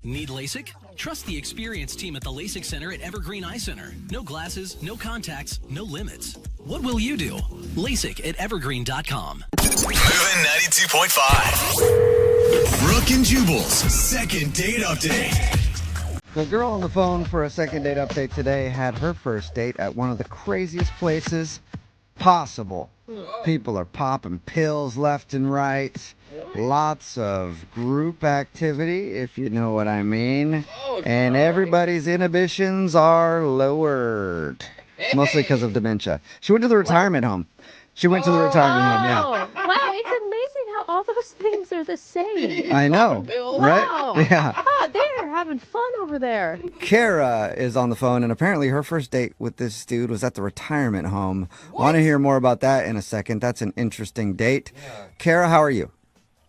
Need LASIK? Trust the experienced team at the LASIK Center at Evergreen Eye Center. No glasses, no contacts, no limits. What will you do? LASIK at evergreen.com. Moving 92.5. Brooke and Jubal's second date update. The girl on the phone for a second date update today had her first date at one of the craziest places possible. People are popping pills left and right. Lots of group activity, if you know what I mean. And everybody's inhibitions are lowered. Mostly because of dementia. She went to the retirement home. Wow, it's amazing how all those things are the same. I know, right? Wow. Yeah. Oh, they're having fun over there. Kara is on the phone, and apparently her first date with this dude was at the retirement home. Want to hear more about that in a second. That's an interesting date. Yeah. Kara, how are you?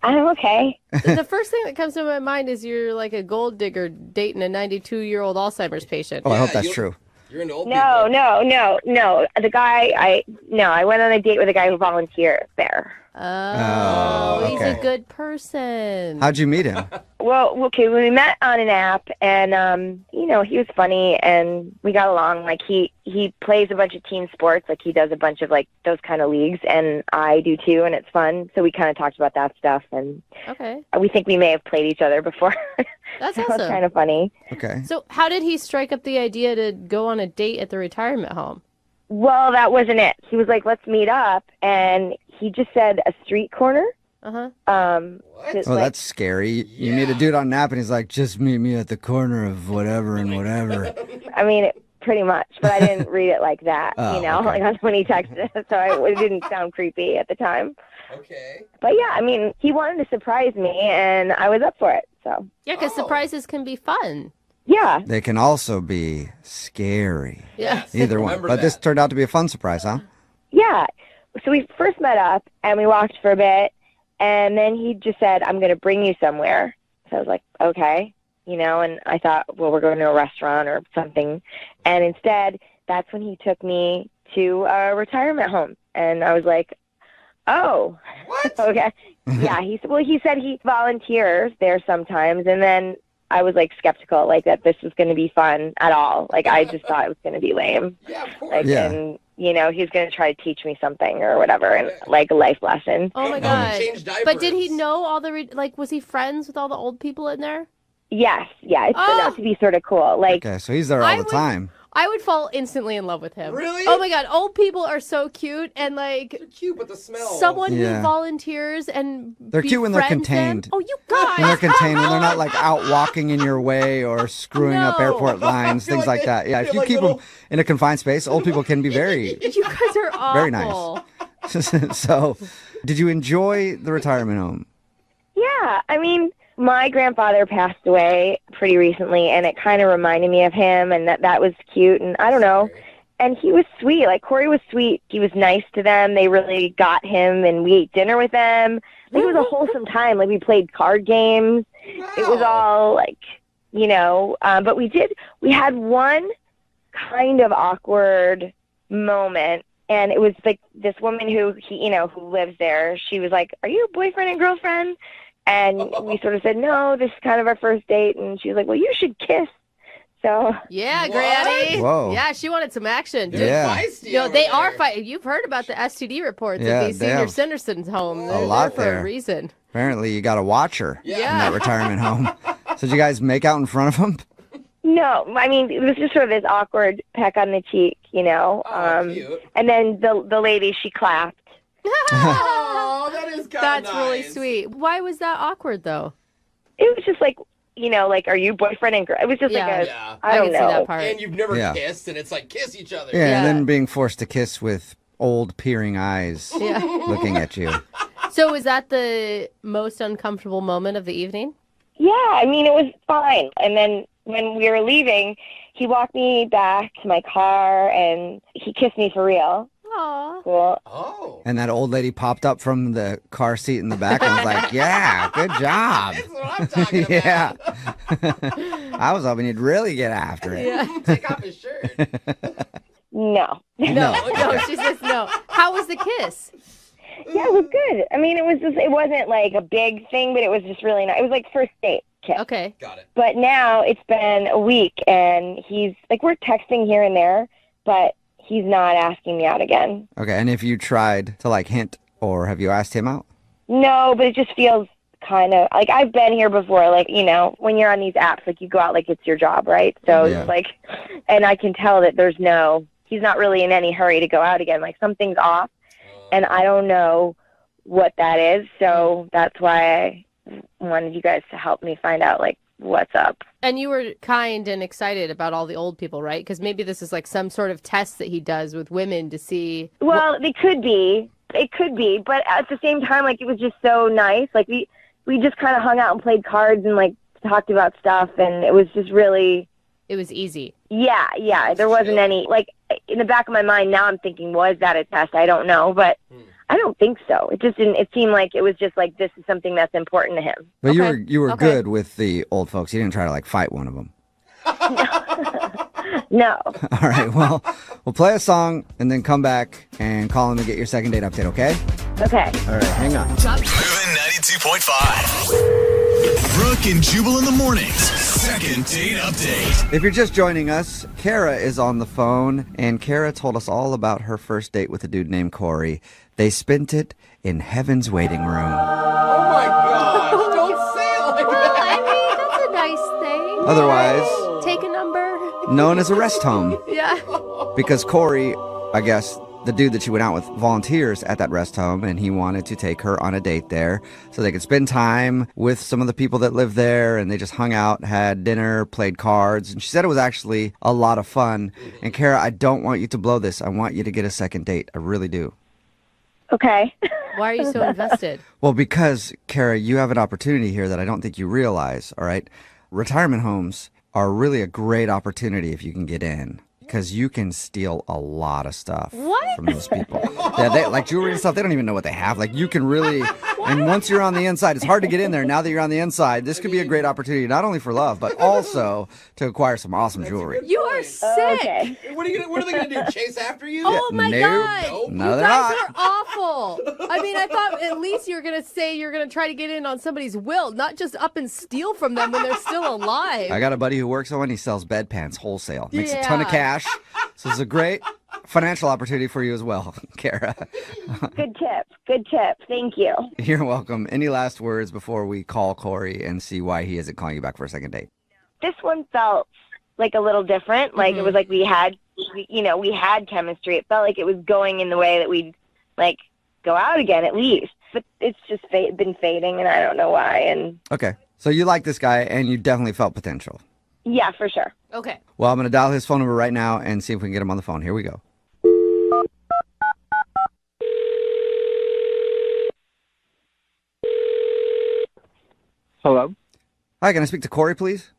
I'm okay. The first thing that comes to my mind is you're like a gold digger dating a 92-year-old Alzheimer's patient. Oh, I hope that's true. You're into old No. The guy, I went on a date with a guy who volunteers there. Oh, okay. He's a good person. How'd you meet him? Well, okay, we met on an app, and he was funny, and we got along. Like he plays a bunch of team sports, like he does a bunch of like those kind of leagues, and I do too, and it's fun. So we kind of talked about that stuff, and we think we may have played each other before. That's so awesome. It's kind of funny. Okay. So how did he strike up the idea to go on a date at the retirement home? Well, that wasn't it. He was like, "Let's meet up," and he just said a street corner. Uh-huh. That's scary. You meet a dude on an app, and he's like, "Just meet me at the corner of whatever and whatever." I mean, pretty much, but I didn't read it like that. Okay. Like that's when he texted it, so it didn't sound creepy at the time. Okay. But yeah, I mean, he wanted to surprise me, and I was up for it. So Yeah, because surprises can be fun. yeah, They can also be scary. Yeah. Either one. Remember But that. this turned out to be a fun surprise, huh? yeah. So we first met up, and we walked for a bit, and then he just said, "I'm going to bring you somewhere." So I was like, "Okay," and I thought, well, we're going to a restaurant or something, and instead, that's when he took me to a retirement home, and I was like, "Oh, What? okay." Yeah, he said he volunteers there sometimes, and then I was like skeptical, like that this was going to be fun at all. Like I just thought it was going to be lame. Yeah, of course. Like, Yeah. and he was going to try to teach me something or whatever, and like a life lesson. Oh my God. Change diapers. But did he know all the, was he friends with all the old people in there? Yes, yeah, it turned out to be sort of cool. Like, Okay, so he's there all the time. I would fall instantly in love with him. Really? Oh my God, old people are so cute, and like They're cute, but the smell. someone Yeah. who volunteers and They're cute when they're befriends them- contained. Oh, you guys! When they're contained, when they're not like out walking in your way or screwing up No. airport lines, I feel things like like that. Yeah, if feel you like keep little- them in a confined space, old people can be very, You guys are awful. very nice. So, did you enjoy the retirement home? yeah, I mean, my grandfather passed away pretty recently, and it kind of reminded me of him, and that was cute, and I don't know. And he was sweet. Like, Corey was sweet. He was nice to them. They really got him, and we ate dinner with them. Like, it was a wholesome time. Like, we played card games. It was all, like, but we had one kind of awkward moment, and it was, like, this woman who lives there. She was like, "Are you a boyfriend and girlfriend?" And we sort of said, "No, this is kind of our first date." And she was like, "Well, you should kiss." So Yeah, What? Granny. Whoa. Yeah, she wanted some action. They're Yeah. feisty No, over they there. are fighting. You've heard about the STD reports Yeah, of these they senior have. citizens' home. They're lot there for there. a reason. Apparently, you got to watch her Yeah. in Yeah. that retirement home. So, did you guys make out in front of him? no, I mean, it was just sort of this awkward peck on the cheek, Oh, cute. And then the lady, she clapped. Oh, that is kind of That's really sweet. Why was that awkward, though? It was just like, like, "Are you boyfriend and girl?" It was just Yeah. like Yeah. I don't can know. see that part. And you've never Yeah. kissed, and it's like, kiss each other. Yeah, Yeah. and then being forced to kiss with old peering eyes Yeah. looking at you. So was that the most uncomfortable moment of the evening? Yeah, I mean, it was fine. And then when we were leaving, he walked me back to my car, and he kissed me for real. Aw. Cool. Oh. And that old lady popped up from the car seat in the back and was like, "Yeah, good job." That's what I'm talking about. Yeah. I was hoping you'd really get after it. Yeah. Take off his shirt. No. No, she says no. How was the kiss? Yeah, it was good. I mean, it wasn't like a big thing, but it was just really nice. It was like first date. kiss. Okay. Got it. But now it's been a week, and he's like, we're texting here and there, but he's not asking me out again. Okay, and if you tried to like hint, or have you asked him out? No, but it just feels kind of like I've been here before. Like, you know, when you're on these apps, like you go out like it's your job, right? So Yeah. it's like, and I can tell that he's not really in any hurry to go out again. Like something's off, and I don't know what that is. So that's why I wanted you guys to help me find out like what's up. And you were kind and excited about all the old people, right? Because maybe this is like some sort of test that he does with women to see. Well, it could be, but at the same time, like it was just so nice. Like we just kind of hung out and played cards and like talked about stuff, and it was just really. It was easy. Yeah. There wasn't any, like, in the back of my mind now I'm thinking, was that a test? I don't know, but I don't think so. It just didn't, it seemed like it was just like, this is something that's important to him. But Okay. you were Okay. good with the old folks. You didn't try to like fight one of them. No. All right, well, we'll play a song and then come back and call him and get your second date update, okay? Okay. All right, hang on. Moving 92.5. Brooke and Jubal in the mornings. Second date update. If you're just joining us, Kara is on the phone, and Kara told us all about her first date with a dude named Corey. They spent it in heaven's waiting room. Oh my gosh! Don't say it like Well, that. I mean, that's a nice thing. Otherwise, Take a number. known as a rest home, Yeah. because Corey, I guess, the dude that she went out with, volunteers at that rest home, and he wanted to take her on a date there so they could spend time with some of the people that live there, and they just hung out, had dinner, played cards, and she said it was actually a lot of fun. And Kara, I don't want you to blow this. I want you to get a second date. I really do. Okay. Why are you so invested? Well, because, Kara, you have an opportunity here that I don't think you realize, all right? Retirement homes are really a great opportunity if you can get in, because you can steal a lot of stuff from those people. Yeah, they, like jewelry and stuff, they don't even know what they have. Like, you can really, and once you're on the inside, it's hard to get in there. Now that you're on the inside, this could be a great opportunity, not only for love, but also to acquire some awesome jewelry. You are sick. Okay. What are they gonna do? Chase after you? Oh my Nope. God. Nope. No, You they're guys not. are awful. I mean, I thought at least you were going to say you're going to try to get in on somebody's will, not just up and steal from them when they're still alive. I got a buddy who works on one. He sells bedpans wholesale. Makes a ton of Yeah. cash. So it's a great financial opportunity for you as well, Kara. Good tip. Good tip. Thank you. You're welcome. Any last words before we call Corey and see why he isn't calling you back for a second date? This one felt like a little different. Like it was like we had chemistry. It felt like it was going in the way that we'd like go out again at least. But it's just been fading, and I don't know why. And Okay. So you like this guy, and you definitely felt potential. yeah, for sure. Okay. Well, I'm going to dial his phone number right now and see if we can get him on the phone. Here we go. Hello. Hi, can I speak to Corey, please?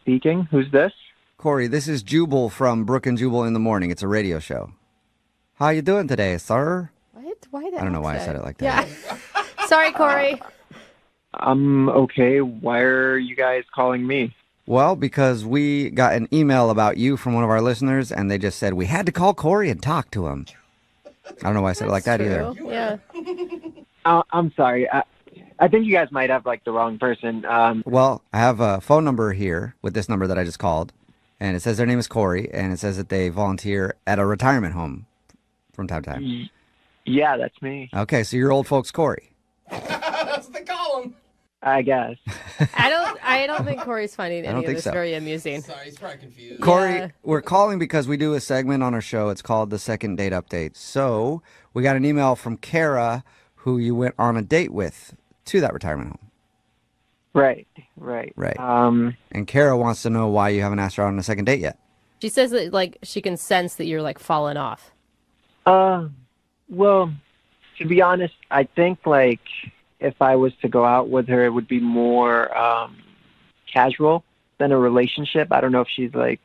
Speaking. Who's this? Corey, this is Jubal from Brooke and Jubal in the Morning. It's a radio show. How you doing today, sir? What? Why that? I don't know why I said it like that. Yeah. Sorry, Corey. I'm okay. Why are you guys calling me? Well, because we got an email about you from one of our listeners, and they just said we had to call Corey and talk to him. I don't know why I said it like that either. True. Yeah. I'm sorry. I think you guys might have like the wrong person. Well, I have a phone number here with this number that I just called, and it says their name is Corey, and it says that they volunteer at a retirement home from time to time. Yeah, that's me. Okay, so you're old folks Corey. That's what they call him. I guess. I don't think Corey's finding I any don't of think this so. very amusing. Sorry, he's probably confused. Corey, Yeah. we're calling because we do a segment on our show. It's called the Second Date Update. So we got an email from Kara, who you went on a date with to that retirement home. Right. Right. And Kara wants to know why you haven't asked her out on a second date yet. She says that like she can sense that you're like falling off. Well, to be honest, I think like if I was to go out with her, it would be more casual than a relationship. I don't know if she's like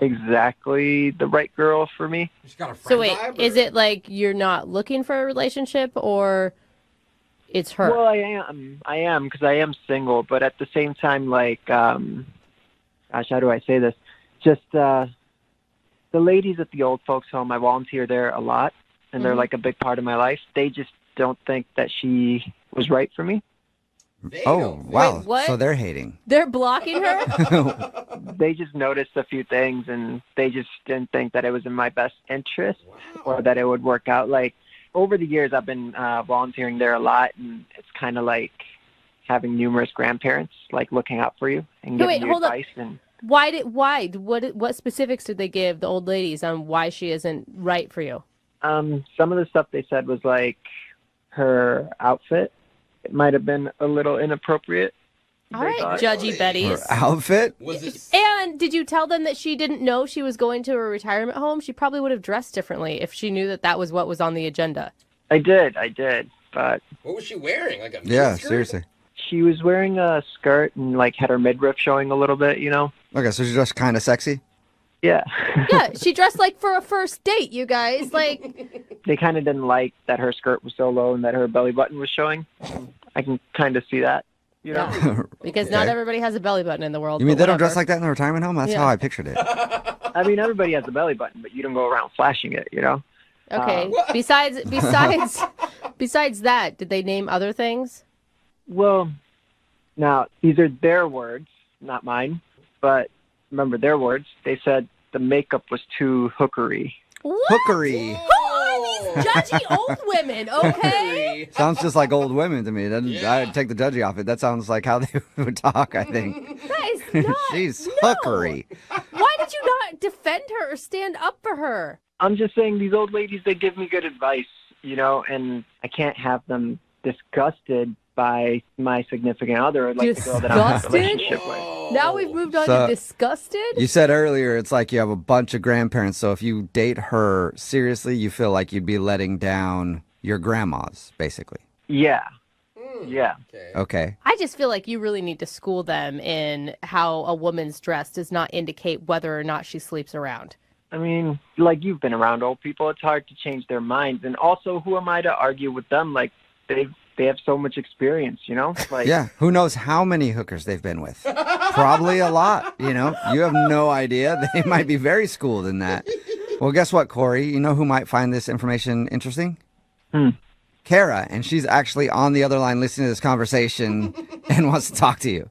exactly the right girl for me. Just got a So friend wait, vibe, or- is it like you're not looking for a relationship or it's her? Well, I am because I am single, but at the same time, like, gosh, how do I say this? Just the ladies at the old folks home, I volunteer there a lot, and they're like a big part of my life. They just don't think that she was right for me. They Oh, don't wow. Wait, what? So they're hating. They're blocking her? They just noticed a few things, and they just didn't think that it was in my best interest or that it would work out. Like, over the years, I've been volunteering there a lot, and it's kind of like having numerous grandparents, like, looking out for you and giving Wait, you hold up. advice. And What specifics did they give the old ladies on why she isn't right for you? some of the stuff they said was, like, her outfit. It might have been a little inappropriate. All right, thought. Judgy Her Betty's. outfit? Was it? And did you tell them that she didn't know she was going to a retirement home? She probably would have dressed differently if she knew that that was what was on the agenda. I did, but What was she wearing? Like a Yeah, miniskirt? seriously. she was wearing a skirt and, like, had her midriff showing a little bit, you know? Okay, so she's just kind of sexy? Yeah. Yeah, she dressed like for a first date, you guys. Like, They kind of didn't like that her skirt was so low and that her belly button was showing. I can kind of see that, you know? yeah, because not Okay. everybody has a belly button in the world. You mean but they don't dress whatever. like that in the retirement home? That's Yeah. how I pictured it. I mean, everybody has a belly button, but you don't go around flashing it, you know? Okay. Besides that, did they name other things? Well, now, these are their words, not mine, but remember their words. They said the makeup was too hookery. What? Hookery. Who are these judgy old women? Okay. Sounds just like old women to me. Yeah. I'd take the judgy off it. That sounds like how they would talk, I think. Guys, not. She's no. hookery. Why did you not defend her or stand up for her? I'm just saying these old ladies, they give me good advice, you know, and I can't have them disgusted by my significant other, like the girl that I'm in a Disgusted? relationship with. Now we've moved on So- to disgusted. You said earlier it's like you have a bunch of grandparents, so if you date her seriously, you feel like you'd be letting down your grandmas, basically. Yeah. Yeah. Okay. Okay. I just feel like you really need to school them in how a woman's dress does not indicate whether or not she sleeps around. I mean, like, you've been around old people. It's hard to change their minds. And also, who am I to argue with them? Like, they have so much experience, you know? Like, Yeah. Who knows how many hookers they've been with? Probably a lot, you know? You have no idea. They might be very schooled in that. Well, guess what, Corey? You know who might find this information interesting? Kara, and she's actually on the other line listening to this conversation and wants to talk to you.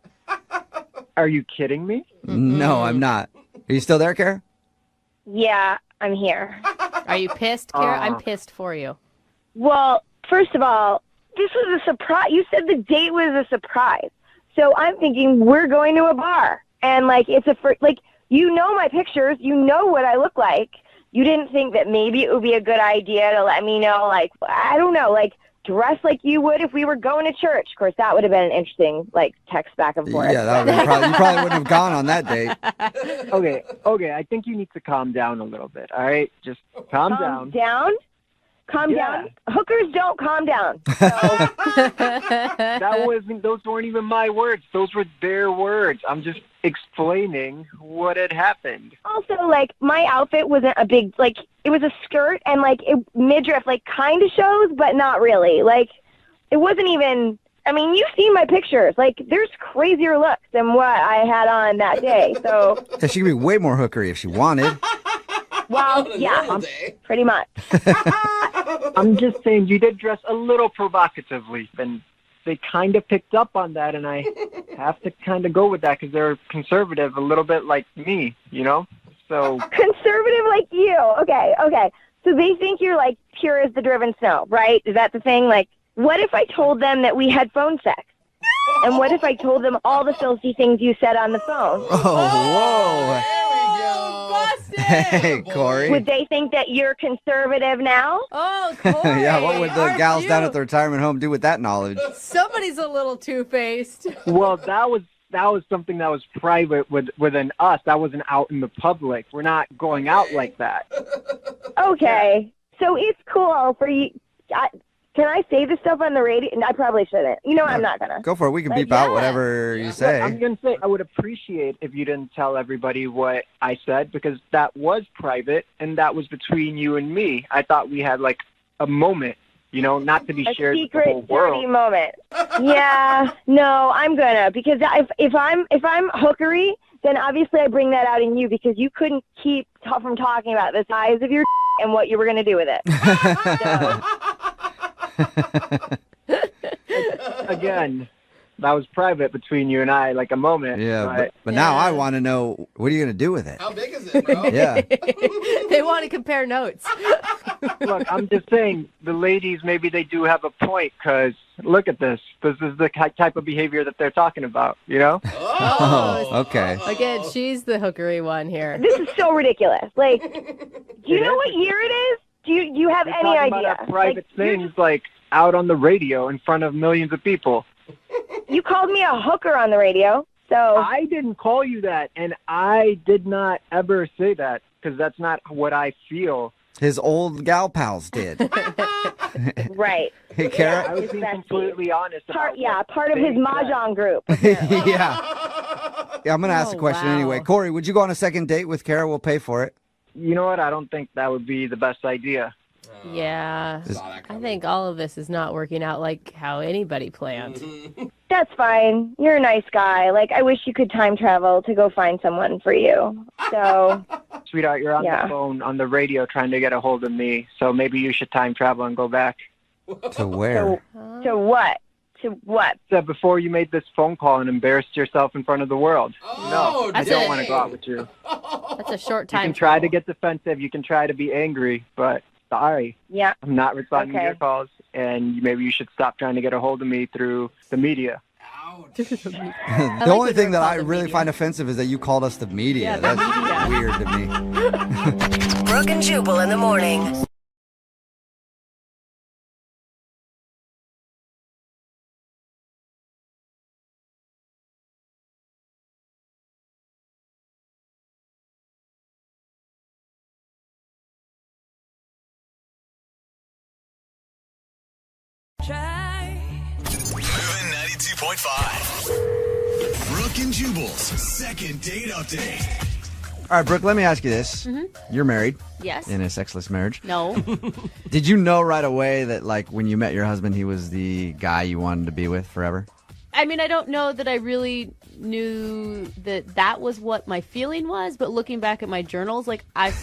Are you kidding me? No, I'm not. Are you still there, Kara? Yeah, I'm here. Are you pissed, Kara? I'm pissed for you. Well, first of all, this was a surprise. You said the date was a surprise. So I'm thinking we're going to a bar. And, like, it's like, you know my pictures. You know what I look like. You didn't think that maybe it would be a good idea to let me know, like, I don't know, like, dress like you would if we were going to church. Of course, that would have been an interesting, like, text back and forth. Yeah, that would have you probably wouldn't have gone on that date. Okay, I think you need to calm down a little bit, all right? Just calm down. Calm Yeah. down. Hookers don't calm down. Those weren't even my words. Those were their words. I'm just explaining what had happened. Also, like, my outfit wasn't a big, like, it was a skirt and, like, midriff, like, kind of shows, but not really. Like, it wasn't even, I mean, you've seen my pictures. Like, there's crazier looks than what I had on that day. So, Yeah, she could be way more hookery if she wanted. well, On a yeah, normal day. pretty much. I'm just saying you did dress a little provocatively, and they kind of picked up on that, and I have to kind of go with that because they're conservative, a little bit like me, you know? So, Conservative like you. Okay. So they think you're, like, pure as the driven snow, right? Is that the thing? Like, what if I told them that we had phone sex? And what if I told them all the filthy things you said on the phone? Oh, Busted! whoa. Hey, Corey. Would they think that you're conservative now? Oh, Corey. Yeah, what would the aren't gals down you? at the retirement home do with that knowledge? Somebody's a little two-faced. well, that was something that was private within us. That wasn't out in the public. We're not going out like that. Okay. So it's cool for you. Can I say this stuff on the radio? I probably shouldn't. You know, I'm not going to. Go for it. We can Like, beep out yeah. whatever you Well, say. I'm going to say I would appreciate if you didn't tell everybody what I said because that was private and that was between you and me. I thought we had, like, a moment, you know, not to be A shared with the secret, whole world. dirty moment. Yeah. No, I'm going to. Because if I'm hookery, then obviously I bring that out in you because you couldn't keep from talking about the size of your and what you were going to do with it. So, Again, that was private between you and I, like a moment. Yeah, but now I want to know, what are you going to do with it? How big is it, bro? Yeah. They want to compare notes. Look, I'm just saying, the ladies, maybe they do have a point, because look at this. This is the type of behavior that they're talking about, you know? Oh, okay. Again, she's the hookery one here. This is so ridiculous. Like, do you know what year it is? Do you have We're any talking idea? about private things, like out on the radio in front of millions of people. You called me a hooker on the radio, so I didn't call you that, and I did not ever say that, because that's not what I feel. His old gal pals did. right. Hey, Kara? I was being completely honest about part of his mahjong group. Yeah, I'm going to ask the question anyway. Corey, would you go on a second date with Kara? We'll pay for it. You know what? I don't think that would be the best idea. Yeah. I think all of this is not working out like how anybody planned. That's fine. You're a nice guy. Like, I wish you could time travel to go find someone for you. So, Sweetheart, you're on the phone on the radio trying to get a hold of me, so maybe you should time travel and go back. To where? to what? To what? Said before you made this phone call and embarrassed yourself in front of the world. No, I don't want to go out with you. That's a short time. You can try to get defensive. You can try to be angry, but sorry. Yeah. I'm not responding to your calls, and maybe you should stop trying to get a hold of me through the media. The only thing that I really find offensive is that you called us the media. Yeah, the That's media. weird to me. Brooke and Jubal in the morning. Moving 92.5. Brooke and Jubal's second date update. All right, Brooke, let me ask you this. You're married Yes. in a sexless marriage. No. Did you know right away that, like, when you met your husband, he was the guy you wanted to be with forever? I mean, I don't know that I really knew that that was what my feeling was, but looking back at my journals, like, I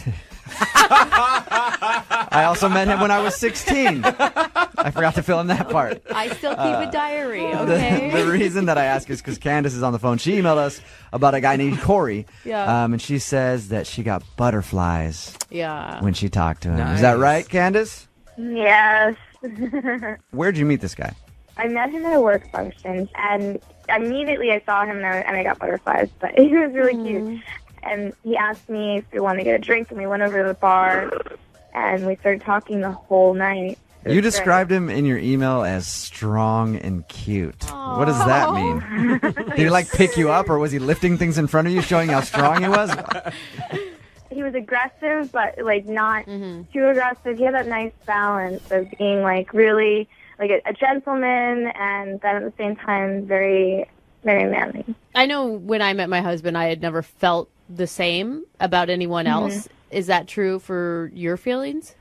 also met him when I was 16. I forgot to fill in that part. still keep a diary, okay? The reason that I ask is because Candace is on the phone. She emailed us about a guy named Corey. Yeah. And she says that she got butterflies Yeah. when she talked to him. Is that right, Candace? Yes. Where'd you meet this guy? I met him at a work function, and immediately I saw him, and I got butterflies, but he was really cute. And he asked me if we wanted to get a drink, and we went over to the bar, and we started talking the whole night. You described him in your email as strong and cute. What does that mean? Did he, like, pick you up, or was he lifting things in front of you, showing how strong he was? He was aggressive, but, like, not too aggressive. He had that nice balance of being, like, really, like, a gentleman, and then at the same time, very, very manly. I know when I met my husband, I had never felt the same about anyone else. Is that true for your feelings?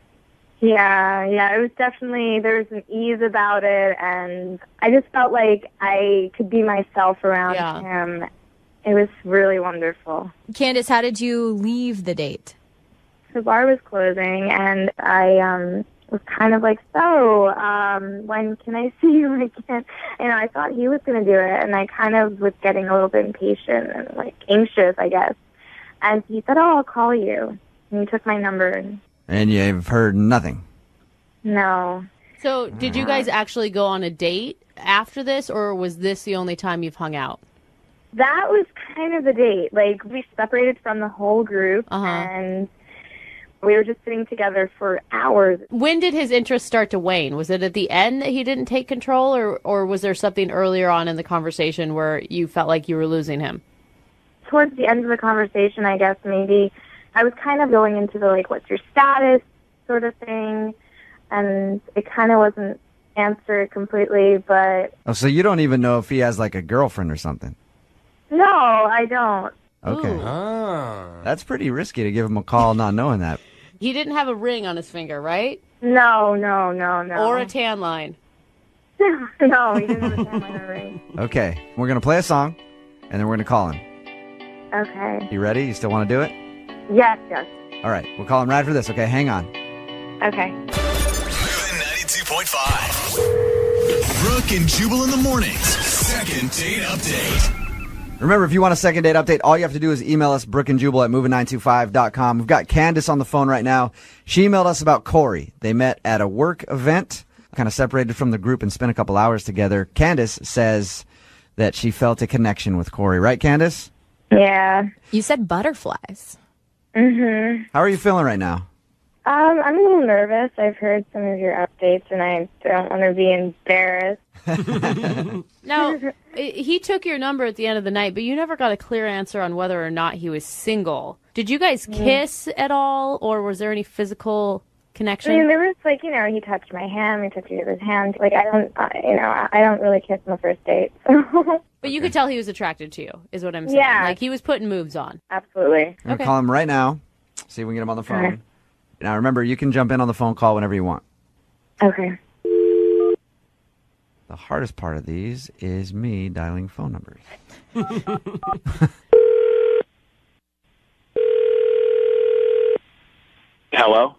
Yeah, it was definitely, there was an ease about it, and I just felt like I could be myself around him. It was really wonderful. Candace, how did you leave the date? The bar was closing, and I was kind of like, so, when can I see you again? You know, I thought he was going to do it, and I kind of was getting a little bit impatient and, like, anxious, I guess. And he said, oh, I'll call you. And he took my number. And you've heard nothing? No. So did you guys actually go on a date after this, or was this the only time you've hung out? That was kind of the date. Like, we separated from the whole group, and we were just sitting together for hours. When did his interest start to wane? Was it at the end that he didn't take control, or was there something earlier on in the conversation where you felt like you were losing him? Towards the end of the conversation, I guess, maybe, I was kind of going into the, like, what's your status sort of thing, and it kind of wasn't answered completely, but... Oh, so you don't even know if he has, like, a girlfriend or something? No, I don't. Okay. That's pretty risky to give him a call not knowing that. He didn't have a ring on his finger, right? No. Or a tan line. No, he didn't have a tan line or ring. Okay, we're going to play a song, and then we're going to call him. Okay. You ready? You still want to do it? Yes. All right, we'll call him right after this, okay? Hang on. Okay. Moving 92.5. Brooke and Jubal in the mornings. Second date update. Remember, if you want a second date update, all you have to do is email us, Brooke and Jubal at moving925.com. We've got Candace on the phone right now. She emailed us about Corey. They met at a work event, kind of separated from the group and spent a couple hours together. Candace says that she felt a connection with Corey. Right, Candace? Yeah. You said butterflies. Mm-hmm. How are you feeling right now? I'm a little nervous. I've heard some of your updates, and I don't want to be embarrassed. Now, he took your number at the end of the night, but you never got a clear answer on whether or not he was single. Did you guys kiss at all, or was there any physical connection? I mean, there was he touched my hand, we touched each other's hands. Like, I don't really kiss on the first date. So. But you could tell he was attracted to you, is what I'm saying. Yeah. Like, he was putting moves on. Absolutely. I'm going to call him right now, see if we can get him on the phone. Okay. Now, remember, you can jump in on the phone call whenever you want. Okay. The hardest part of these is me dialing phone numbers. Hello?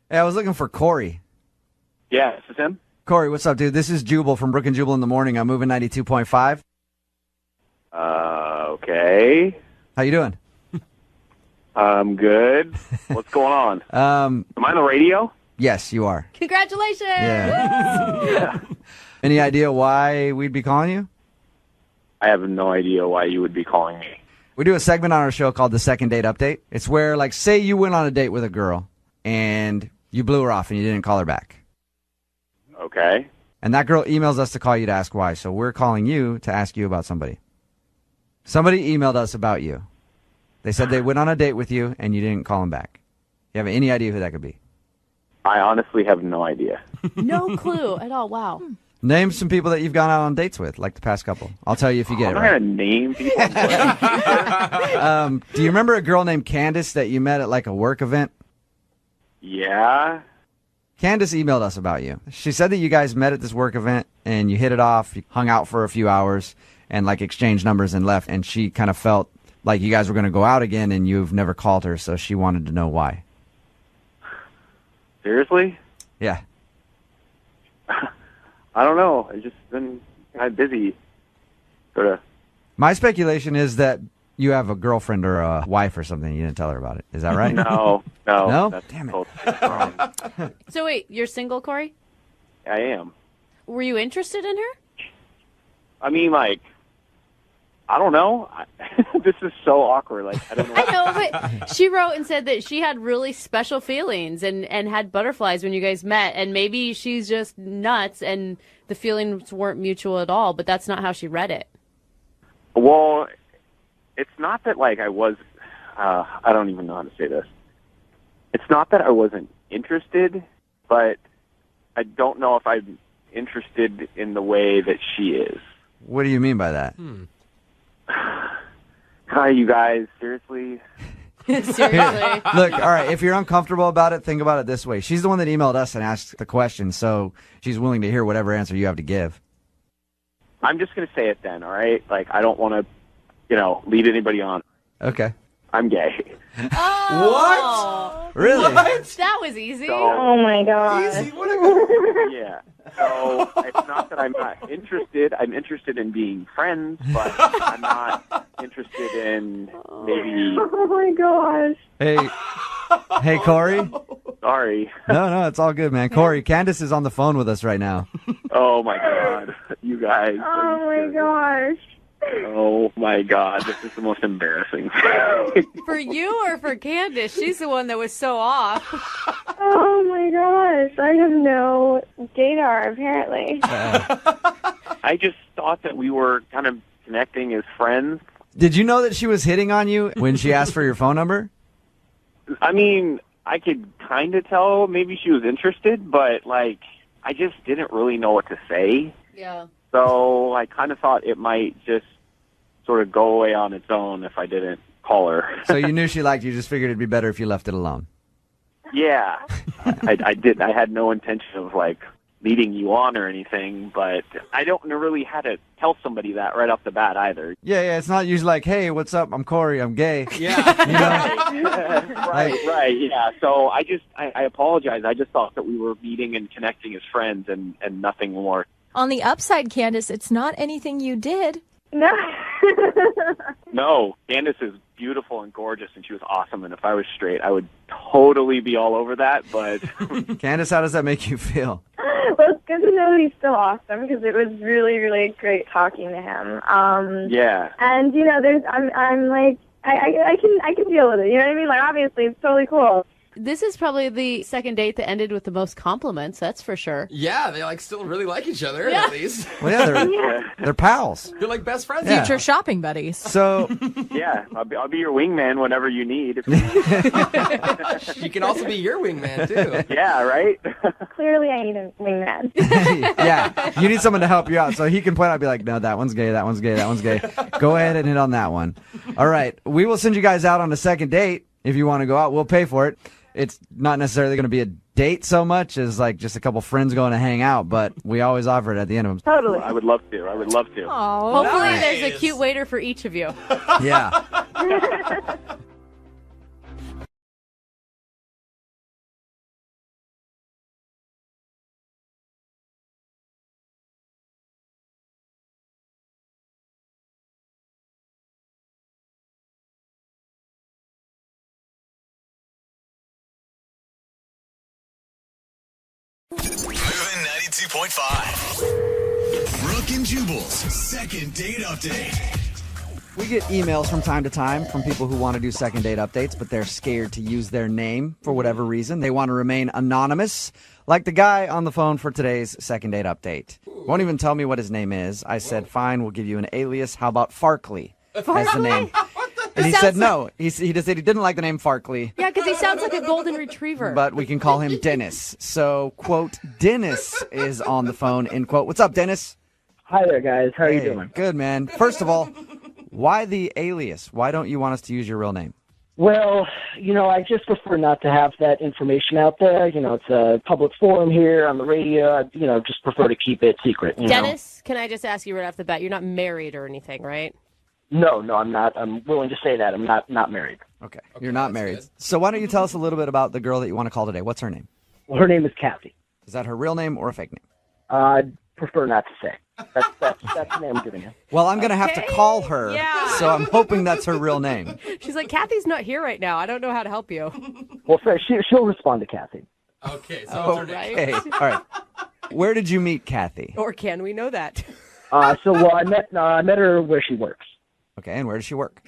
Hey, I was looking for Corey. Yeah, this is him. Corey, what's up, dude? This is Jubal from Brooke and Jubal in the Morning. I'm moving 92.5. Okay. How you doing? I'm good. What's going on? Am I on the radio? Yes, you are. Congratulations! Yeah. Any idea why we'd be calling you? I have no idea why you would be calling me. We do a segment on our show called the Second Date Update. It's where, like, say you went on a date with a girl and you blew her off and you didn't call her back. Okay. And that girl emails us to call you to ask why. So we're calling you to ask you about somebody. Somebody emailed us about you. They said they went on a date with you and you didn't call them back. You have any idea who that could be? I honestly have no idea. No clue at all. Wow. Name some people that you've gone out on dates with, like the past couple. I'll tell you if you get it I'm right. not going to name people. Do you remember a girl named Candace that you met at like a work event? Yeah. Candace emailed us about you. She said that you guys met at this work event and you hit it off, you hung out for a few hours and like exchanged numbers and left. And she kind of felt like you guys were going to go out again and you've never called her. So she wanted to know why. Seriously? Yeah. I don't know. I've just been kind of busy. Sort of. My speculation is that you have a girlfriend or a wife or something. You didn't tell her about it. Is that right? No. No? That's Damn it. totally wrong. So wait, you're single, Corey? I am. Were you interested in her? I mean, like, I don't know. This is so awkward. Like, I don't know. I know, but she wrote and said that she had really special feelings and had butterflies when you guys met. And maybe she's just nuts and the feelings weren't mutual at all, but that's not how she read it. Well, it's not that, like, I was, I don't even know how to say this. It's not that I wasn't interested, but I don't know if I'm interested in the way that she is. What do you mean by that? Hi, you guys. Seriously? Seriously. Look, all right, if you're uncomfortable about it, think about it this way. She's the one that emailed us and asked the question, so she's willing to hear whatever answer you have to give. I'm just going to say it then, all right? Like, I don't want to, lead anybody on. Okay. I'm gay. Oh, Really? that was easy. Oh my god. Yeah. So it's not that I'm not interested. I'm interested in being friends, but I'm not interested in maybe. Oh my gosh. Hey, Corey? Sorry. No, it's all good, man. Corey, Candace is on the phone with us right now. Oh my God, you guys. Oh my gosh. Oh my God, this is the most embarrassing. For you or for Candace? She's the one that was so off. Oh my gosh. I have no gaydar, apparently. I just thought that we were kind of connecting as friends. Did you know that she was hitting on you when she asked for your phone number? I mean, I could kind of tell maybe she was interested, but, like, I just didn't really know what to say. Yeah. So I kind of thought it might just sort of go away on its own if I didn't call her. So you knew she liked you, just figured it'd be better if you left it alone. Yeah. I did. I had no intention of, like, leading you on or anything, but I don't know really how to tell somebody that right off the bat either. Yeah, it's not usually like, hey, what's up? I'm Corey. I'm gay. Yeah. You know? Right, yeah. So I apologize. I just thought that we were meeting and connecting as friends and nothing more. On the upside, Candace, it's not anything you did. No. No, Candace is beautiful and gorgeous, and she was awesome. And if I was straight, I would totally be all over that. But Candace, how does that make you feel? Well, it's good to know that he's still awesome because it was really, really great talking to him. yeah, And I'm like, I can deal with it. You know what I mean? Like, obviously, it's totally cool. This is probably the second date that ended with the most compliments, that's for sure. Yeah, they still really like each other at least. Well, yeah, they're pals. They're like best friends. Yeah. Future shopping buddies. So, yeah, I'll be your wingman whenever you need. She can also be your wingman too. Yeah, right. Clearly, I need a wingman. yeah, you need someone to help you out. So he can point out and be like, no, that one's gay, that one's gay, that one's gay. Go ahead and hit on that one. All right, we will send you guys out on a second date. If you want to go out, we'll pay for it. It's not necessarily going to be a date so much as like just a couple friends going to hang out, but we always offer it at the end of them. Totally. I would love to. Oh, hopefully nice. there's a cute waiter for each of you. Yeah. Moving 92.5. Brooke and Jubal's second date update. We get emails from time to time from people who want to do second date updates, but they're scared to use their name for whatever reason. They want to remain anonymous, like the guy on the phone for today's second date update. Won't even tell me what his name is. I said, fine, we'll give you an alias. How about Farkley as the name? And he said no. He just said he didn't like the name Farkley. Yeah, because he sounds like a golden retriever. But we can call him Dennis. So, quote, Dennis is on the phone, end quote. What's up, Dennis? Hi there, guys. How are you doing? Good, man. First of all, why the alias? Why don't you want us to use your real name? Well, I just prefer not to have that information out there. It's a public forum here on the radio. I, just prefer to keep it secret. Dennis, can I just ask you right off the bat, you're not married or anything, right? No, I'm not. I'm willing to say that. I'm not married. Okay, you're not married. Good. So why don't you tell us a little bit about the girl that you want to call today? What's her name? Well, her name is Kathy. Is that her real name or a fake name? I'd prefer not to say. That's the name I'm giving you. Well, I'm going to have to call her, so I'm hoping that's her real name. She's like, Kathy's not here right now. I don't know how to help you. Well, fair. She'll respond to Kathy. Okay, so okay. All right. Where did you meet Kathy? Or can we know that? I met her where she works. Okay, and where does she work?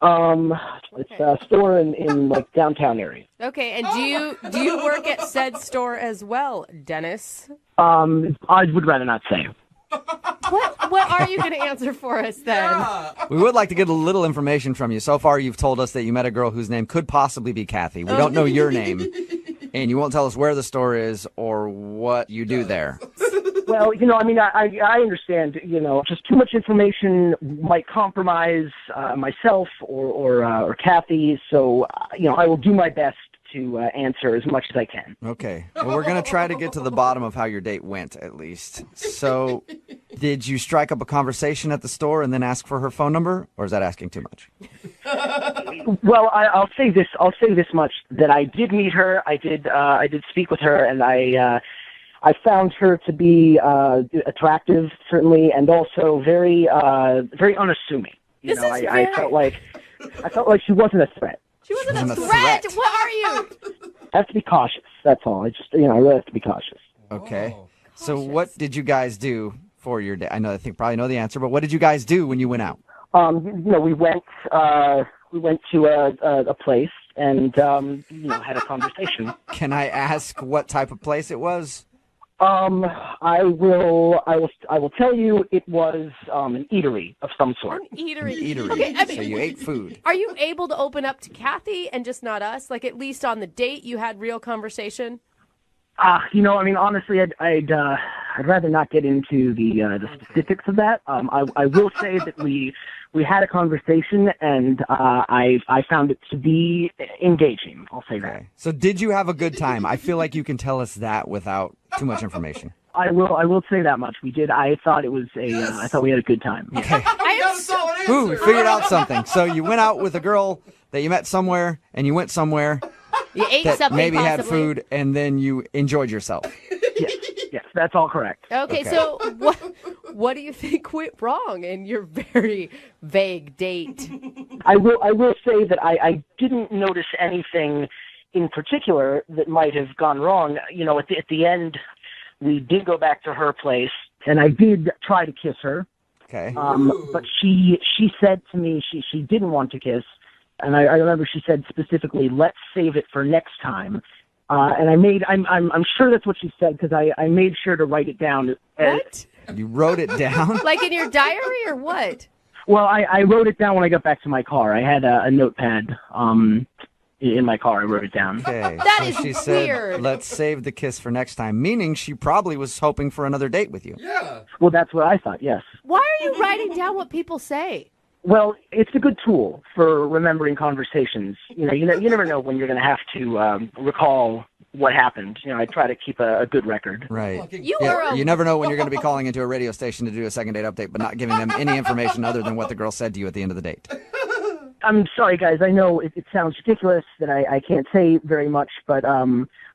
It's a store in like downtown area. Okay, and do you work at said store as well, Dennis? I would rather not say. What are you going to answer for us then? We would like to get a little information from you. So far, you've told us that you met a girl whose name could possibly be Kathy. We don't know your name, and you won't tell us where the store is or what you do there. Well, I understand, just too much information might compromise myself or Kathy, so, I will do my best to answer as much as I can. Okay. Well, we're going to try to get to the bottom of how your date went, at least. So, did you strike up a conversation at the store and then ask for her phone number, or is that asking too much? Well, I'll say this much, that I did meet her, I did speak with her, and I found her to be attractive, certainly, and also very unassuming. I felt like she wasn't a threat. She wasn't a threat. What are you? I have to be cautious. That's all. I really have to be cautious. Okay. So what did you guys do for your day? I think probably know the answer, but what did you guys do when you went out? We went to a place and had a conversation. Can I ask what type of place it was? I will tell you it was an eatery of some sort. An eatery. Okay, so you ate food. Are you able to open up to Kathy and just not us? Like at least on the date you had real conversation? Honestly, I'd rather not get into the specifics of that. I will say that we had a conversation, and I found it to be engaging. I'll say that. So did you have a good time? I feel like you can tell us that without too much information. I will say that much. We did. I thought it was I thought we had a good time. Okay. I got a solid answer. Ooh, we figured out something. So you went out with a girl that you met somewhere, and you went somewhere. You ate that something maybe possibly. had food, and then you enjoyed yourself. Yes, that's all correct. Okay, so what do you think went wrong in your very vague date? I will say that I didn't notice anything in particular that might have gone wrong. You know, at the end, we did go back to her place, and I did try to kiss her. Okay. But she said to me she didn't want to kiss, and I remember she said specifically, "Let's save it for next time." And I'm sure that's what she said because I made sure to write it down. What? You wrote it down? Like in your diary or what? Well, I wrote it down when I got back to my car. I had a notepad in my car. I wrote it down. Okay. That so is she said, weird. let's save the kiss for next time, meaning she probably was hoping for another date with you. Yeah. Well, that's what I thought, yes. Why are you writing down what people say? Well, it's a good tool for remembering conversations. You never know when you're going to have to recall what happened. I try to keep a good record. Right. You never know when you're going to be calling into a radio station to do a second date update, but not giving them any information other than what the girl said to you at the end of the date. I'm sorry, guys. I know it sounds ridiculous that I can't say very much, but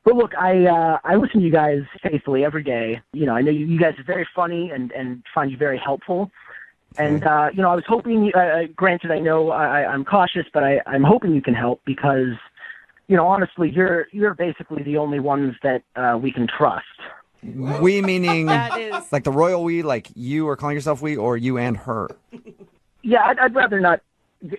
look, I listen to you guys faithfully every day. I know you guys are very funny and find you very helpful. And, I was hoping, granted, I know I'm cautious, but I'm hoping you can help because, honestly, you're basically the only ones that we can trust. We meaning That is- like the royal we, like you are calling yourself we, or you and her? Yeah, I'd rather not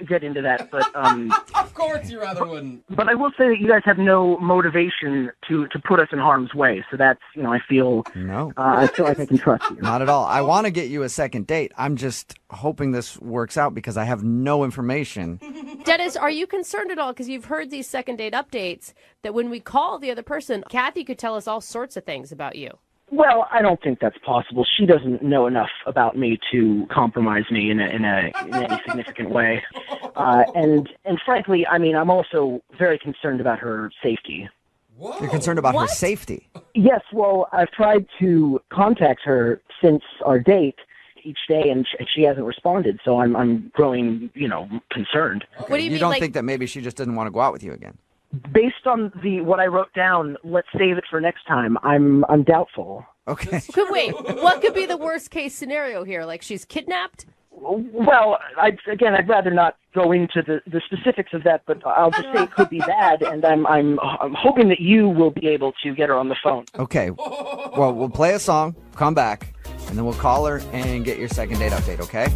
get into that, but Of course you rather wouldn't. but I will say that you guys have no motivation to put us in harm's way. So that's, I feel No. I feel like I can trust you. Not at all. I want to get you a second date. I'm just hoping this works out because I have no information. Dennis, are you concerned at all? Because you've heard these second date updates that when we call the other person, Kathy could tell us all sorts of things about you. Well, I don't think that's possible. She doesn't know enough about me to compromise me in any significant way. And frankly, I'm also very concerned about her safety. Whoa. You're concerned about her safety. Yes, well, I've tried to contact her since our date each day, and she hasn't responded. So I'm growing, concerned. What do you mean? Don't Like, think that maybe she just didn't want to go out with you again? Based on what I wrote down, let's save it for next time. I'm doubtful. Okay. wait, what could be the worst case scenario here? Like she's kidnapped? Well, I'd rather not go into the specifics of that, but I'll just say it could be bad, and I'm hoping that you will be able to get her on the phone. Okay. Well, we'll play a song, come back, and then we'll call her and get your second date update, okay?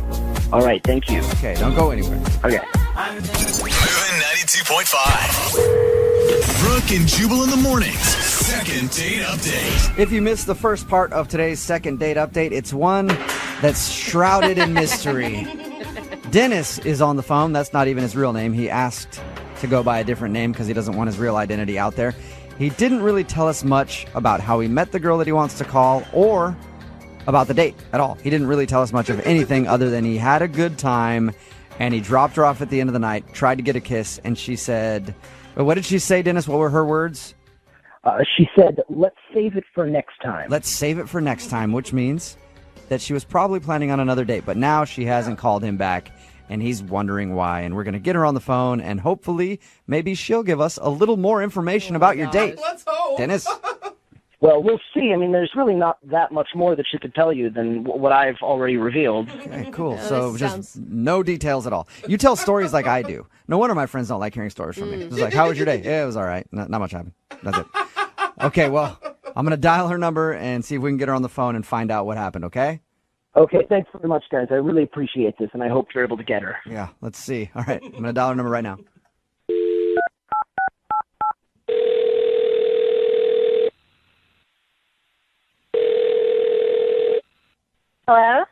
All right, thank you. Okay, don't go anywhere. Okay. Moving 92.5. Brooke and Jubal in the mornings. Second date update. If you missed the first part of today's second date update, it's one that's shrouded in mystery. Dennis is on the phone. That's not even his real name. He asked to go by a different name because he doesn't want his real identity out there. He didn't really tell us much about how he met the girl that he wants to call or about the date at all. He didn't really tell us much of anything other than he had a good time and he dropped her off at the end of the night, tried to get a kiss, and she said, what did she say, Dennis? What were her words? She said, let's save it for next time. Let's save it for next time, which means that she was probably planning on another date, but now she hasn't called him back, and he's wondering why. And we're going to get her on the phone, and hopefully maybe she'll give us a little more information about your date. Let's hope. Dennis? Well, we'll see. There's really not that much more that she could tell you than what I've already revealed. Okay, cool. Yeah, So this just sounds- no details at all. You tell stories like I do. No wonder my friends don't like hearing stories from me. It's like, how was your day? Yeah, it was all right. Not much happened. That's it. Okay, well, I'm going to dial her number and see if we can get her on the phone and find out what happened, okay? Okay, thanks very much, guys. I really appreciate this, and I hope you're able to get her. Yeah, let's see. All right, I'm going to dial her number right now. Hello?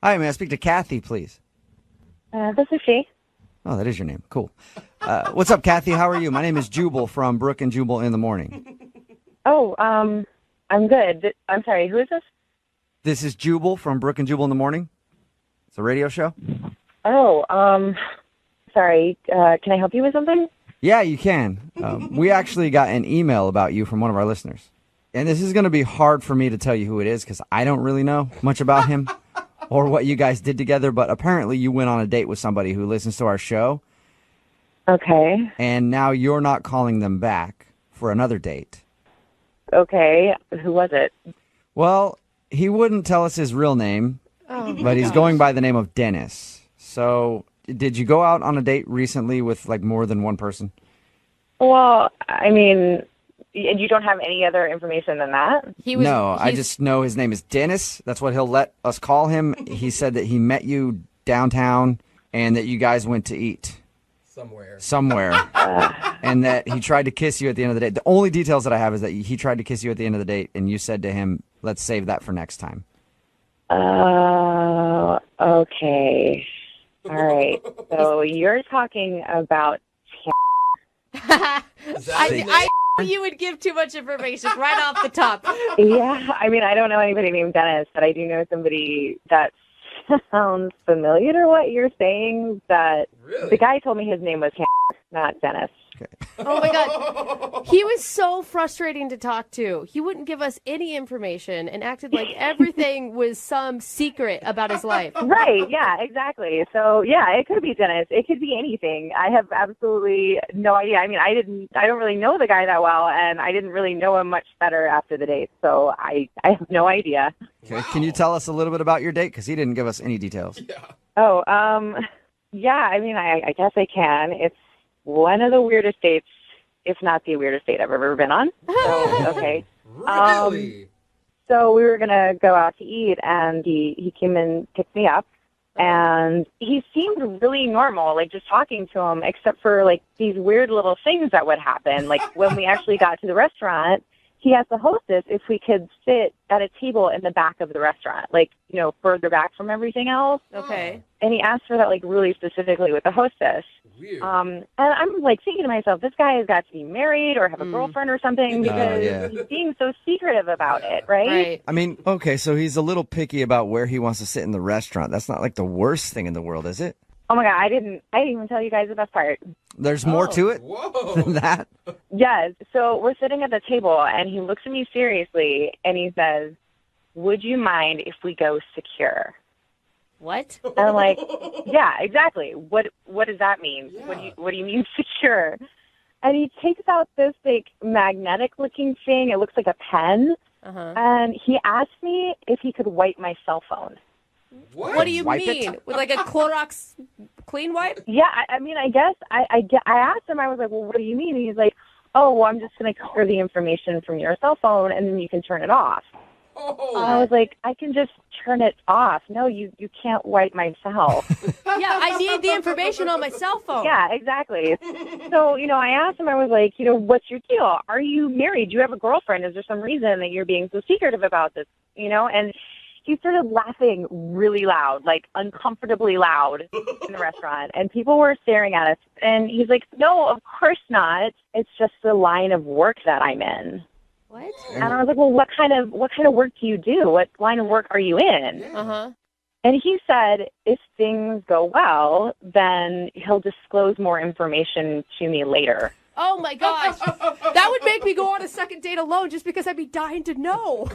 Hi, may I speak to Kathy, please? This is she. Oh, that is your name. Cool. What's up, Kathy? How are you? My name is Jubal from Brooke and Jubal in the Morning. Oh, I'm good. I'm sorry, who is this? This is Jubal from Brooke and Jubal in the Morning. It's a radio show. Oh, sorry. Can I help you with something? Yeah, you can. We actually got an email about you from one of our listeners. And this is going to be hard for me to tell you who it is because I don't really know much about him or what you guys did together. But apparently you went on a date with somebody who listens to our show. Okay. And now you're not calling them back for another date. Okay. Who was it? Well, he wouldn't tell us his real name, but he's going by the name of Dennis. So, did you go out on a date recently with like more than one person? Well, I mean, you don't have any other information than that? I just know his name is Dennis. That's what he'll let us call him. He said that he met you downtown and that you guys went to eat. Somewhere. And that he tried to kiss you at the end of the date. The only details that I have is that he tried to kiss you at the end of the date, and you said to him, let's save that for next time. Okay. All right. So you're talking about... I knew you would give too much information right off the top. Yeah, I mean, I don't know anybody named Dennis, but I do know somebody that sounds familiar to what you're saying. That the guy told me his name was not Dennis. Oh my God. He was so frustrating to talk to. He wouldn't give us any information and acted like everything was some secret about his life. Right, yeah, exactly. So, yeah, it could be Dennis. It could be anything. I have absolutely no idea. I mean, I don't really know the guy that well, and I didn't really know him much better after the date. So I have no idea. Okay. Can you tell us a little bit about your date? Because he didn't give us any details. Oh, yeah, I mean, I guess I can. It's one of the weirdest dates, if not the weirdest date I've ever been on. So, okay. Really? So we were going to go out to eat, and he came and picked me up, and he seemed really normal, like just talking to him, except for like these weird little things that would happen. Like when we actually got to the restaurant, he asked the hostess if we could sit at a table in the back of the restaurant, like, you know, further back from everything else. Okay. And he asked for that, like, really specifically with the hostess. Weird. And I'm, like, thinking to myself, this guy has got to be married or have a girlfriend or something because he's being so secretive about it, right? I mean, okay, so he's a little picky about where he wants to sit in the restaurant. That's not, like, the worst thing in the world, is it? Oh, my God, I didn't even tell you guys the best part. There's more to it than that? Yes. So we're sitting at the table, and he looks at me seriously, and he says, would you mind if we go secure? What? And I'm like, yeah, exactly. What does that mean? Yeah. What do you mean secure? And he takes out this like magnetic-looking thing. It looks like a pen. And he asked me if he could wipe my cell phone. What do you mean? With like a Clorox clean wipe? Yeah, I mean, I guess I asked him. I was like, well, what do you mean? And he's like, oh, well, I'm just going to clear the information from your cell phone, and then you can turn it off. I was like, I can just turn it off. No, you can't wipe my cell. Yeah, I need the information on my cell phone. Yeah, exactly. So, you know, I asked him, I was like, you know, what's your deal? Are you married? Do you have a girlfriend? Is there some reason that you're being so secretive about this? You know, and he started laughing really loud, like uncomfortably loud in the restaurant. And people were staring at us. And he's like, no, of course not. It's just the line of work that I'm in. What? And I was like, well, what kind of work do you do? What line of work are you in? And he said, if things go well, then he'll disclose more information to me later. Oh, my gosh. That would make me go on a second date alone just because I'd be dying to know.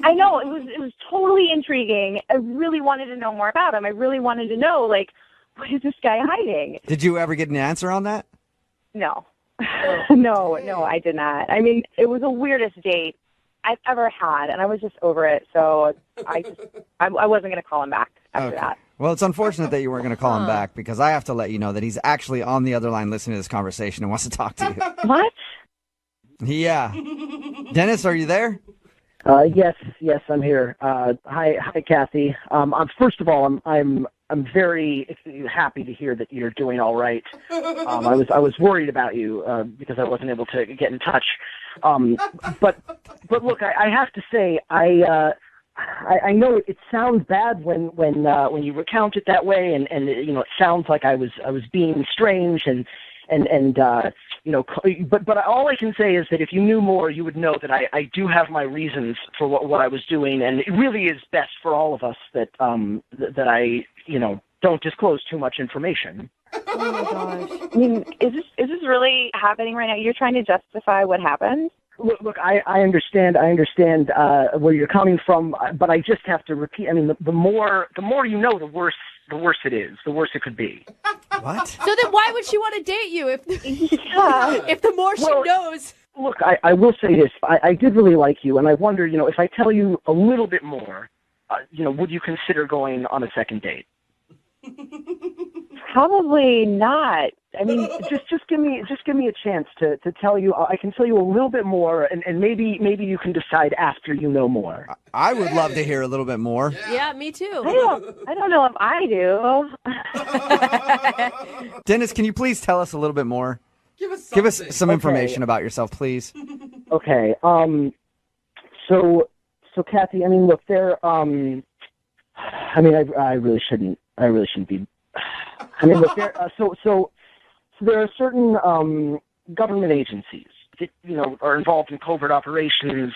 I know. It was totally intriguing. I really wanted to know more about him. I really wanted to know, like, what is this guy hiding? Did you ever get an answer on that? No. No, I did not. I mean, it was the weirdest date I've ever had, and I was just over it. So I wasn't going to call him back after that. Well, it's unfortunate that you weren't going to call him back because I have to let you know that he's actually on the other line listening to this conversation and wants to talk to you. What? Yeah. Dennis, are you there? Yes, I'm here. Hi, Kathy. First of all, I'm very happy to hear that you're doing all right. I was worried about you because I wasn't able to get in touch. But look, I have to say, I know it sounds bad when you recount it that way, and you know, it sounds like I was being strange and you know, but all I can say is that if you knew more, you would know that I do have my reasons for what I was doing, and it really is best for all of us that that I, you know, don't disclose too much information. Oh my gosh! I mean, is this really happening right now? You're trying to justify what happened? Look, I understand where you're coming from, but I just have to repeat. I mean, the more you know, the worse it is. The worse it could be. What? So then why would she want to date you if the more she knows? look, I will say this. I did really like you, and I wonder, if I tell you a little bit more, would you consider going on a second date? Probably not. I mean, just give me a chance to tell you. I can tell you a little bit more, and maybe you can decide after you know more. I would love to hear a little bit more. Yeah, me too. I don't know if I do. Dennis, can you please tell us a little bit more? Give us some information about yourself, please. Okay. So Kathy, I mean, look, I really shouldn't be. I mean, look, so there are certain government agencies that are involved in covert operations.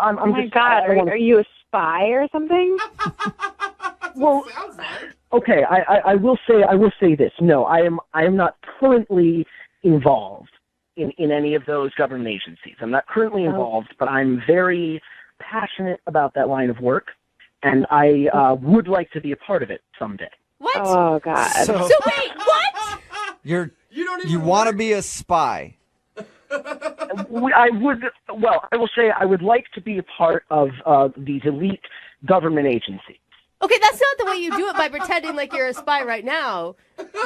I'm oh my God, are you a spy or something? Well, okay, I will say this. No, I am not currently involved in any of those government agencies. I'm not currently involved, but I'm very passionate about that line of work, and I would like to be a part of it someday. What? Oh God. So wait, what? You want to be a spy? I will say I would like to be a part of these elite government agencies. Okay, that's not the way you do it by pretending like you're a spy right now.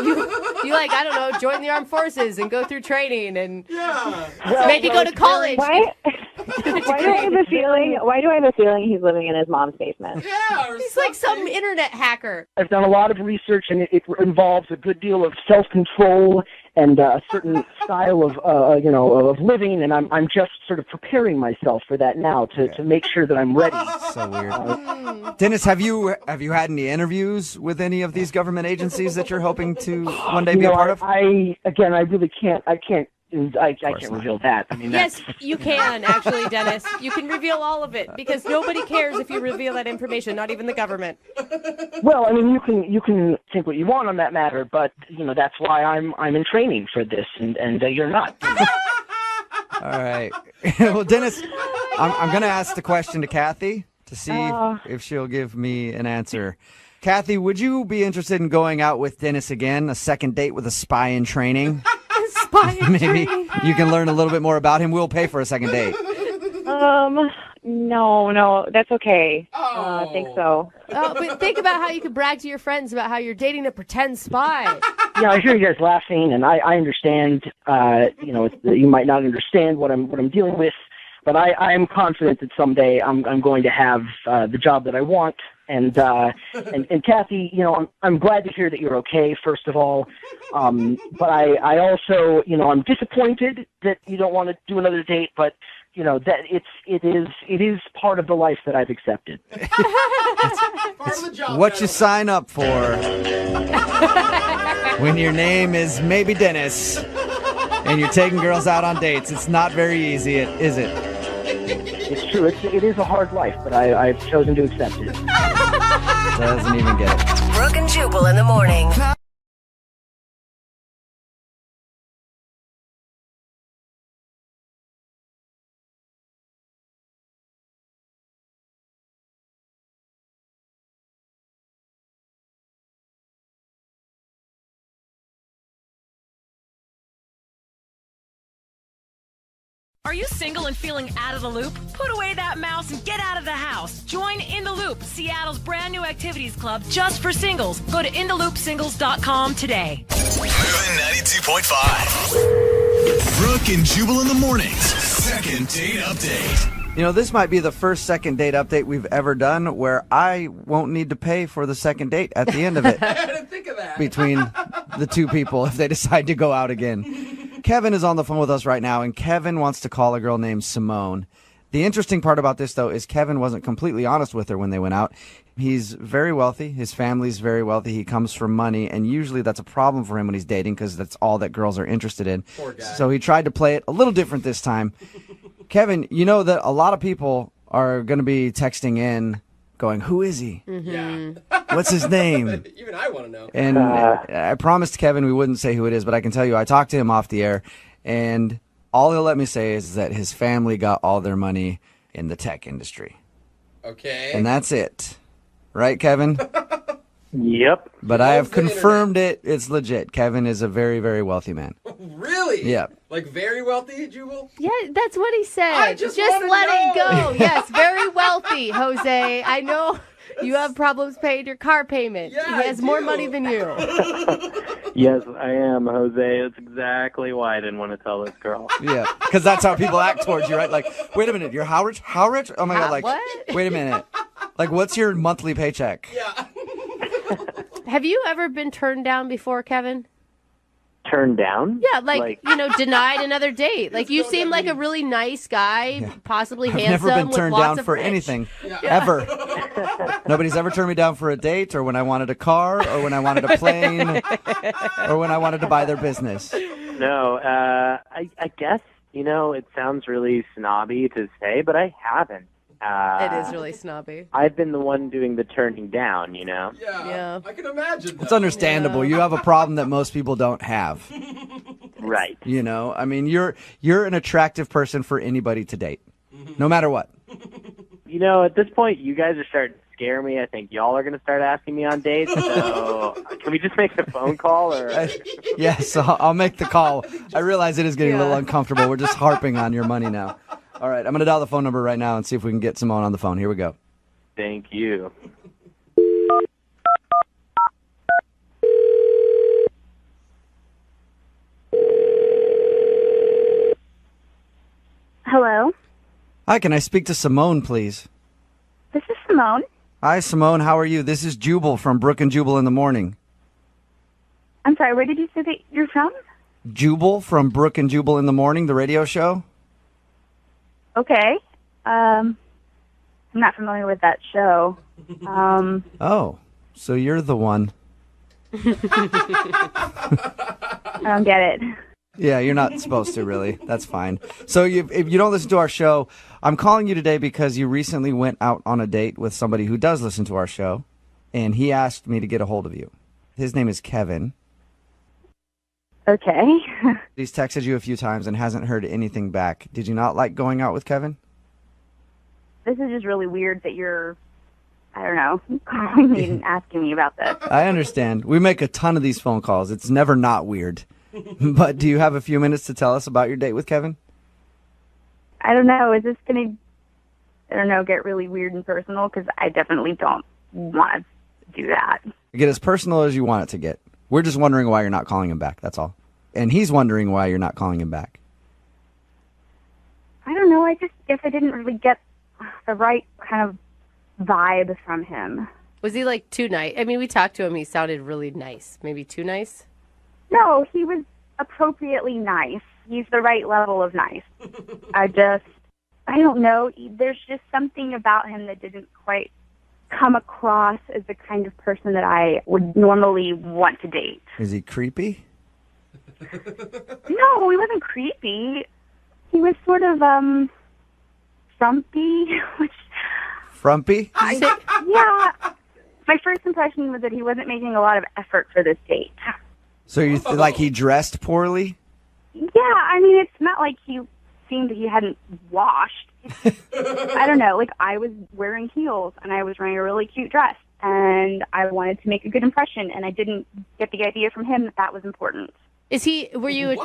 You like, I don't know, join the armed forces and go through training and maybe go to college. Why do I have a feeling he's living in his mom's basement? Yeah, he's like some internet hacker. I've done a lot of research, and it involves a good deal of self-control and a certain style of living, and I'm just sort of preparing myself for that now to make sure that I'm ready. So weird. Dennis, have you had any interviews with any of these government agencies that you're hoping to one day be a part of? I really can't. I can't reveal that. I mean, yes, you can actually, Dennis. You can reveal all of it because nobody cares if you reveal that information, not even the government. Well, I mean, you can think what you want on that matter, but that's why I'm in training for this, and you're not. All right. Well, Dennis, I'm going to ask the question to Kathy to see if she'll give me an answer. Kathy, would you be interested in going out with Dennis again, a second date with a spy in training? Maybe you can learn a little bit more about him. We'll pay for a second date. No, that's okay. I think so. But think about how you could brag to your friends about how you're dating a pretend spy. Yeah, I hear you guys laughing, and I understand. You might not understand what I'm dealing with, but I am confident that someday I'm going to have the job that I want. And Kathy, I'm glad to hear that you're okay, first of all. But I also, I'm disappointed that you don't want to do another date, but that it is part of the life that I've accepted. What you sign up for when your name is maybe Dennis and you're taking girls out on dates. It's not very easy, is it? It's true. It is a hard life, but I've chosen to accept it. Doesn't even get it. Brooke and Jubal in the morning. Are you single and feeling out of the loop? Put away that mouse and get out of the house. Join In the Loop, Seattle's brand new activities club just for singles. Go to intheloopsingles.com today. Moving 92.5. Brooke and Jubal in the mornings. Second date update. This might be the first second date update we've ever done where I won't need to pay for the second date at the end of it. I didn't think of that. Between the two people if they decide to go out again. Kevin is on the phone with us right now, and Kevin wants to call a girl named Simone. The interesting part about this, though, is Kevin wasn't completely honest with her when they went out. He's very wealthy. His family's very wealthy. He comes from money, and usually that's a problem for him when he's dating because that's all that girls are interested in. Poor guy. So he tried to play it a little different this time. Kevin, you know that a lot of people are going to be texting in going, who is he? Yeah. What's his name? Even I want to know. And I promised Kevin we wouldn't say who it is, but I can tell you I talked to him off the air, and all he'll let me say is that his family got all their money in the tech industry. Okay. And that's it. Right, Kevin? Yep. But I have confirmed it. It's legit. Kevin is a very, very wealthy man. Really? Really? Yeah. Like very wealthy, Jubal? Yeah, that's what he said. I just let wanna it know. go. Yes, very wealthy, Jose. I know you have problems paying your car payment. Yeah, he has I more do. money than you. Yes, I am, Jose. That's exactly why I didn't want to tell this girl. Yeah, because that's how people act towards you, right? Like, wait a minute, you're how rich? How rich? Oh my God, like, what? wait a minute. Like, what's your monthly paycheck? Yeah. Have you ever been turned down before, Kevin? Turned down? Yeah, denied another date. Like, you seem like a really nice guy, possibly I've handsome. never been with turned lots down of for rich. anything, ever. Nobody's ever turned me down for a date, or when I wanted a car, or when I wanted a plane, or when I wanted to buy their business. No, I guess, it sounds really snobby to say, but I haven't. It is really snobby. I've been the one doing the turning down, Yeah. I can imagine. It's understandable. You have a problem that most people don't have. Right. I mean, you're an attractive person for anybody to date, no matter what. At this point, you guys are starting to scare me. I think y'all are going to start asking me on dates. So can we just make the phone call? Or Yes, I'll make the call. I realize it is getting a little uncomfortable. We're just harping on your money now. All right, I'm going to dial the phone number right now and see if we can get Simone on the phone. Here we go. Thank you. Hello, Hi, can I speak to Simone, please? this is Simone. Hi, Simone. How are you? This is Jubal from Brooke and Jubal in the Morning. I'm sorry, where did you say that you're from? Jubal from Brooke and Jubal in the Morning, the radio show. Okay. I'm not familiar with that show. Oh, so you're the one. I don't get it. Yeah, you're not supposed to, really. That's fine. So if you don't listen to our show, I'm calling you today because you recently went out on a date with somebody who does listen to our show, and he asked me to get a hold of you. His name is Kevin. Okay. He's texted you a few times and hasn't heard anything back. Did you not like going out with Kevin? This is just really weird that you're, I don't know, calling me and asking me about this. I understand. We make a ton of these phone calls. It's never not weird. But do you have a few minutes to tell us about your date with Kevin? I don't know. Is this going to, get really weird and personal? Because I definitely don't want to do that. Get as personal as you want it to get. We're just wondering why you're not calling him back. That's all. And he's wondering why you're not calling him back. I don't know. I just guess I didn't really get the right kind of vibe from him. Was he like too nice? I mean, we talked to him. He sounded really nice. Maybe too nice? No, he was appropriately nice. He's the right level of nice. I don't know. There's just something about him that didn't quite come across as the kind of person that I would normally want to date. Is he creepy? No, he wasn't creepy. He was sort of, frumpy, which... Frumpy? Yeah. My first impression was that he wasn't making a lot of effort for this date. So you like he dressed poorly? Yeah, I mean, it's not like he seemed he hadn't washed. I don't know, like I was wearing heels and I was wearing a really cute dress and I wanted to make a good impression and I didn't get the idea from him that that was important. Were you,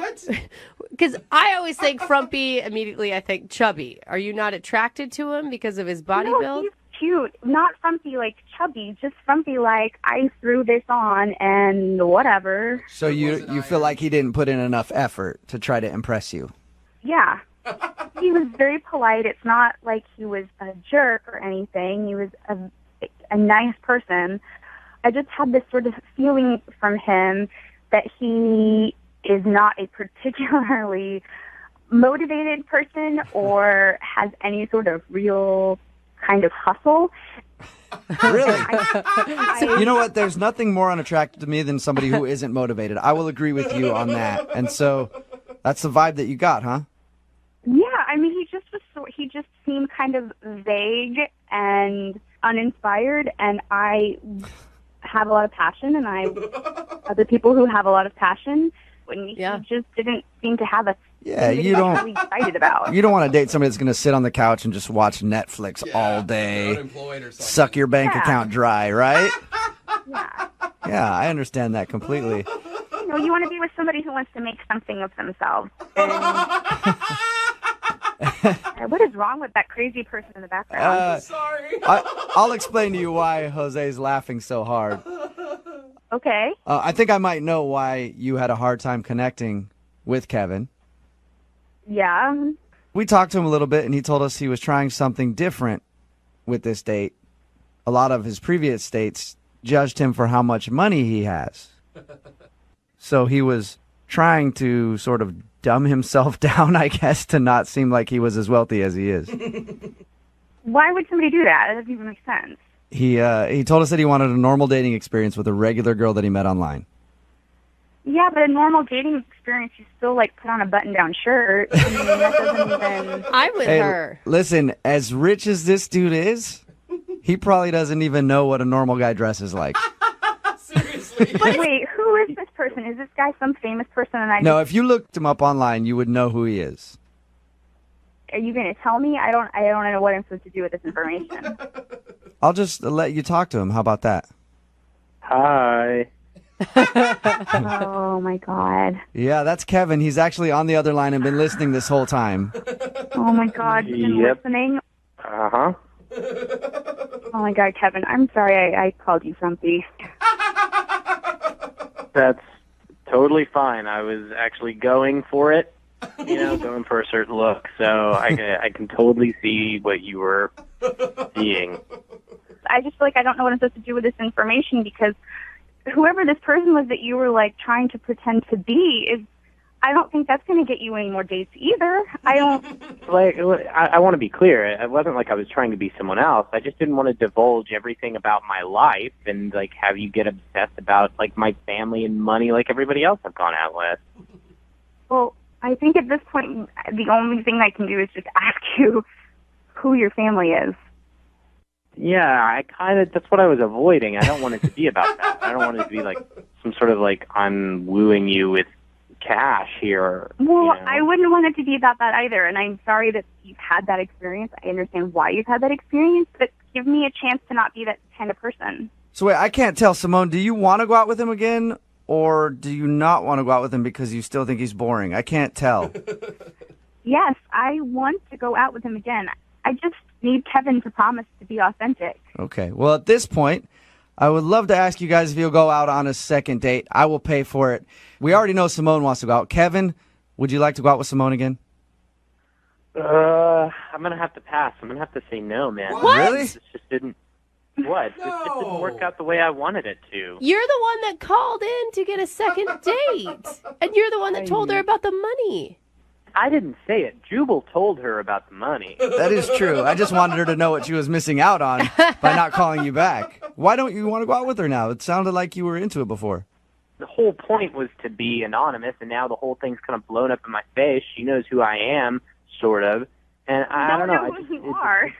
because I always think frumpy, immediately I think chubby. Are you not attracted to him because of his body build? He's cute, not frumpy like chubby, just frumpy like I threw this on and whatever. So you feel like he didn't put in enough effort to try to impress you? Yeah. He was very polite. It's not like he was a jerk or anything. He was a nice person. I just had this sort of feeling from him that he is not a particularly motivated person or has any sort of real kind of hustle. Really? You know what? There's nothing more unattractive to me than somebody who isn't motivated. I will agree with you on that. And so that's the vibe that you got, huh? Yeah, I mean, he just seemed kind of vague and uninspired, and I have a lot of passion, and other people who have a lot of passion, and he just didn't seem to have a you don't really excited about. You don't want to date somebody that's going to sit on the couch and just watch Netflix all day, suck your bank account dry, right? Yeah, I understand that completely. So you want to be with somebody who wants to make something of themselves. And what is wrong with that crazy person in the background? Sorry. I'll explain to you why Jose's laughing so hard. Okay. I think I might know why you had a hard time connecting with Kevin. Yeah. We talked to him a little bit, and he told us he was trying something different with this date. A lot of his previous dates judged him for how much money he has. So he was trying to sort of dumb himself down, I guess, to not seem like he was as wealthy as he is. Why would somebody do that? It doesn't even make sense. He told us that he wanted a normal dating experience with a regular girl that he met online. Yeah, but a normal dating experience, you still, like, put on a button-down shirt. I mean, that doesn't even... I'm with her. Listen, as rich as this dude is, he probably doesn't even know what a normal guy dresses like. Seriously. But wait, who is this person? Is this guy some famous person? And No, if you looked him up online, you would know who he is. Are you going to tell me? I don't know what I'm supposed to do with this information. I'll just let you talk to him. How about that? Hi. Oh, my God. Yeah, that's Kevin. He's actually on the other line and been listening this whole time. Oh, my God. You've been listening? Uh-huh. Oh, my God, Kevin. I'm sorry I called you frumpy. That's totally fine. I was actually going for it, going for a certain look. So I can totally see what you were seeing. I just feel like I don't know what I'm supposed to do with this information because whoever this person was that you were, like, trying to pretend to be I don't think that's going to get you any more dates either. I don't... Like, I want to be clear. It wasn't like I was trying to be someone else. I just didn't want to divulge everything about my life and, like, have you get obsessed about, like, my family and money like everybody else I've gone out with. Well, I think at this point, the only thing I can do is just ask you who your family is. Yeah, that's what I was avoiding. I don't want it to be about that. I don't want it to be, like, some sort of, like, I'm wooing you with cash here. Well, I wouldn't want it to be about that either, and I'm sorry that you've had that experience. I understand why you've had that experience, but give me a chance to not be that kind of person. So wait, I can't tell. Simone, do you want to go out with him again, or do you not want to go out with him because you still think he's boring? I can't tell. Yes, I want to go out with him again. I just need Kevin to promise to be authentic. Okay. Well, at this point, I would love to ask you guys if you'll go out on a second date. I will pay for it. We already know Simone wants to go out. Kevin, would you like to go out with Simone again? I'm going to have to pass. I'm going to have to say no, man. What? Really? This just didn't... What? No. This just didn't work out the way I wanted it to. You're the one that called in to get a second date. And you're the one that told her about the money. I didn't say it. Jubal told her about the money. That is true. I just wanted her to know what she was missing out on by not calling you back. Why don't you want to go out with her now? It sounded like you were into it before. The whole point was to be anonymous, and now the whole thing's kind of blown up in my face. She knows who I am, sort of. And I don't know. Who you are.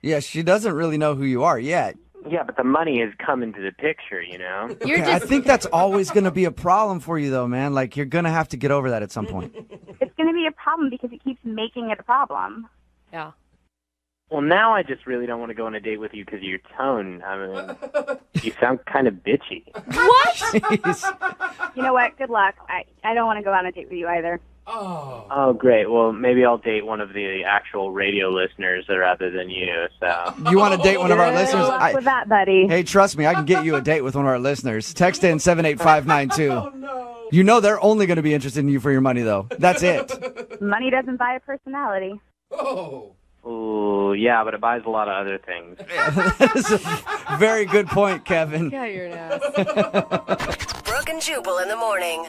Yeah, she doesn't really know who you are yet. Yeah, but the money has come into the picture, Okay, I think that's always going to be a problem for you, though, man. Like, you're going to have to get over that at some point. It's going to be a problem because it keeps making it a problem. Yeah. Well, now I just really don't want to go on a date with you because of your tone. I mean, you sound kind of bitchy. What? You know what? Good luck. I don't want to go on a date with you either. Oh, great. Well, maybe I'll date one of the actual radio listeners rather than you. So you want to date one of our listeners? Good luck with that, buddy. Hey, trust me, I can get you a date with one of our listeners. Text in 78592. Oh, no. You know they're only going to be interested in you for your money, though. That's it. Money doesn't buy a personality. Oh, yeah, but it buys a lot of other things. That is a very good point, Kevin. Yeah, you're an ass. Brooke and Jubal in the morning.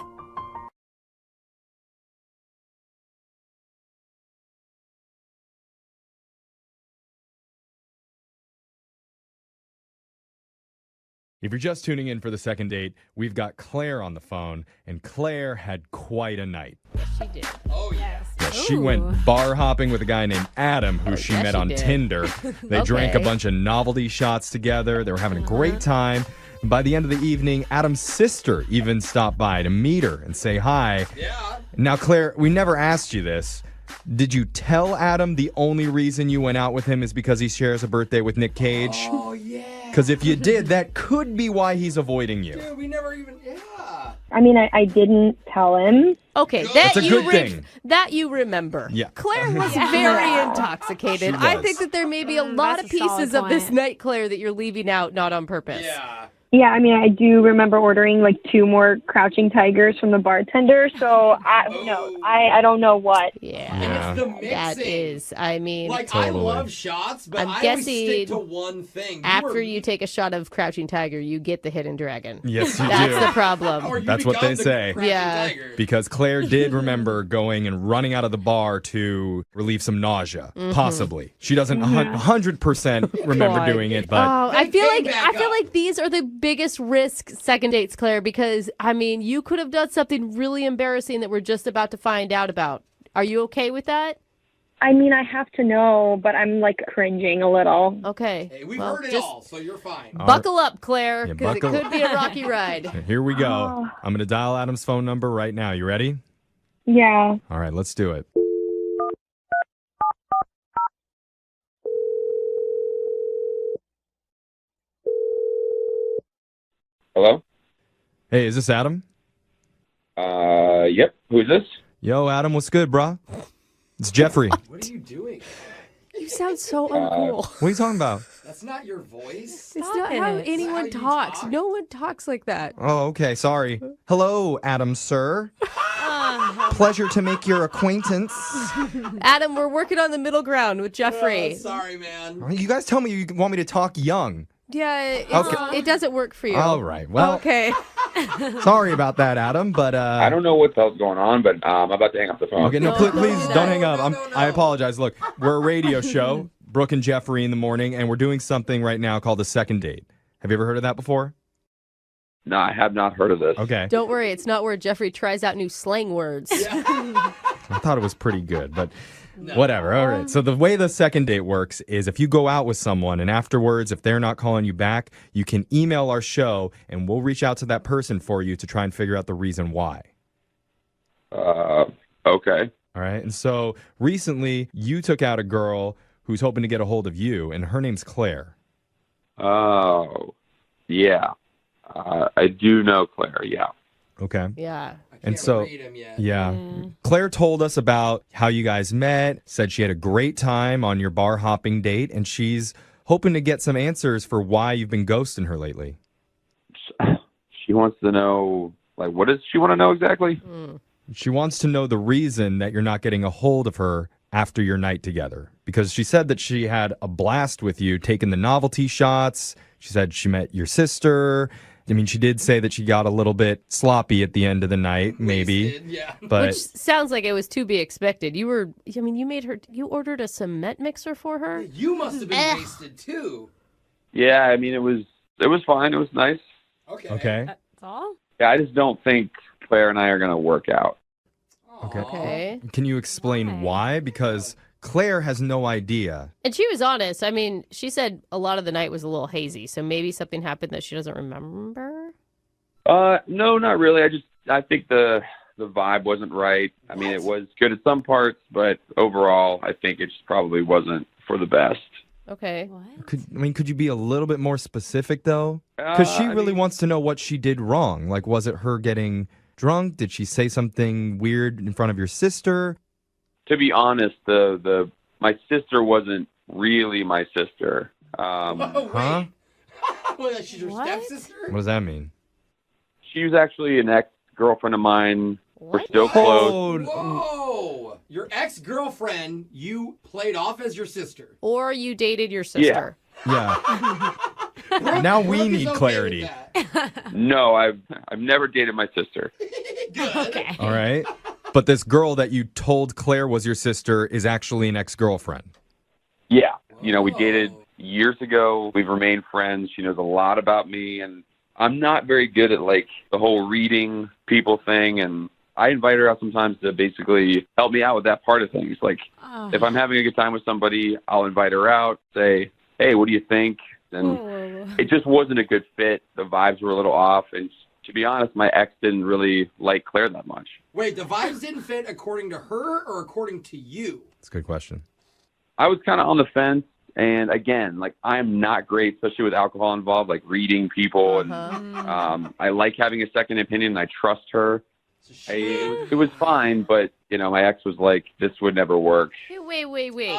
If you're just tuning in for the second date, we've got Claire on the phone, and Claire had quite a night. Yes, she did. Oh, yes. Yeah, she went bar hopping with a guy named Adam, who she met on Tinder. They drank a bunch of novelty shots together. They were having a great time. By the end of the evening, Adam's sister even stopped by to meet her and say hi. Yeah. Now, Claire, we never asked you this. Did you tell Adam the only reason you went out with him is because he shares a birthday with Nick Cage? Oh, yeah. Because if you did, that could be why he's avoiding you. Dude, we never even, yeah. I mean, I didn't tell him. Okay, That's a good thing. That you remember. Yeah. Claire was very intoxicated. She I was. think that there may be a lot of pieces of this night, Claire, that you're leaving out, not on purpose. Yeah, I mean, I do remember ordering like 2 more Crouching Tigers from the bartender. So who knows? I don't know what. Yeah, It's the mixing. that is. I mean, Like, I love shots, but I'm I always guessing stick to one thing. after you take a shot of Crouching Tiger, you get the Hidden Dragon. Yes, you do. That's the problem. That's what they say. Yeah. Because Claire did remember going and running out of the bar to relieve some nausea, possibly. She doesn't 100% remember doing it, but I feel like these are the biggest risk second dates, Claire, because I mean, you could have done something really embarrassing that we're just about to find out about. Are you okay with that? I mean, I have to know, but I'm like cringing a little. Okay. Hey, we've heard it all, so you're fine. Buckle up, Claire, Yeah, because it buckle could be a rocky ride. here we go. I'm going to dial Adam's phone number right now. You ready? Yeah. All right, let's do it. Hello? Hey, is this Adam? Yep. Who's this? Yo, Adam, what's good, brah? It's Jeffrey. What are you doing? You sound so uncool. What are you talking about? That's not your voice. It's not how anyone talks. No one talks like that. Oh, okay, sorry. Hello, Adam, sir. Pleasure to make your acquaintance. Adam, we're working on the middle ground with Jeffrey. Sorry, man. You guys tell me you want me to talk young. Yeah, Okay. it doesn't work for you. All right, well. Okay. Sorry about that, Adam, but I don't know what the hell's going on, but I'm about to hang up the phone. Okay, no, please don't hang up. I apologize. Look, we're a radio show, Brooke and Jeffrey in the morning, and we're doing something right now called a second date. Have you ever heard of that before? No, I have not heard of this. Okay. Don't worry, it's not where Jeffrey tries out new slang words. I thought it was pretty good, but whatever. All right. So the way the second date works is if you go out with someone and afterwards, if they're not calling you back, you can email our show and we'll reach out to that person for you to try and figure out the reason why. Okay. All right. And so recently you took out a girl who's hoping to get a hold of you, and her name's Claire. Oh, yeah. I do know Claire, yeah. Okay. Yeah. And so, yeah, Claire told us about how you guys met, said she had a great time on your bar hopping date, and she's hoping to get some answers for why you've been ghosting her lately. She wants to know, like, what does she want to know exactly? She wants to know the reason that you're not getting a hold of her after your night together, because she said that she had a blast with you, taking the novelty shots. She said she met your sister. I mean, she did say that she got a little bit sloppy at the end of the night, maybe. But Which sounds like it was to be expected. You ordered a cement mixer for her? You must have been wasted, too. Yeah, I mean, it was fine. It was nice. Okay. That's all? Yeah, I just don't think Claire and I are going to work out. Okay. Can you explain why? Because Claire has no idea. And she was honest. I mean, she said a lot of the night was a little hazy, so maybe something happened that she doesn't remember? No, not really. I think the vibe wasn't right. I mean, it was good at some parts, but overall, I think it just probably wasn't for the best. Okay. Could you be a little bit more specific, though? Because she really wants to know what she did wrong. Like, was it her getting drunk? Did she say something weird in front of your sister? To be honest, my sister wasn't really my sister. Huh? Well, she's your stepsister? What does that mean? She was actually an ex-girlfriend of mine. We're still close. Whoa! Your ex-girlfriend, you played off as your sister. Or you dated your sister. Yeah. Now we need clarity. No, I've never dated my sister. Okay. All right. But this girl that you told Claire was your sister is actually an ex-girlfriend. Yeah. You know, we dated years ago. We've remained friends. She knows a lot about me, and I'm not very good at, like, the whole reading people thing, and I invite her out sometimes to basically help me out with that part of things. Like, if I'm having a good time with somebody, I'll invite her out, say, hey, what do you think? And it just wasn't a good fit. The vibes were a little off, and to be honest, my ex didn't really like Claire that much. Wait, the vibes didn't fit according to her or according to you? That's a good question. I was kind of on the fence. And again, like I'm not great, especially with alcohol involved, like reading people. And I like having a second opinion. And I trust her. It was fine, but my ex was like, this would never work. Wait.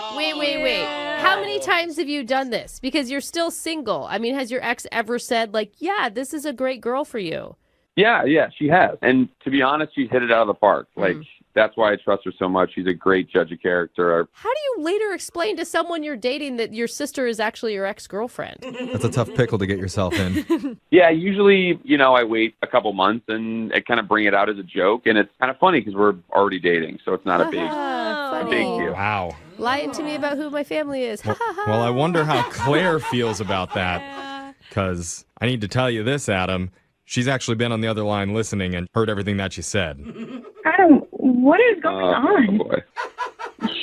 How many times have you done this? Because you're still single. I mean, has your ex ever said like, yeah, this is a great girl for you? Yeah, she has. And to be honest, she's hit it out of the park. Like, that's why I trust her so much. She's a great judge of character. How do you later explain to someone you're dating that your sister is actually your ex-girlfriend? That's a tough pickle to get yourself in. Yeah, usually, I wait a couple months and I kind of bring it out as a joke. And it's kind of funny because we're already dating. So it's not a big deal. Wow. Lying to me about who my family is. Well, I wonder how Claire feels about that. Because I need to tell you this, Adam. She's actually been on the other line listening and heard everything that she said. Adam, what is going on? Boy.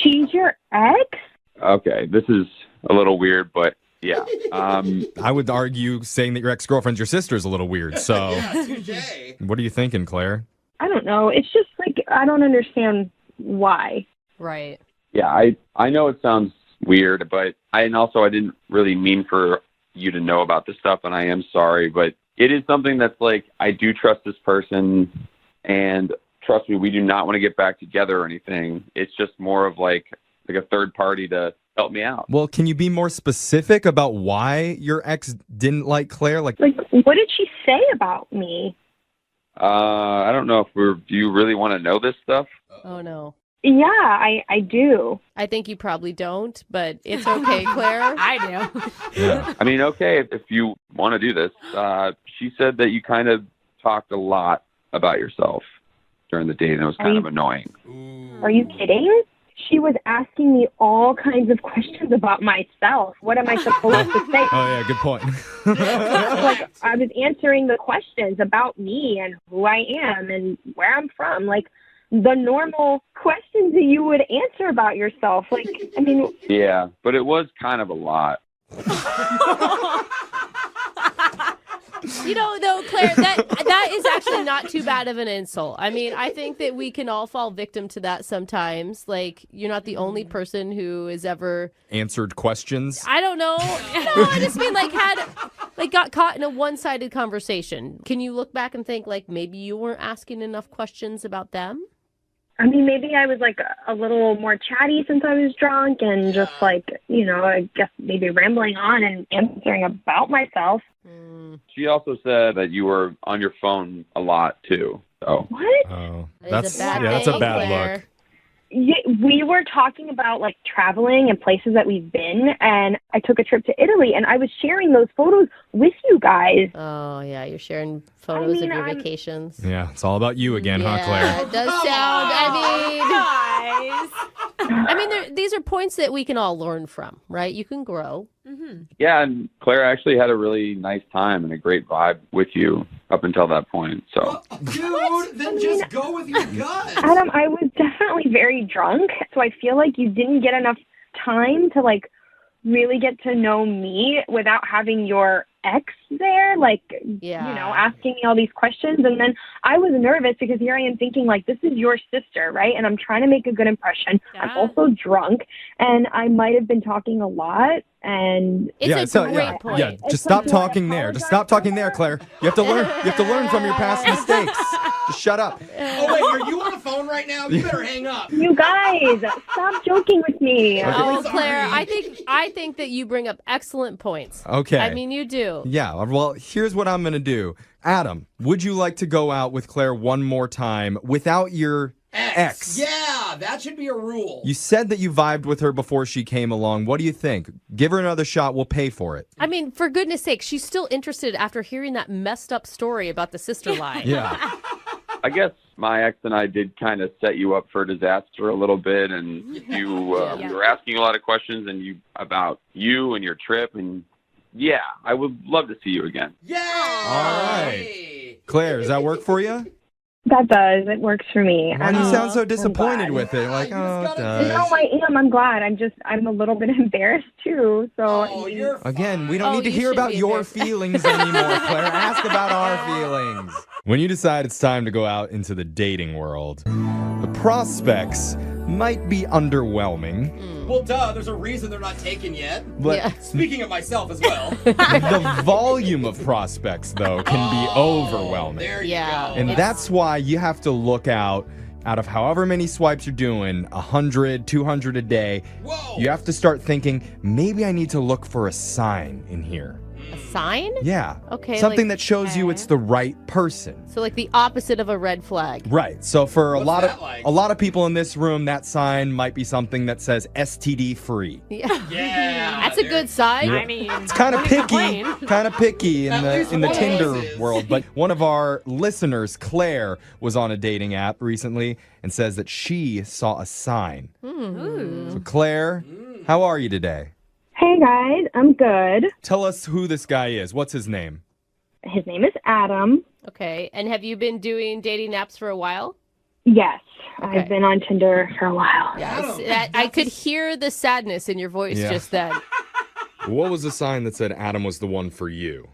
She's your ex? Okay, this is a little weird, but yeah. I would argue saying that your ex-girlfriend's your sister is a little weird. So what are you thinking, Claire? I don't know. It's just like, I don't understand why. Right. Yeah, I know it sounds weird, but I didn't really mean for you to know about this stuff, and I am sorry, but it is something that's like, I do trust this person, and trust me, we do not want to get back together or anything. It's just more of like a third party to help me out. Well, can you be more specific about why your ex didn't like Claire? Like what did she say about me? I don't know if do you really want to know this stuff? Oh, no. Yeah, I do. I think you probably don't, but it's okay, Claire. I do. Yeah. I mean, okay, if you want to do this. She said that you kind of talked a lot about yourself during the date, and it was kind of annoying. Are you kidding? She was asking me all kinds of questions about myself. What am I supposed to say? Oh, yeah, good point. Like, I was answering the questions about me and who I am and where I'm from. Like, the normal questions that you would answer about yourself. Like, I mean... Yeah, but it was kind of a lot. Though, Claire, that is actually not too bad of an insult. I mean, I think that we can all fall victim to that sometimes. Like, you're not the only person who has ever... Answered questions? I don't know. No, I just mean, got caught in a one-sided conversation. Can you look back and think, like, maybe you weren't asking enough questions about them? I mean, maybe I was, like, a little more chatty since I was drunk and just, like, I guess maybe rambling on and answering about myself. She also said that you were on your phone a lot, too. So. What? Oh, that's a bad look. Yeah, we were talking about like traveling and places that we've been, and I took a trip to Italy, and I was sharing those photos with you guys. Oh yeah, you're sharing photos of your vacations. Yeah, it's all about you again, huh, Claire? It does sound. I mean, these are points that we can all learn from, right? You can grow. Mm-hmm. Yeah, and Claire actually had a really nice time and a great vibe with you up until that point. So, dude, then just go with your gut. Adam, I was definitely very drunk, so I feel like you didn't get enough time to like really get to know me without having your ex there, like, asking me all these questions. And then I was nervous because here I am thinking, like, this is your sister, right? And I'm trying to make a good impression. Yeah. I'm also drunk, and I might have been talking a lot. And it's a great point. Yeah, just stop talking there. Just stop talking there, Claire. You have to learn. You have to learn from your past mistakes. Just shut up. Oh wait, are you on the phone right now? You better hang up. You guys, stop joking with me. Okay. Oh, Claire, I think that you bring up excellent points. Okay. I mean, you do. Yeah. Well, here's what I'm gonna do. Adam, would you like to go out with Claire one more time without your ex? Yeah, that should be a rule. You said that you vibed with her before she came along. What do you think? Give her another shot. We'll pay for it. I mean, for goodness sake, she's still interested after hearing that messed up story about the sister line. Yeah. I guess my ex and I did kind of set you up for disaster a little bit, and we were asking a lot of questions about you and your trip, and yeah, I would love to see you again. Yeah. All right. Claire, does that work for you? That does. It works for me. Why do you sound so disappointed with it? Like, oh, it does. No, I am. I'm glad. I'm a little bit embarrassed too. So again, we don't need to hear about your feelings anymore, Claire. Ask about our feelings. When you decide it's time to go out into the dating world, the prospects might be underwhelming. Well, duh, there's a reason they're not taken yet. But Speaking of myself as well. the volume of prospects, though, can be overwhelming. There you go. And that's why you have to look out of however many swipes you're doing, 100, 200 a day. Whoa. You have to start thinking, maybe I need to look for a sign in here. A sign? Yeah. Okay. Something that shows you it's the right person. So like the opposite of a red flag. Right. So for a lot that of people in this room, that sign might be something that says STD free. Yeah. That's a good sign. Yeah. I mean, It's kind of picky, in the Tinder world. But one of our listeners, Claire, was on a dating app recently and says that she saw a sign. So Claire, how are you today? Hey guys, I'm good. Tell us who this guy is. What's his name? His name is Adam. Okay. And have you been doing dating apps for a while? Yes, I've been on Tinder for a while. Yes. I could hear the sadness in your voice just then. What was the sign that said Adam was the one for you?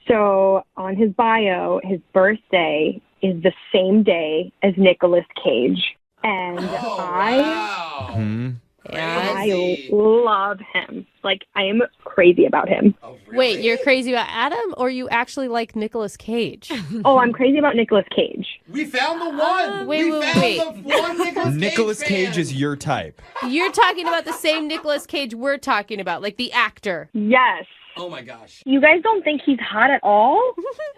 So on his bio, his birthday is the same day as Nicolas Cage. And I love him. Like, I am crazy about him. Wait, you're crazy about Adam, or you actually like Nicolas Cage? Oh, I'm crazy about Nicolas Cage. We found the one. Wait. The one Nicolas Cage is your type. You're talking about the same Nicolas Cage we're talking about, like the actor. Yes. Oh my gosh. You guys don't think he's hot at all?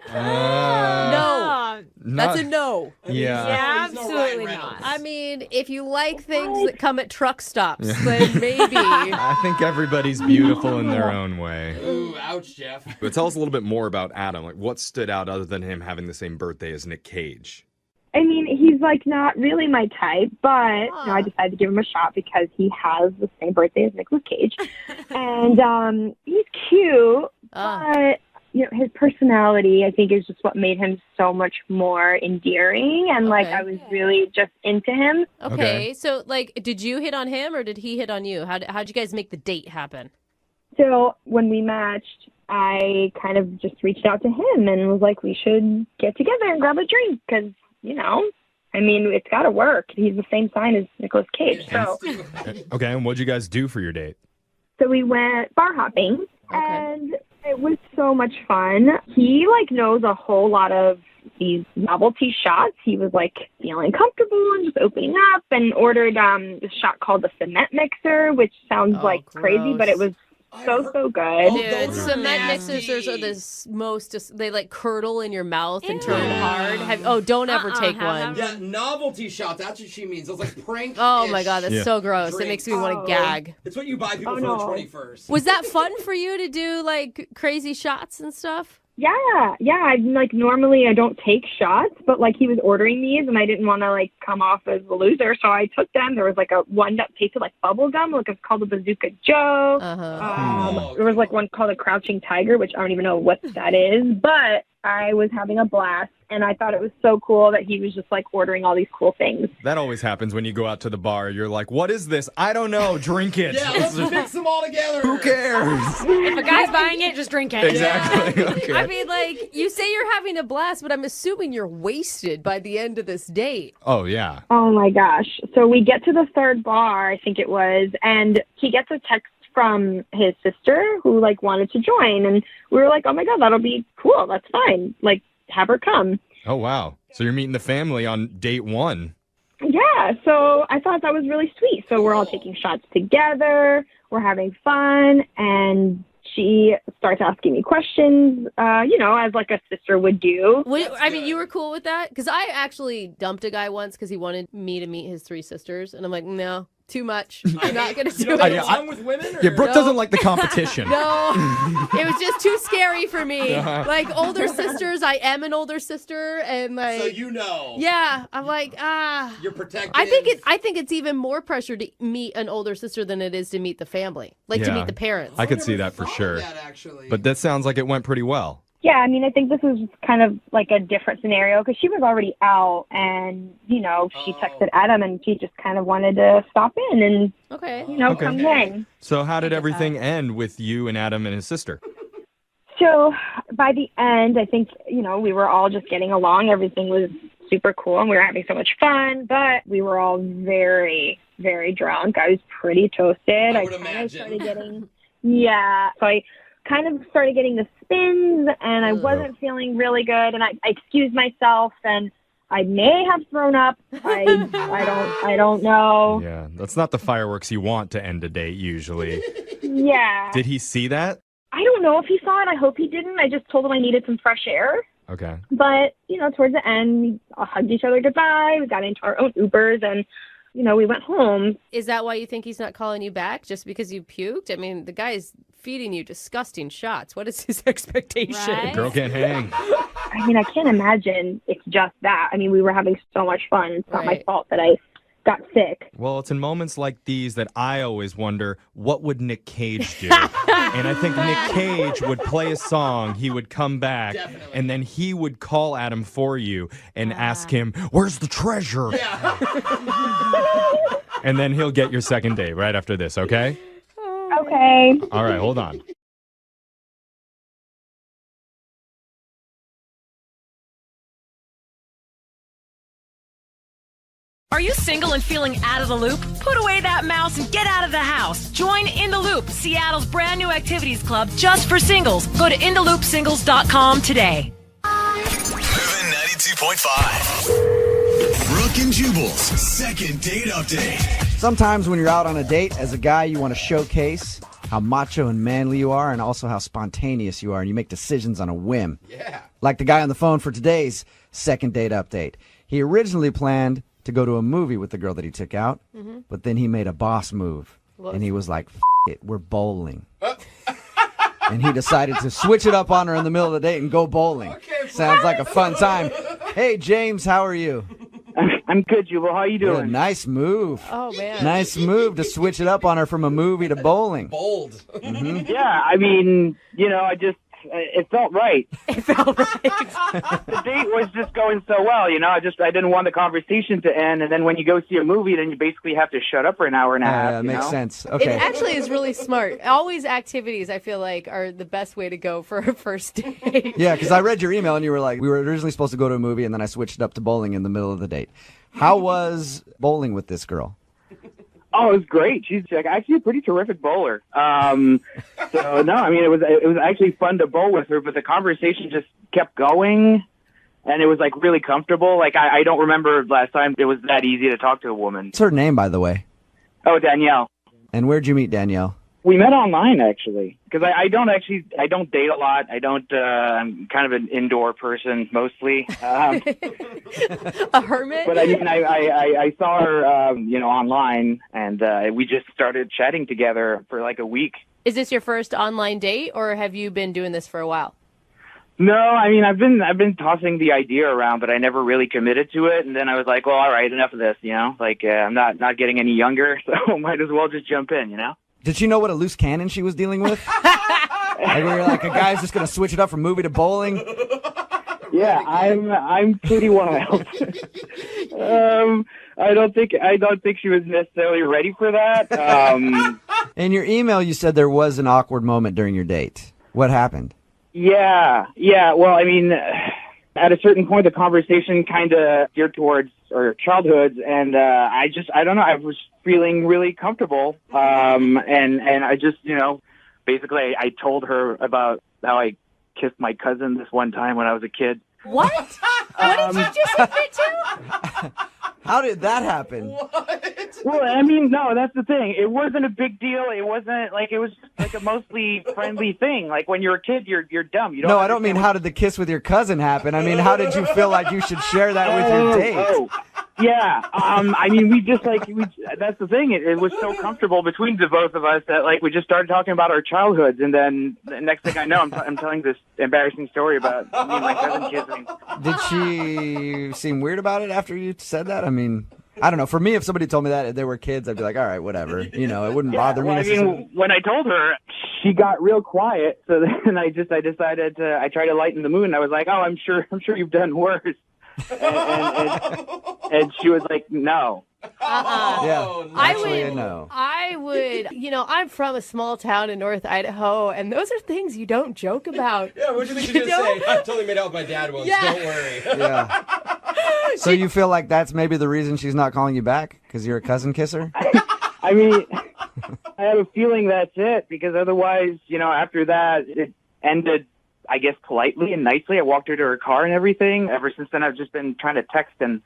No. That's a no. Yeah. Absolutely not. I mean, if you like things that come at truck stops, then maybe. I think everybody's beautiful in their own way. Ooh, ouch, Jeff. But tell us a little bit more about Adam. Like, what stood out other than him having the same birthday as Nick Cage? I mean, he's like not really my type, but I decided to give him a shot because he has the same birthday as Nicolas Cage. And he's cute, but you know, his personality, I think, is just what made him so much more endearing. And like, I was really just into him. Okay. So like, did you hit on him or did he hit on you? How'd you guys make the date happen? So when we matched, I kind of just reached out to him and was like, we should get together and grab a drink because, you know, I mean, it's got to work. He's the same sign as Nicolas Cage. So, Okay, and what'd you guys do for your date? so we went bar hopping, and it was so much fun. He, like, knows a whole lot of these novelty shots. He was, like, feeling comfortable and just opening up and ordered a shot called the cement mixer, which sounds like crazy, but it was so good. Dude, cement mixers are the most, they like curdle in your mouth and turn hard. Don't ever take one. Yeah, novelty shot. That's what she means. Those like prank. Oh my God, that's so gross. It makes me want to gag. It's what you buy people for the 21st. Was that fun for you to do like crazy shots and stuff? Yeah. I'm like, normally I don't take shots, but like he was ordering these and I didn't want to like come off as a loser. So I took them. There was like one that tasted like bubble gum. Like it's called a Bazooka Joe. There was like one called a Crouching Tiger, which I don't even know what that is, but I was having a blast. And I thought it was so cool that he was just like ordering all these cool things. That always happens when you go out to the bar. You're like, what is this? I don't know. Drink it. Yeah, let's mix them all together. Who cares? If a guy's buying it, just drink it. Exactly. Okay. I mean, like, you say you're having a blast, but I'm assuming you're wasted by the end of this date. Oh, yeah. Oh my gosh. So we get to the third bar, I think it was, and he gets a text from his sister who like wanted to join. And we were like, oh my God, that'll be cool. That's fine. Like, have her come. Oh, wow. So you're meeting the family on date one. Yeah, so I thought that was really sweet. So we're all taking shots together, we're having fun, and she starts asking me questions, as like a sister would do. I mean, you were cool with that? Because I actually dumped a guy once because he wanted me to meet his three sisters, and I'm like, no. Too much. I'm not going to do it. Along with women? Yeah, Brooke doesn't like the competition. No, it was just too scary for me. Uh-huh. Like older sisters, I am an older sister, and like. So you know. Yeah, I'm like You're protected. I think it's even more pressure to meet an older sister than it is to meet the family, to meet the parents. I could see that for sure. Actually. But that sounds like it went pretty well. Yeah, I mean, I think this was kind of like a different scenario because she was already out and, she texted Adam and she just kind of wanted to stop in and, come hang. So how did everything end with you and Adam and his sister? So by the end, I think, we were all just getting along. Everything was super cool and we were having so much fun, but we were all very, very drunk. I was pretty toasted. I kind of started getting, so I kind of started getting the spins and I wasn't feeling really good, and I excused myself and I may have thrown up. I don't know. Yeah, that's not the fireworks you want to end a date usually. Yeah. Did he see that? I don't know if he saw it. I hope he didn't. I just told him I needed some fresh air. Okay. But, towards the end, we all hugged each other goodbye. We got into our own Ubers and, we went home. Is that why you think he's not calling you back? Just because you puked? I mean, the guy is feeding you disgusting shots. What is his expectation? Right? Girl can't hang. I mean, I can't imagine it's just that. I mean, we were having so much fun. It's not my fault that I got sick. Well, it's in moments like these that I always wonder, what would Nick Cage do? And I think Nick Cage would play a song, he would come back, and then he would call Adam for you and ask him, where's the treasure? And then he'll get your second date right after this, okay? Okay. All right, hold on. Are you single and feeling out of the loop? Put away that mouse and get out of the house. Join In the Loop, Seattle's brand new activities club just for singles. Go to intheloopsingles.com today. Moving 92.5. Brooke and Jubal's second date update. Sometimes when you're out on a date, as a guy, you want to showcase how macho and manly you are and also how spontaneous you are, and you make decisions on a whim. Yeah. Like the guy on the phone for today's second date update. He originally planned to go to a movie with the girl that he took out, but then he made a boss move. And he was like, it, we're bowling. And he decided to switch it up on her in the middle of the date and go bowling. Sounds like a fun time. Hey, James, how are you? I'm good, Jubal. How you doing? Good, nice move. Oh, man. Nice move to switch it up on her from a movie to bowling. Bold. Yeah, I mean, it felt right. It felt right. The date was just going so well, I didn't want the conversation to end, and then when you go see a movie, then you basically have to shut up for an hour and a half. Yeah, makes sense. It Okay. actually is really smart. Always activities, I feel like, are the best way to go for a first date. Yeah, because I read your email and you were like, we were originally supposed to go to a movie and then I switched it up to bowling in the middle of the date. How was bowling with this girl? Oh, it was great. She's actually a pretty terrific bowler. So no, I mean it was actually fun to bowl with her, but the conversation just kept going, and it was really comfortable. I don't remember last time it was that easy to talk to a woman. What's her name, by the way? Oh, Danielle. And where'd you meet Danielle? We met online actually, because I don't date a lot. I'm kind of an indoor person mostly. A hermit? But I mean, I saw her, online, and we just started chatting together for a week. Is this your first online date, or have you been doing this for a while? No, I mean, I've been tossing the idea around, but I never really committed to it. And then I was like, well, all right, enough of this, I'm not getting any younger, so might as well just jump in, Did she know what a loose cannon she was dealing with? Like, where you're like, a guy's just going to switch it up from movie to bowling? Yeah, I'm pretty wild. I don't think she was necessarily ready for that. In your email, you said there was an awkward moment during your date. What happened? Yeah. Well, I mean, at a certain point, the conversation kind of steered towards our childhoods, and I don't know. I was feeling really comfortable, and I just, basically, I told her about how I kissed my cousin this one time when I was a kid. What? What did you just admit to? How did that happen? Well, I mean, no, that's the thing. It wasn't a big deal. It wasn't it was just a mostly friendly thing. When you're a kid, you're dumb. You don't. No, I don't mean how did the kiss with your cousin happen. I mean, how did you feel like you should share that with your date? Oh. Yeah, I mean, we just that's the thing. It was so comfortable between the both of us that we just started talking about our childhoods, and then the next thing I know, I'm telling this embarrassing story about me and my cousin kissing. Did she seem weird about it after you said that? I mean, I don't know. For me, if somebody told me that if they were kids, I'd be like, all right, whatever. It wouldn't bother me. I mean, when I told her, she got real quiet. So then I decided I tried to lighten the mood. And I was like, oh, I'm sure you've done worse. And she was like, no. Yeah, actually, no. I would, I'm from a small town in North Idaho, and those are things you don't joke about. Yeah, what do you think you just say? I totally made out with my dad once, don't worry. Yeah. So you feel like that's maybe the reason she's not calling you back? Because you're a cousin kisser? I mean, I have a feeling that's it, because otherwise, after that, it ended, I guess, politely and nicely. I walked her to her car and everything. Ever since then, I've just been trying to text, and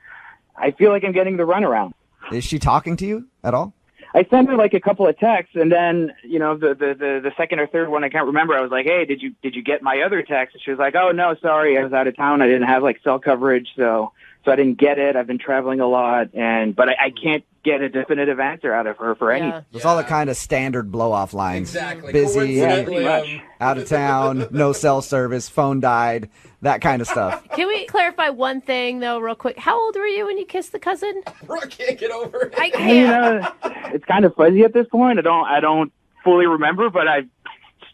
I feel like I'm getting the runaround. Is she talking to you at all? I sent her like a couple of texts, and then the second or third one, I can't remember. I was like, "Hey, did you get my other text?" And she was like, "Oh no, sorry, I was out of town. I didn't have like cell coverage, so I didn't get it. I've been traveling a lot, but I can't get a definitive answer out of her for any." It's all the kind of standard blow-off lines. Exactly. Busy, pretty much. out of town, no cell service, phone died, that kind of stuff. Can we clarify one thing, though, real quick? How old were you when you kissed the cousin? Brooke can't get over it. I can't. It's kind of fuzzy at this point. I don't fully remember, but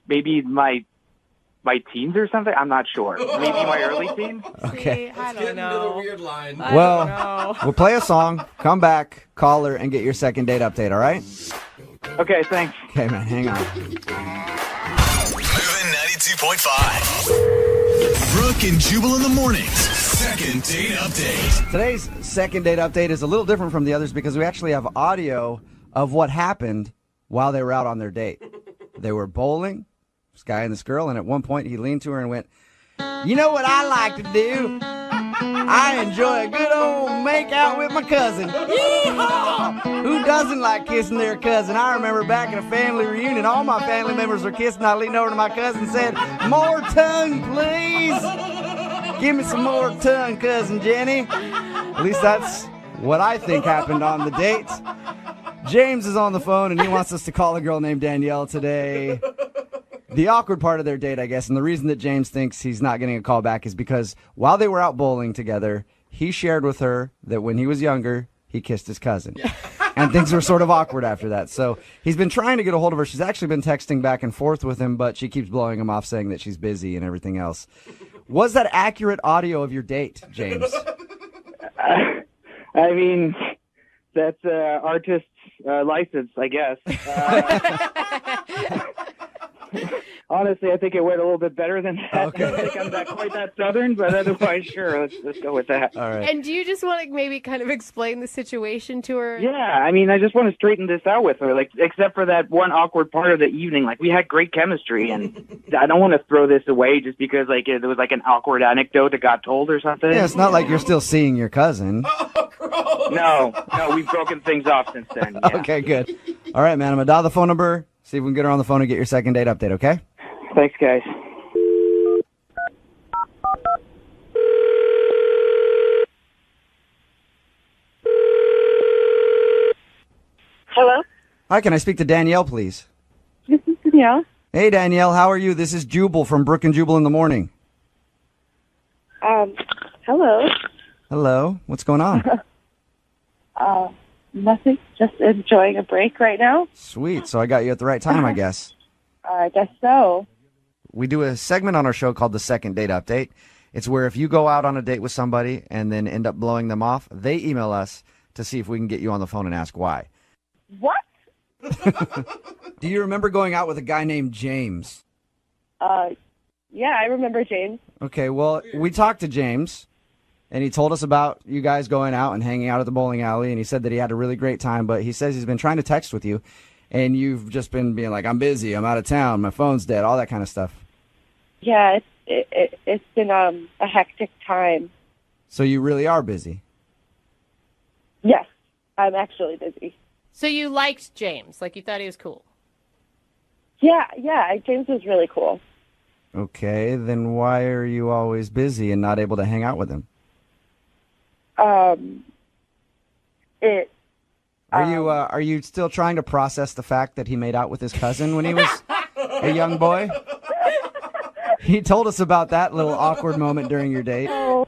maybe my teens or something. I'm not sure. Maybe my early teens. Okay. I Getting don't know. into the weird line. Well, we'll play a song, come back, call her, and get your second date update, all right? Okay, thanks. Okay, man, hang on. Moving 92.5. Brooke and Jubal in the mornings. Second date update. Today's second date update is a little different from the others because we actually have audio of what happened while they were out on their date. They were bowling, this guy and this girl, and at one point he leaned to her and went, "You know what I like to do? I enjoy a good old make out with my cousin." Yeehaw! Who doesn't like kissing their cousin? I remember back at a family reunion, all my family members were kissing. I leaned over to my cousin and said, "More tongue, please. Give me some more tongue, cousin Jenny." At least that's what I think happened on the date. James is on the phone, and he wants us to call a girl named Danielle today. The awkward part of their date, I guess, and the reason that James thinks he's not getting a call back is because while they were out bowling together, he shared with her that when he was younger, he kissed his cousin. And things were sort of awkward after that. So he's been trying to get a hold of her. She's actually been texting back and forth with him, but she keeps blowing him off saying that she's busy and everything else. Was that accurate audio of your date, James? I mean, that's artist's license, I guess. Honestly, I think it went a little bit better than that. Okay. I don't think I'm quite that southern, but otherwise, sure, let's go with that. All right. And do you just want to maybe kind of explain the situation to her? Yeah, I mean, I just want to straighten this out with her, like, except for that one awkward part of the evening. Like, we had great chemistry, and I don't want to throw this away just because, like, there was, like, an awkward anecdote that got told or something. Yeah, it's not like you're still seeing your cousin. No, we've broken things off since then. Yeah. Okay, good. All right, man, I'm going to dial the phone number, see if we can get her on the phone and get your second date update, okay? Thanks, guys. Hello? Hi, can I speak to Danielle, please? This is Danielle. Hey, Danielle, how are you? This is Jubal from Brooke and Jubal in the morning. Hello. Hello, what's going on? Nothing. Just enjoying a break right now. Sweet, so I got you at the right time, I guess. I guess so. We do a segment on our show called the Second Date Update. It's where if you go out on a date with somebody and then end up blowing them off, they email us to see if we can get you on the phone and ask why. What? Do you remember going out with a guy named James? Yeah, I remember James. Okay, well, we talked to James, and he told us about you guys going out and hanging out at the bowling alley, and he said that he had a really great time, but he says he's been trying to text with you, and you've just been being like, "I'm busy, I'm out of town, my phone's dead," all that kind of stuff. Yeah, it's been a hectic time. So you really are busy? Yes, I'm actually busy. So you liked James, like you thought he was cool. Yeah, James was really cool. Okay, then why are you always busy and not able to hang out with him? Are you still trying to process the fact that he made out with his cousin when he was a young boy? He told us about that little awkward moment during your date. Oh,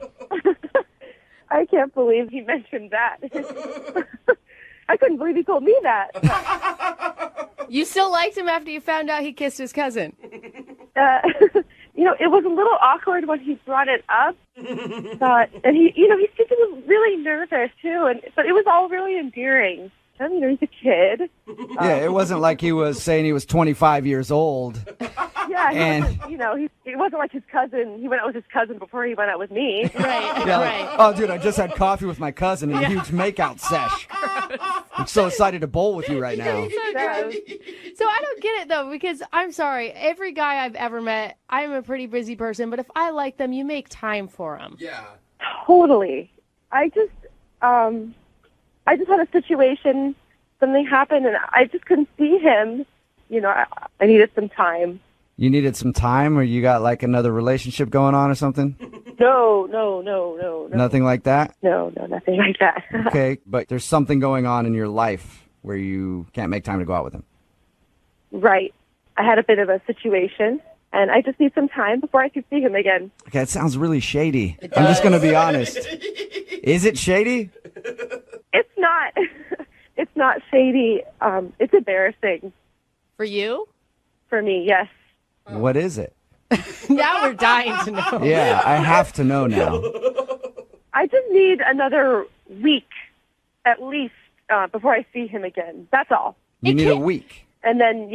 I can't believe he mentioned that. I couldn't believe he told me that. You still liked him after you found out he kissed his cousin? It was a little awkward when he brought it up. And he was really nervous too. But it was all really endearing. He's a kid. Yeah, it wasn't like he was saying he was 25 years old. Yeah, Yeah, And he wasn't like his cousin. He went out with his cousin before he went out with me. Right, yeah, right. oh, dude, I just had coffee with my cousin in a huge makeout sesh. I'm so excited to bowl with you right now. So I don't get it though, because I'm sorry, every guy I've ever met, I'm a pretty busy person, but if I like them, you make time for them. Yeah. Totally. I just had a situation. Something happened, and I just couldn't see him. I needed some time. You needed some time, or you got like another relationship going on or something? No. Nothing like that? No, nothing like that. Okay, but there's something going on in your life where you can't make time to go out with him. Right. I had a bit of a situation, and I just need some time before I can see him again. Okay, it sounds really shady. I'm just going to be honest. Is it shady? It's not. It's not shady. It's embarrassing. For you? For me, yes. What is it? Now we're dying to know. Yeah, I have to know now. I just need another week, at least, before I see him again. That's all. You need a week. And then,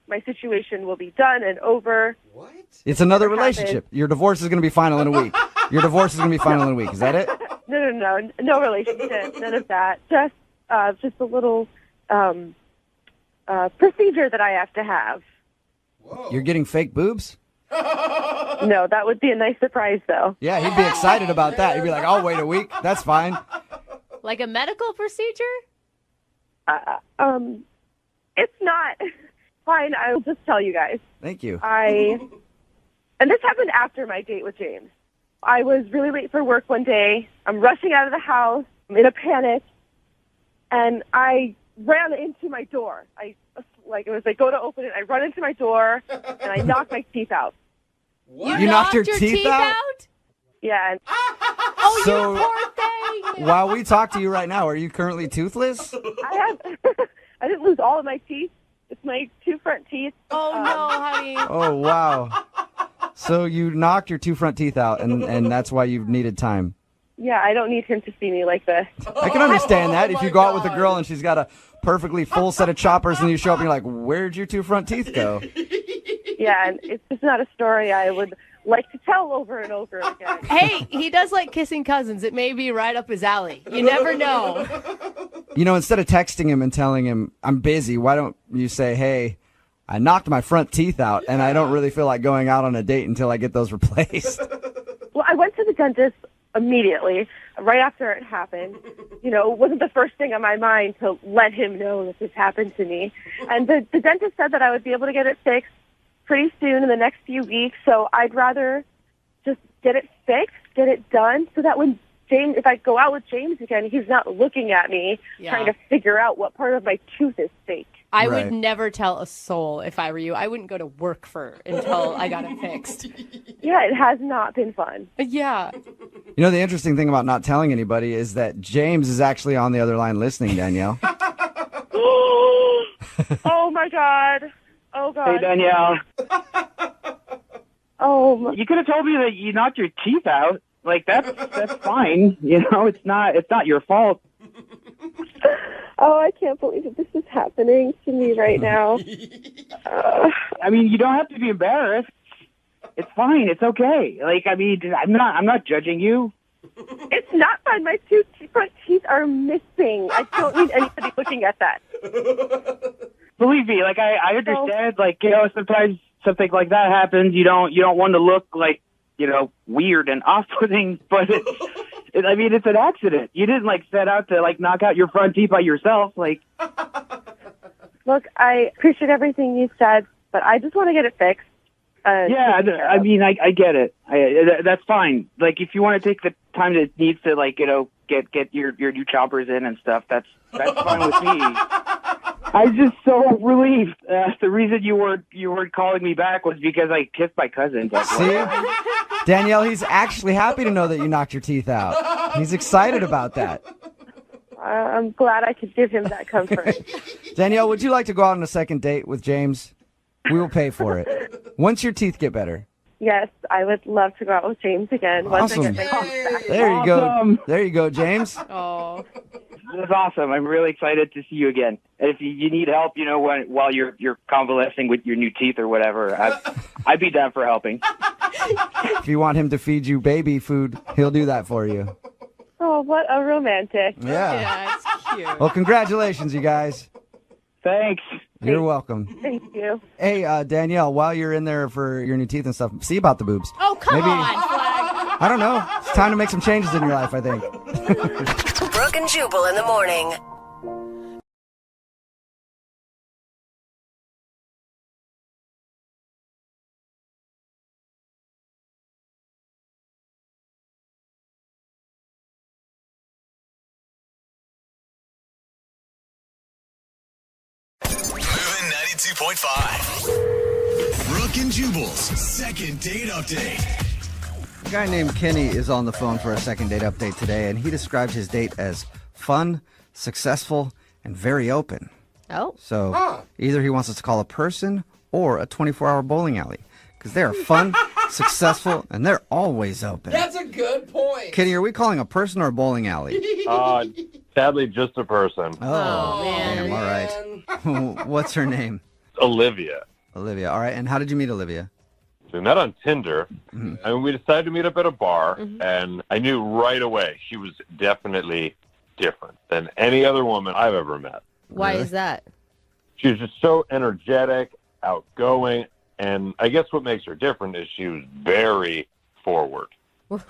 my situation will be done and over. What? It's another relationship. Your divorce is going to be final in a week. Your divorce is going to be final in a week. Is that it? No relationship. None of that. Just a little procedure that I have to have. You're getting fake boobs? No, that would be a nice surprise, though. Yeah, he'd be excited about that. He'd be like, I'll wait a week. That's fine. Like a medical procedure? It's not. Fine, I'll just tell you guys. Thank you. And this happened after my date with James. I was really late for work one day. I'm rushing out of the house. I'm in a panic. And I ran into my door. It was go to open it. I run into my door, and I knocked my teeth out. What? You knocked your teeth out? Yeah. Oh, So- you poor thing. While we talk to you right now, are you currently toothless? I didn't lose all of my teeth. It's my two front teeth. Oh, no, honey. Oh, wow. So you knocked your two front teeth out, and that's why you needed time. Yeah, I don't need him to see me like this. I can understand that. If you go out with a girl and she's got a perfectly full set of choppers and you show up and you're like, where'd your two front teeth go? Yeah, and it's just not a story I would like to tell over and over again. Hey, he does like kissing cousins. It may be right up his alley. You never know. Instead of texting him and telling him, I'm busy, why don't you say, hey, I knocked my front teeth out and I don't really feel like going out on a date until I get those replaced. Well, I went to the dentist immediately, right after it happened. It wasn't the first thing on my mind to let him know that this happened to me. And the dentist said that I would be able to get it fixed pretty soon in the next few weeks. So I'd rather just get it fixed, get it done, so that when if I go out with James again, he's not looking at me trying to figure out what part of my tooth is fake. I would never tell a soul if I were you. I wouldn't go to work until I got it fixed. Yeah, it has not been fun. Yeah. The interesting thing about not telling anybody is that James is actually on the other line listening, Danielle. Oh, my God. Oh, God. Hey, Danielle. Oh. You could have told me that you knocked your teeth out. That's fine. It's not your fault. Oh, I can't believe that this is happening to me right now. You don't have to be embarrassed. It's fine. It's okay. I'm not judging you. It's not fine. My two front teeth are missing. I don't need anybody looking at that. Believe me, I understand. Sometimes something like that happens. You don't want to look weird and off-putting, but it's an accident. You didn't set out to knock out your front teeth by yourself. Look, I appreciate everything you said, but I just want to get it fixed. Yeah, I get it. That's fine. If you want to take the time that needs to get your new choppers in and stuff, that's fine with me. I'm just so relieved. The reason you weren't calling me back was because I kissed my cousin. See? Danielle, he's actually happy to know that you knocked your teeth out. He's excited about that. I'm glad I could give him that comfort. Danielle, would you like to go out on a second date with James? We will pay for it. Once your teeth get better. Yes, I would love to go out with James again. Once I Awesome. get my teeth back. There you go. There you go, James. Oh. That's awesome. I'm really excited to see you again. And if you need help, while you're convalescing with your new teeth or whatever, I'd be down for helping. If you want him to feed you baby food, he'll do that for you. Oh, what a romantic. Yeah. it's cute. Well, congratulations, you guys. Thanks. You're welcome. Thank you. Hey, Danielle, while you're in there for your new teeth and stuff, see about the boobs. Oh, come Maybe, on, Flag. I don't know. It's time to make some changes in your life, I think. Brooke and Jubal in the morning. Moving 92.5. Brooke and Jubal's second date update. A guy named Kenny is on the phone for a second date update today, and he described his date as fun, successful, and very open. Oh. So either he wants us to call a person or a 24-hour bowling alley, because they are fun, successful, and they're always open. That's a good point. Kenny, are we calling a person or a bowling alley? Sadly, just a person. Oh, man. damn, all right. What's her name? Olivia. Olivia. All right, and how did you meet Olivia? We met on Tinder, and we decided to meet up at a bar, and I knew right away she was definitely different than any other woman I've ever met. Why is that? She was just so energetic, outgoing, and I guess what makes her different is she was very forward. You say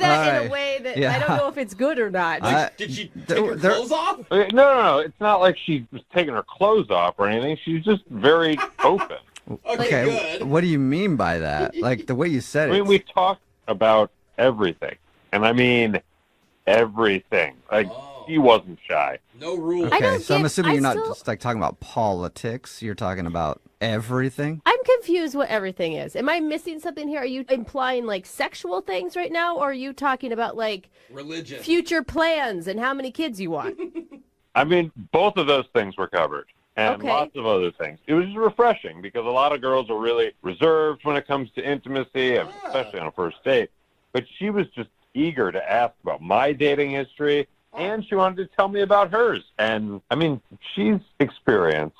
that in Alright. a way that Yeah. I don't know if it's good or not. Did she take her clothes off? No. It's not like she was taking her clothes off or anything. She's just very open. Okay, what do you mean by that? Like the way you said I it. mean, we talked about everything, and I mean everything. Like, she wasn't shy. No rules. Okay, so I'm assuming you're not just like talking about politics. You're talking about everything. I'm confused what everything is. Am I missing something here? Are you implying like sexual things right now, or are you talking about like religion, future plans, and how many kids you want? I mean, both of those things were covered, and Okay. lots of other things. It was refreshing because a lot of girls are really reserved when it comes to intimacy, and especially on a first date. But she was just eager to ask about my dating history, and she wanted to tell me about hers. And, I mean, she's experienced,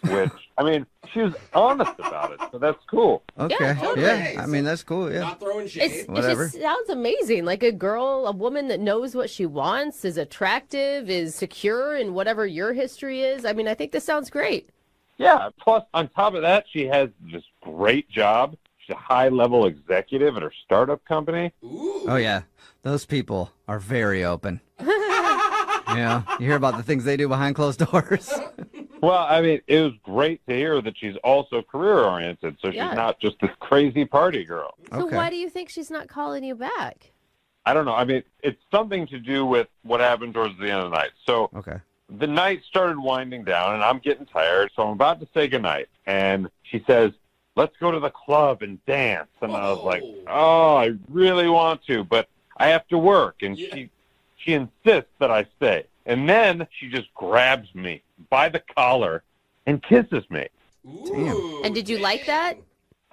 which, I mean, she was honest about it, so that's cool. Okay, yeah. I mean, that's cool. Yeah. Not throwing shade. It Whatever. just sounds amazing. Like a girl, a woman that knows what she wants, is attractive, is secure in whatever your history is. I mean, I think this sounds great. Yeah, plus, on top of that, she has this great job. She's a high-level executive at her startup company. Oh yeah, those people are very open. Yeah, you hear about the things they do behind closed doors. Well, I mean, it was great to hear that she's also career-oriented, so she's Yeah. not just this crazy party girl. So why do you think she's not calling you back? I don't know. I mean, it's something to do with what happened towards the end of the night. So the night started winding down, and I'm getting tired, so I'm about to say goodnight. And she says, let's go to the club and dance. And I was like, oh, I really want to, but I have to work. And she insists that I stay. And then she just grabs me by the collar and kisses me. Damn. And did you like that?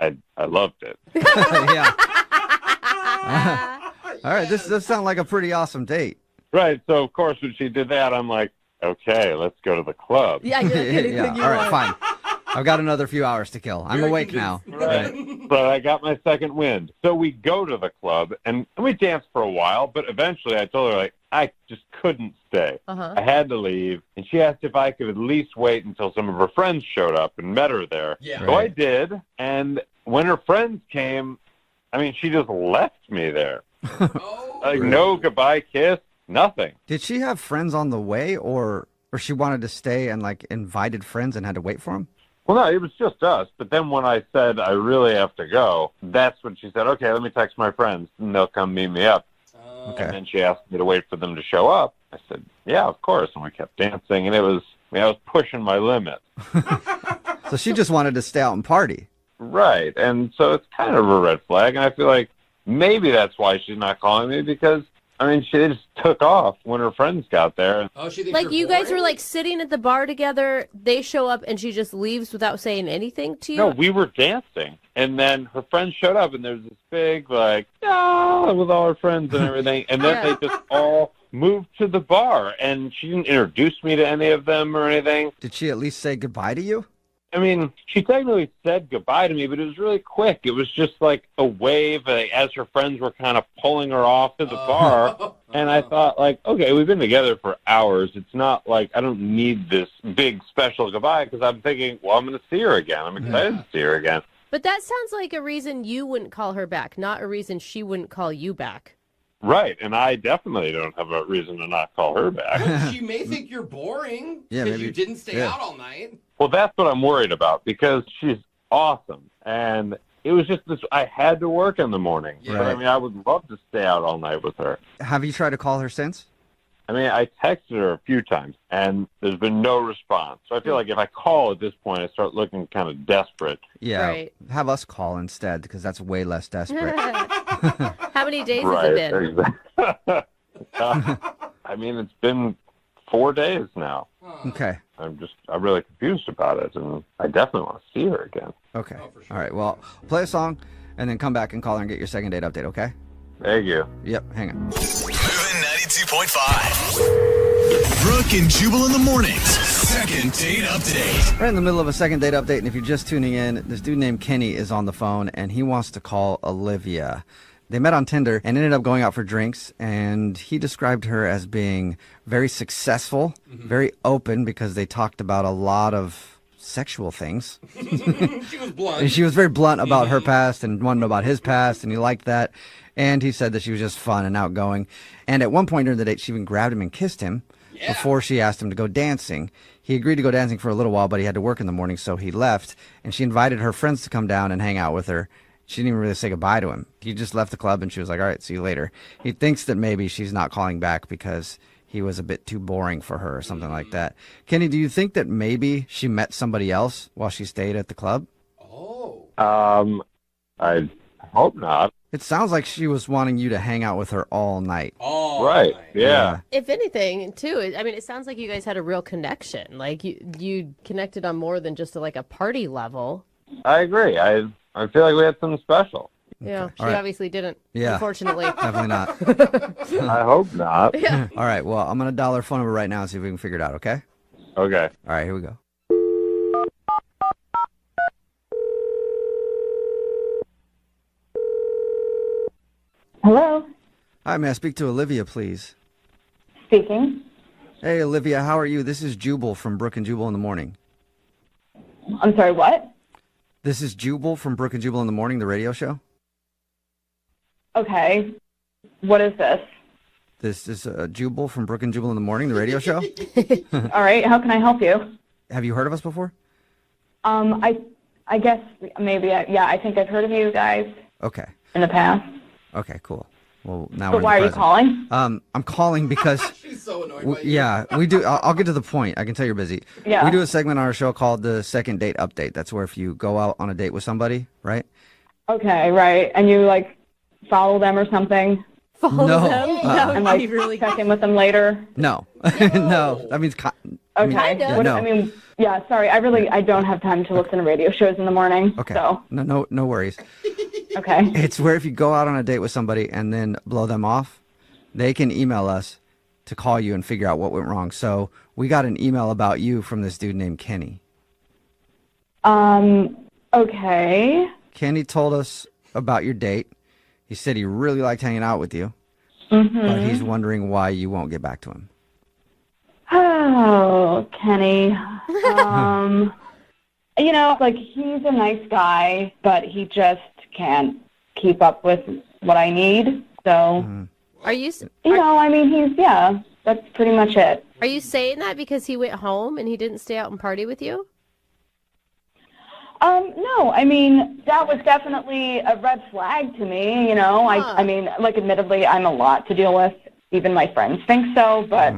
I loved it. Yeah. All right, this does sound like a pretty awesome date. Right. So, of course, when she did that, I'm like, okay, let's go to the club. Yeah, you're kidding. Yeah. All right, fine. I've got another few hours to kill. I'm awake now. Right. So I got my second wind. So we go to the club, and we danced for a while, but eventually I told her, like, I just couldn't stay. I had to leave, and she asked if I could at least wait until some of her friends showed up and met her there. Yeah. So I did, and when her friends came, I mean, she just left me there. Like, no goodbye kiss, nothing. Did she have friends on the way, or she wanted to stay and like invited friends and had to wait for them? Well, no, it was just us. But then when I said I really have to go, that's when she said, okay, let me text my friends, and they'll come meet me up. Okay. And then she asked me to wait for them to show up. I said, yeah, of course. And we kept dancing, and I was pushing my limit. So she just wanted to stay out and party. Right. And so it's kind of a red flag, and I feel like maybe that's why she's not calling me, because, I mean, she just took off when her friends got there. Oh, she thinks Like you're you guys boring? were like sitting at the bar together, they show up and she just leaves without saying anything to you? No, we were dancing, and then her friends showed up, and there was this big, like, with all her friends and everything, and then they just all moved to the bar, and she didn't introduce me to any of them or anything. Did she at least say goodbye to you? I mean, she technically said goodbye to me, but it was really quick. It was just like a wave as her friends were kind of pulling her off to the bar. And I thought, like, okay, we've been together for hours. It's not like I don't need this big special goodbye, because I'm thinking, well, I'm going to see her again. I'm excited to see her again. But that sounds like a reason you wouldn't call her back, not a reason she wouldn't call you back. Right, and I definitely don't have a reason to not call her back. She may think you're boring Yeah, because maybe. you didn't stay Yeah. out all night. Well, that's what I'm worried about, because she's awesome. And it was just this, I had to work in the morning. Yeah. But, I mean, I would love to stay out all night with her. Have you tried to call her since? I mean, I texted her a few times, and there's been no response. So I feel like if I call at this point, I start looking kind of desperate. Yeah. Have us call instead, because that's way less desperate. How many days has Right, it been? exactly. I mean, it's been 4 days now. Okay. I'm really confused about it, and I definitely want to see her again. Okay. All right. Well, play a song, and then come back and call her and get your second date update, okay? Thank you. Yep, hang on. Moving 92.5. Brooke and Jubal in the mornings. Second date update. We're in the middle of a second date update, and if you're just tuning in, this dude named Kenny is on the phone, and he wants to call Olivia. They met on Tinder and ended up going out for drinks, and he described her as being very successful, very open, because they talked about a lot of sexual things. She was blunt. And she was very blunt about her past and wanted to know about his past, and he liked that. And he said that she was just fun and outgoing. And at one point during the date, she even grabbed him and kissed him before she asked him to go dancing. He agreed to go dancing for a little while, but he had to work in the morning, so he left. And she invited her friends to come down and hang out with her. She didn't even really say goodbye to him. He just left the club, and she was like, all right, see you later. He thinks that maybe she's not calling back because he was a bit too boring for her or something like that. Kenny, do you think that maybe she met somebody else while she stayed at the club? I hope not. It sounds like she was wanting you to hang out with her all night. Right, yeah. If anything, too, I mean, it sounds like you guys had a real connection. Like, you connected on more than just a party level. I agree. I feel like we had something special. Yeah, she All right. obviously didn't, Yeah. unfortunately. Definitely not. I hope not. Yeah. All right, well, I'm going to dial her phone number right now and see if we can figure it out, okay? Okay. All right, here we go. Hello, Hi, may I speak to Olivia, please? speaking. Hey, Olivia, how are you? This is Jubal from Brooke and Jubal in the Morning. I'm sorry, what? This is Jubal from Brooke and Jubal in the Morning, the radio show. Okay, what is this? This is Jubal from Brooke and Jubal in the Morning, the radio show. All right, how can I help you? Have you heard of us before? I guess maybe, yeah, I think I've heard of you guys Okay. in the past. Okay, cool. Well, now So we're in the why are you present. calling? I'm calling because She's so annoyed by you. yeah, we do. I'll get to the point. I can tell you're busy. Yeah. We do a segment on our show called the Second Date Update. That's where if you go out on a date with somebody, right? Okay, right, and you follow them or something? Follow No. them? That and would be check in with them later? No, no. That means Okay. no. Yeah, sorry, I don't have time to listen to radio shows in the morning. Okay. So, No worries. okay. It's where if you go out on a date with somebody and then blow them off, they can email us to call you and figure out what went wrong. So we got an email about you from this dude named Kenny. Okay. Kenny told us about your date. He said he really liked hanging out with you, Mm-hmm. but he's wondering why you won't get back to him. Oh, Kenny. He's a nice guy, but he just can't keep up with what I need. So, Are you? that's pretty much it. Are you saying that because he went home and he didn't stay out and party with you? No, that was definitely a red flag to me, admittedly, I'm a lot to deal with. Even my friends think so, but,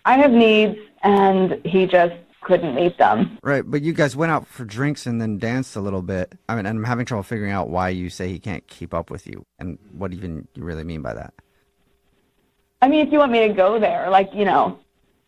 I have needs, and he just couldn't meet them. Right, but you guys went out for drinks and then danced a little bit. And I'm having trouble figuring out why you say he can't keep up with you and what even you really mean by that. If you want me to go there,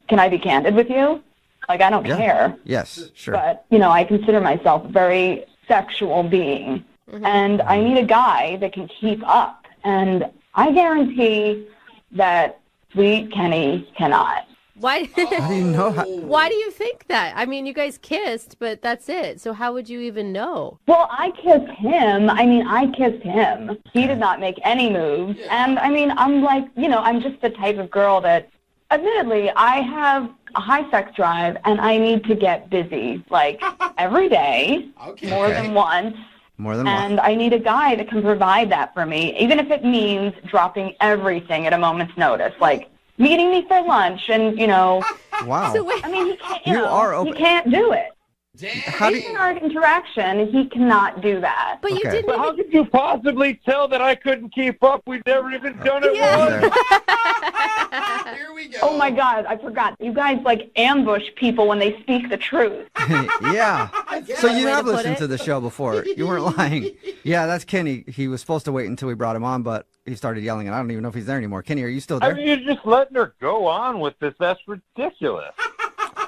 can I be candid with you? I don't care. Yes, sure. But, I consider myself a very sexual being. And I need a guy that can keep up. And I guarantee that sweet Kenny cannot. Why? How do you know? Why do you think that? I mean, you guys kissed, but that's it. So how would you even know? Well, I kissed him. I kissed him. He did not make any moves. And, I'm like, I'm just the type of girl that, admittedly, I have a high sex drive, and I need to get busy, like, every day, more than once. More than and once. I need a guy that can provide that for me, even if it means dropping everything at a moment's notice, like meeting me for lunch and, Wow. So, he can't, You are he open. can't do it. How do In our interaction, he cannot do that. But you didn't But how could you possibly tell that I couldn't keep up? We've never even done it once. Here we go. Oh, my God, I forgot. You guys, ambush people when they speak the truth. Yeah. So you Way have to put listened it. to the show before. You weren't lying. Yeah, that's Kenny. He was supposed to wait until we brought him on, but he started yelling, and I don't even know if he's there anymore. Kenny, are you still I there? mean, you're just letting her go on with this. That's ridiculous.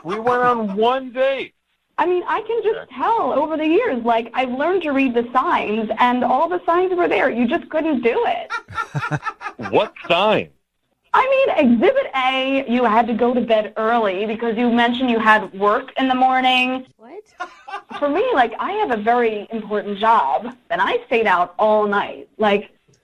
We went on one date. I can just tell over the years, I've learned to read the signs, and all the signs were there. You just couldn't do it. What sign? Exhibit A, you had to go to bed early because you mentioned you had work in the morning. What? For me, I have a very important job, and I stayed out all night.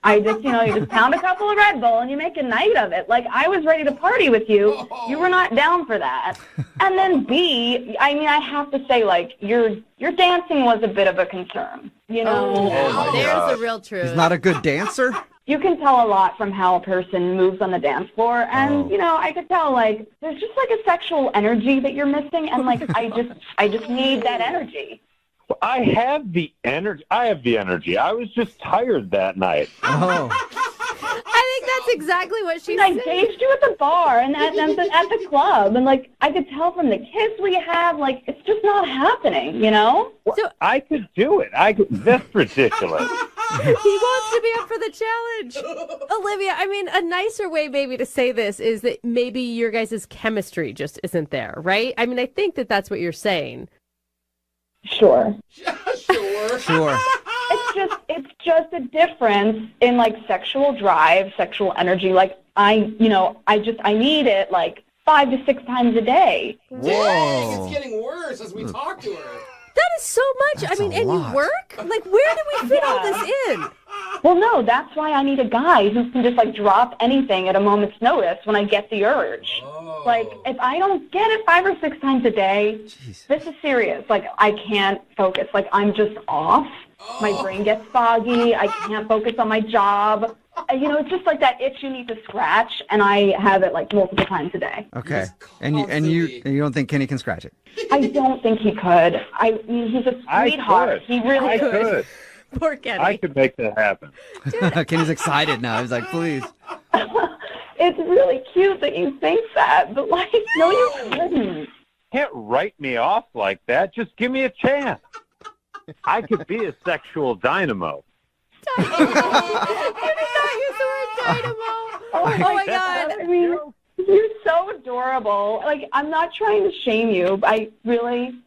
I just, you just pound a couple of Red Bull and you make a night of it. I was ready to party with you. You were not down for that. And then B, I have to say, your dancing was a bit of a concern. Oh, There's the real truth. He's not a good dancer? You can tell a lot from how a person moves on the dance floor. And, I could tell, there's just, a sexual energy that you're missing. And, I just need that energy. I have the energy. I was just tired that night. Oh. I think that's exactly what she I said. engaged you at the bar and at the club. And, I could tell from the kiss we have, it's just not happening, So, I could do it. That's ridiculous. he wants to be up for the challenge. Olivia, a nicer way maybe to say this is that maybe your guys' chemistry just isn't there, right? I think that that's what you're saying. Sure. Sure. It's just a difference in sexual drive, sexual energy. I need it 5 to 6 times a day. Dang, it's getting worse as we talk to her. That is so much. That's a and lot. you work? Where do we fit all this in? Well, no, that's why I need a guy who can just drop anything at a moment's notice when I get the urge. If I don't get it 5 or 6 times a day, this is serious. I can't focus. I'm just off. My brain gets foggy. I can't focus on my job. It's just that itch you need to scratch, and I have it multiple times a day. Okay. And you don't think Kenny can scratch it? I don't think he could. He's a sweetheart. He really I could. could. Poor Kenny. I could make that happen. Kenny's excited now. He's like, please. It's really cute that you think that, but no, you couldn't. Can't write me off like that. Just give me a chance. I could be a sexual dynamo. You did not use the word dynamo. Oh my God. You're so adorable. I'm not trying to shame you, but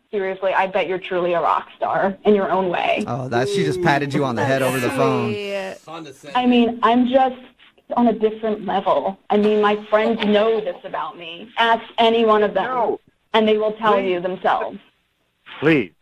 seriously, I bet you're truly a rock star in your own way. Oh, she just patted you on the head over the phone. I'm just on a different level. My friends know this about me. Ask any one of them, and they will tell you themselves. Please,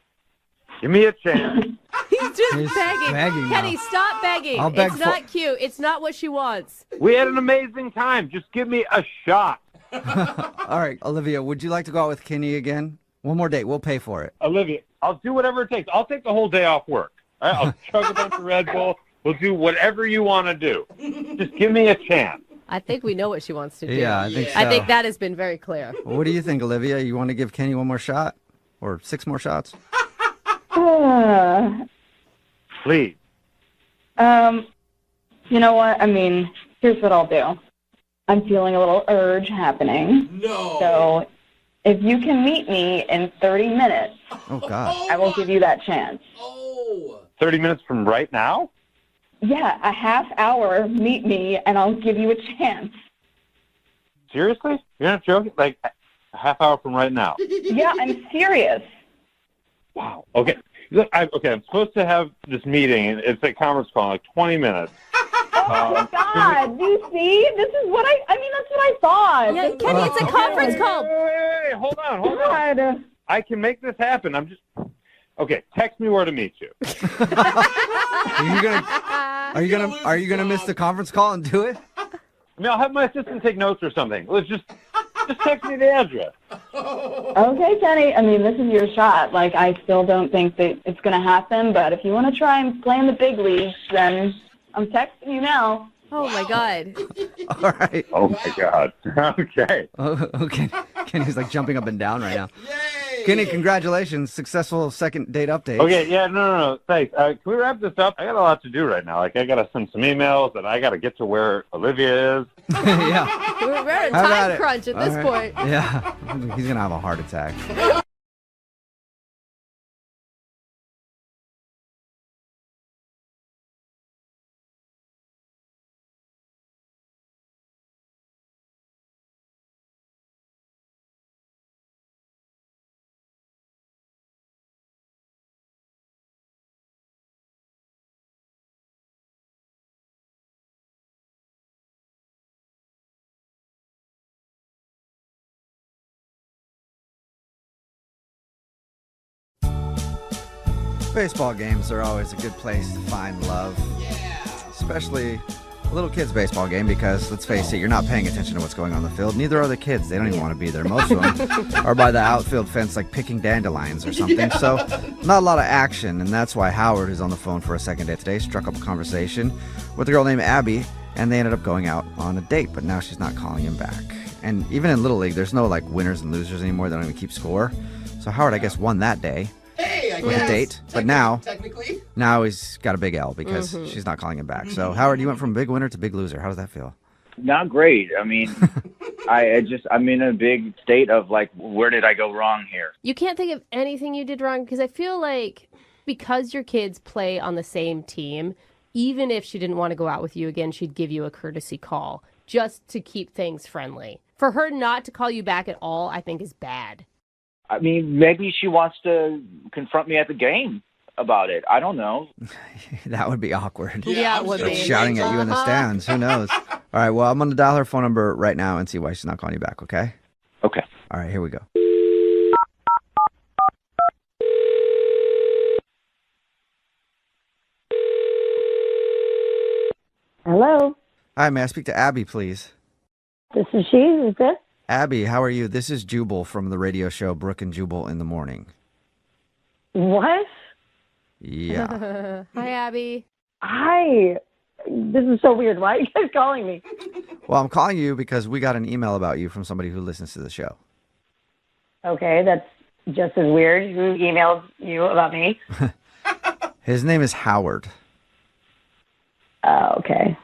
give me a chance. He's just begging. now. Kenny, stop begging. I'll beg It's not cute. It's not what she wants. We had an amazing time. Just give me a shot. All right, Olivia, would you like to go out with Kenny again? One more date. We'll pay for it. Olivia, I'll do whatever it takes. I'll take the whole day off work. All right? I'll chug a bunch of Red Bull. We'll do whatever you want to do. Just give me a chance. I think we know what she wants to do. Yeah, I think so. I think that has been very clear. What do you think, Olivia? You want to give Kenny one more shot? Or 6 more shots? Please. You know what? Here's what I'll do. I'm feeling a little urge happening. No. So if you can meet me in 30 minutes, Oh, God. I will give you that chance. 30 minutes from right now? Yeah, a half hour, meet me, and I'll give you a chance. Seriously? You're not joking? A half hour from right now? Yeah, I'm serious. Wow. Okay. Look, I'm supposed to have this meeting. It's a conference call in 20 minutes. Oh, Oh, God. Do you see? This is what I mean, that's what I thought. Yeah, Kenny, it's a conference call. Wait, hold on. I can make this happen. Okay, text me where to meet you. Are you gonna miss the conference call and do it? I mean, I'll have my assistant take notes or something. Let's just text me the address. Okay, Kenny. I mean, this is your shot. Like, I still don't think that it's going to happen, but if you want to try and play in the big leagues, then I'm texting you now. Oh, my God. All right. Oh, my God. Okay. Oh, okay. Kenny's like jumping up and down right now. Kenny, congratulations. Successful second date update. Okay, yeah, no. Thanks. Can we wrap this up? I got a lot to do right now. Like, I got to send some emails, and I got to get to where Olivia is. Yeah. We're at a How about time it? crunch at All this right. point. Yeah. He's going to have a heart attack. Baseball games are always a good place to find love. Yeah. Especially a little kid's baseball game because, let's face it, you're not paying attention to what's going on in the field. Neither are the kids. They don't even want to be there. Most of them are by the outfield fence like picking dandelions or something. Yeah. So not a lot of action, and that's why Howard, who's on the phone for a second date today, struck up a conversation with a girl named Abby, and they ended up going out on a date, but now she's not calling him back. And even in Little League, there's no like winners and losers anymore. They don't even keep score. So Howard, I guess, won that day. Hey, I with guess. a date, but now Technically. he's got a big L because she's not calling him back. So Howard, you went from big winner to big loser. How does that feel? Not great. I mean, I'm in a big state of like, where did I go wrong here? You can't think of anything you did wrong because I feel like because your kids play on the same team, even if she didn't want to go out with you again, she'd give you a courtesy call just to keep things friendly. For her not to call you back at all, I think is bad. I mean, maybe she wants to confront me at the game about it. I don't know. That would be awkward. Yeah, it would be. Shouting at you in the stands. Who knows? All right, well, I'm going to dial her phone number right now and see why she's not calling you back, okay? Okay. All right, here we go. Hello, Hi, may I speak to Abby, please? this is she. Who's this? Abby, how are you? This is Jubal from the radio show Brooke and Jubal in the Morning. What? Yeah. Hi, Abby. Hi. This is so weird. Why are you guys calling me? Well, I'm calling you because we got an email about you from somebody who listens to the show. Okay, that's just as weird. Who emailed you about me? His name is Howard. Okay.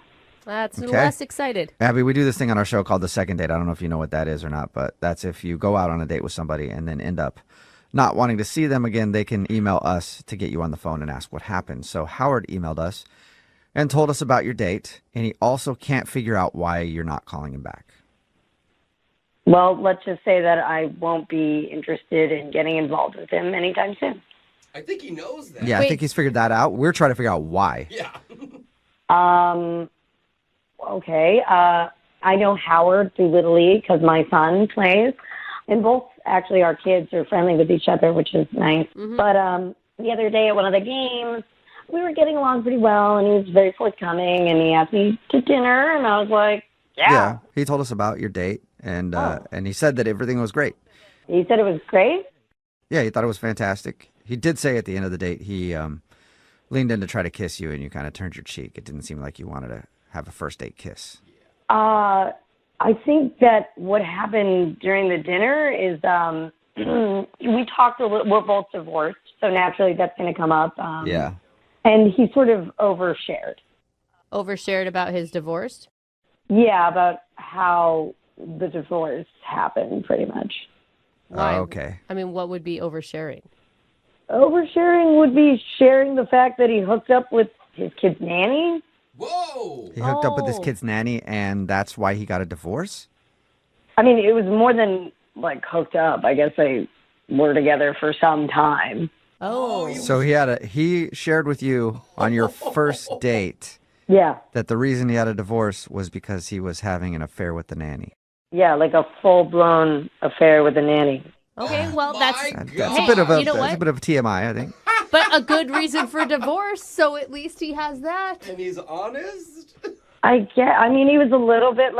That's Okay. less excited. Abby, we do this thing on our show called the second date. I don't know if you know what that is or not, but that's if you go out on a date with somebody and then end up not wanting to see them again, they can email us to get you on the phone and ask what happened. So Howard emailed us and told us about your date, and he also can't figure out why you're not calling him back. Well, let's just say that I won't be interested in getting involved with him anytime soon. I think he knows that. Yeah, I think he's figured that out. We're trying to figure out why. Yeah. Okay. I know Howard through Little League because my son plays, and both actually our kids are friendly with each other, which is nice. But the other day at one of the games, we were getting along pretty well, and he was very forthcoming, and he asked me to dinner, and I was like, yeah. He told us about your date, and he said that everything was great. He said it was great? Yeah, he thought it was fantastic. He did say at the end of the date he leaned in to try to kiss you, and you kind of turned your cheek. It didn't seem like you wanted to have a first date kiss. I think that what happened during the dinner is we talked a little. We're both divorced, so naturally that's going to come up. Yeah. And he sort of overshared. Overshared about his divorce? Yeah, about how the divorce happened, pretty much. Why? Okay. I mean, what would be oversharing? Oversharing would be sharing the fact that he hooked up with his kid's nanny. Whoa! He hooked up with his kid's nanny, and that's why he got a divorce? I mean, it was more than, like, hooked up. I guess they were together for some time. Oh. So he shared with you on your first date Yeah. that the reason he had a divorce was because he was having an affair with the nanny. Yeah, like a full-blown affair with a nanny. Okay, well, that's That's hey, a bit of a you know that's what? a bit of TMI, I think. But a good reason for divorce, so at least he has that. And he's honest? I mean, he was a little bit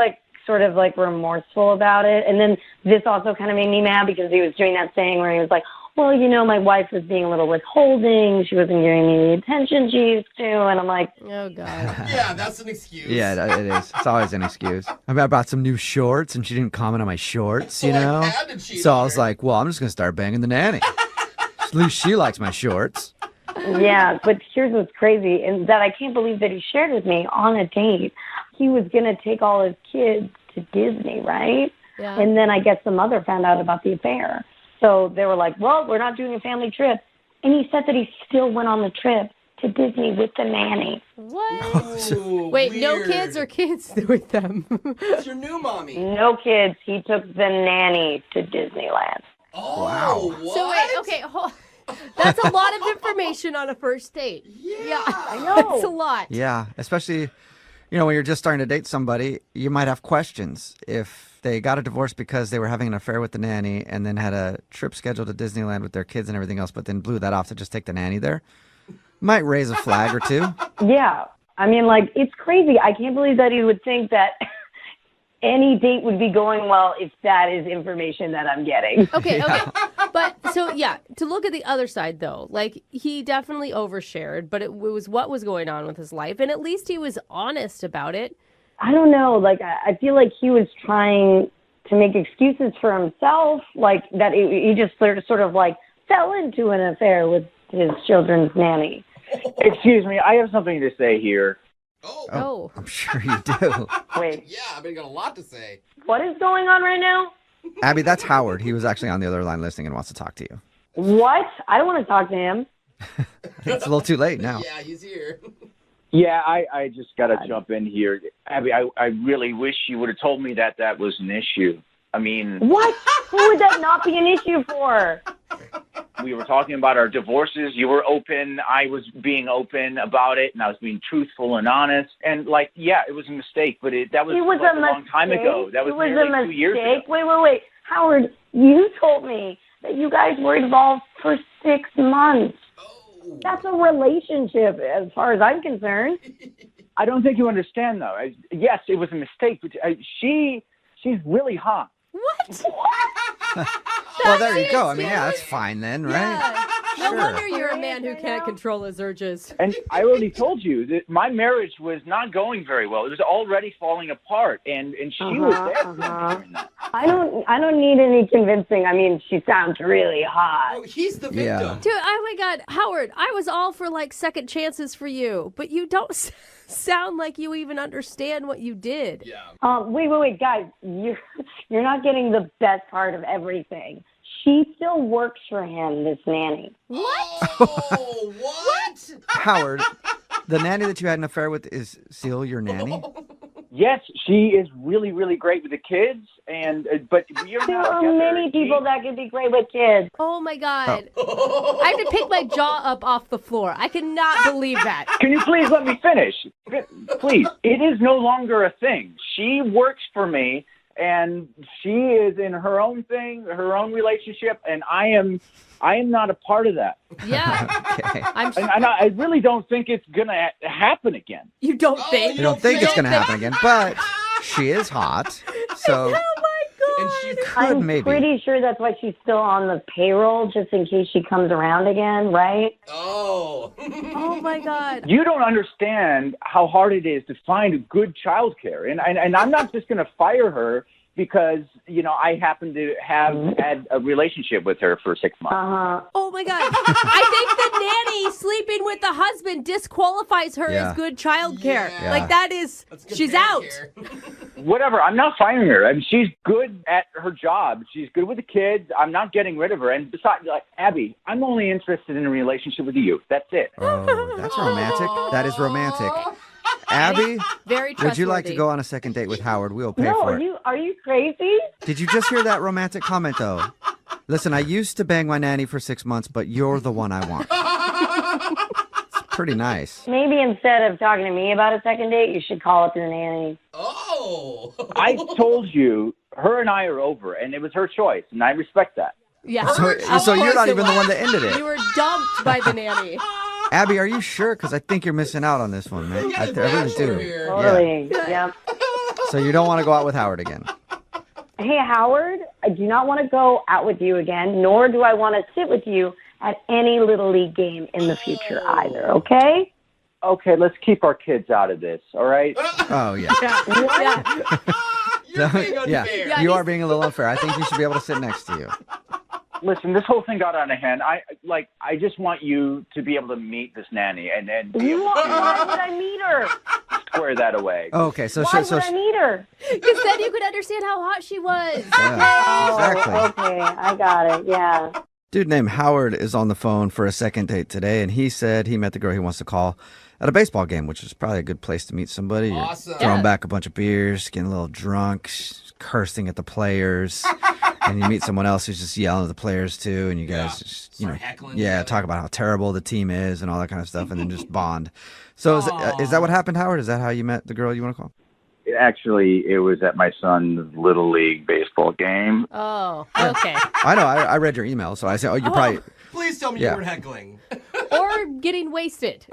sort of remorseful about it. And then this also kind of made me mad because he was doing that thing where he was like, well, my wife was being a little withholding. She wasn't giving me the attention she used to. And I'm like, oh, God. Yeah, that's an excuse. Yeah, it is. It's always an excuse. I bought some new shorts, and she didn't comment on my shorts, you know? So I was like, well, I'm just going to start banging the nanny. At least she likes my shorts. yeah, but here's what's crazy, and that I can't believe that he shared with me on a date. He was going to take all his kids to Disney, right? Yeah. And then I guess the mother found out about the affair. So they were like, well, we're not doing a family trip. And he said that he still went on the trip to Disney with the nanny. What? Ooh, Wait, no weird. kids or kids with them? It's your new mommy. No kids. He took the nanny to Disneyland. Oh, Wow. what? So wait, okay, that's a lot of information on a first date. Yeah, I know. That's a lot. Yeah, especially, when you're just starting to date somebody, you might have questions. If they got a divorce because they were having an affair with the nanny and then had a trip scheduled to Disneyland with their kids and everything else, but then blew that off to just take the nanny there, might raise a flag or two. Yeah. I mean, it's crazy. I can't believe that he would think that any date would be going well if that is information that I'm getting. Okay. But so, yeah, to look at the other side, though, he definitely overshared, but it was what was going on with his life. And at least he was honest about it. I don't know. I feel like he was trying to make excuses for himself, that he just sort of fell into an affair with his children's nanny. Excuse me, I have something to say here. Oh. I'm sure you do. Wait, Yeah, I've got a lot to say. what is going on right now? Abby, that's Howard. He was actually on the other line listening and wants to talk to you. What? I don't want to talk to him. It's a little too late now. Yeah, he's here. Yeah, I just got to jump in here. Abby, I really wish you would have told me that was an issue. I mean... What? Who would that not be an issue for? We were talking about our divorces. You were open. I was being open about it, and I was being truthful and honest. And, yeah, it was a mistake, but that was, a long time ago. That was nearly 2 years ago. Wait. Howard, you told me that you guys were involved for 6 months. That's a relationship, as far as I'm concerned. I don't think you understand, though. Yes, it was a mistake, but she's really hot. What? Well, there you go. I mean, yeah, that's fine then, right? Yeah. No Sure. wonder you're a man who can't control his urges. And I already told you that my marriage was not going very well. It was already falling apart, and she was there for me during that. I don't need any convincing. I mean, she sounds really hot. Oh, he's the victim. Yeah. Dude, oh my God, Howard, I was all for second chances for you, but you don't sound like you even understand what you did. Yeah. Wait, guys, you're not getting the best part of everything. She still works for him, this nanny. What? Oh, what? Howard, the nanny that you had an affair with is still your nanny? Yes, she is really, really great with the kids, but you're There not are together. many people that could be great with kids. Oh my God. I have to pick my jaw up off the floor. I cannot believe that. Can you please let me finish? Please. It is no longer a thing. She works for me, and she is in her own thing, her own relationship, and I am not a part of that. Yeah. Okay. And I really don't think it's going to happen again. You don't think? You don't think it's going to happen again, but she is hot, so And she could maybe. Pretty sure that's why she's still on the payroll, just in case she comes around again, right? Oh. Oh my God. You don't understand how hard it is to find good childcare. And I'm not just going to fire her because, I happen to have had a relationship with her for 6 months. Oh my God. I think the nanny sleeping with the husband disqualifies her Yeah. as good childcare. Yeah. That is, she's out. Whatever. I'm not firing her. I mean, she's good at her job. She's good with the kids. I'm not getting rid of her. And besides, Abby, I'm only interested in a relationship with you. That's it. Oh, that's romantic. That is romantic. Abby, Very would you like to trustworthy. go on a second date with Howard? We'll pay No, for it. are you crazy? Did you just hear that romantic comment, though? Listen, I used to bang my nanny for 6 months, but you're the one I want. It's pretty nice. Maybe instead of talking to me about a second date, you should call up the nanny. Oh. I told you, her and I are over, and it was her choice, and I respect that. Yeah. So you're not even the one that ended it. You were dumped by the nanny. Abby, are you sure? Because I think you're missing out on this one, man. I really do. Totally. Yeah. So you don't want to go out with Howard again? Hey, Howard, I do not want to go out with you again, nor do I want to sit with you at any Little League game in the future either, okay? Okay, let's keep our kids out of this, all right? Oh, yeah. Yeah, you are being a little unfair. I think you should be able to sit next to you. Listen, this whole thing got out of hand. I just want you to be able to meet this nanny and then be able Why would I meet her? to square that away. Okay, so Why would I meet her? Because then you could understand how hot she was. Exactly. Okay, I got it, yeah. Dude named Howard is on the phone for a second date today, and he said he met the girl he wants to call at a baseball game, which is probably a good place to meet somebody. You're Awesome. throwing back a bunch of beers, getting a little drunk, cursing at the players. And you meet someone else who's just yelling at the players too, and you guys just, Start heckling talk about how terrible the team is and all that kind of stuff, and then just bond. So is that what happened, Howard? Is that how you met the girl you want to call? Actually, it was at my son's Little League baseball game. Oh, okay. I know. I read your email, so I said, you're probably... Please tell me you weren't heckling. Or getting wasted.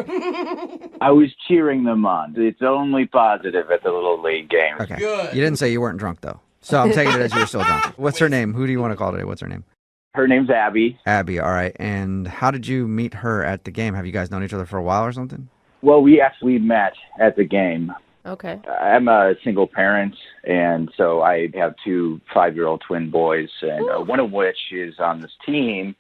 I was cheering them on. It's only positive at the Little League game. Okay. Good. You didn't say you weren't drunk, though. So I'm taking it as you were still drunk. What's her name? Who do you want to call today? What's her name? Her name's Abby. Abby, all right. And how did you meet her at the game? Have you guys known each other for a while or something? Well, we actually met at the game. Okay. I'm a single parent, and so I have 2 5-year-old twin boys, and one of which is on this team.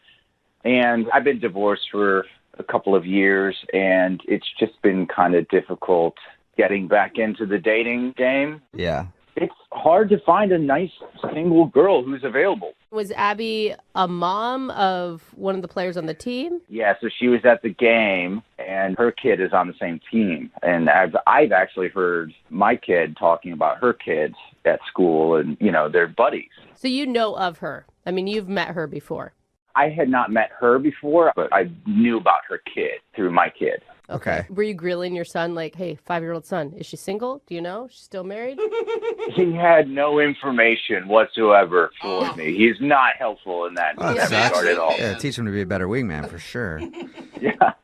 And I've been divorced for a couple of years, and it's just been kind of difficult getting back into the dating game. Yeah. It's hard to find a nice single girl who's available. Was Abby a mom of one of the players on the team? Yeah, so she was at the game, and her kid is on the same team. And I've actually heard my kid talking about her kids at school, and, they're buddies. So you know of her. I mean, you've met her before. I had not met her before, but I knew about her kid through my kid. Okay. Were you grilling your son like, hey, 5-year-old son, is she single? Do you know? She's still married? He had no information whatsoever for me. He's not helpful in that regard at all. Yeah, teach him to be a better wingman for sure. Yeah.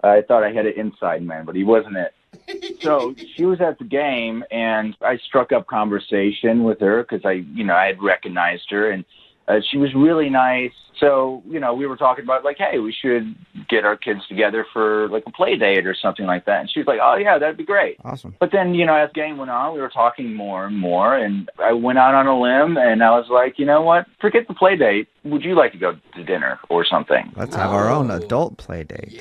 I thought I had an inside man, but he wasn't it. So she was at the game, and I struck up conversation with her because I had recognized her, and she was really nice. So, we were talking about, like, hey, we should get our kids together for, like, a play date or something like that. And she was like, oh, yeah, that'd be great. Awesome. But then, as the game went on, we were talking more and more. And I went out on a limb, and I was like, you know what? Forget the play date. Would you like to go to dinner or something? Let's have our own adult play date.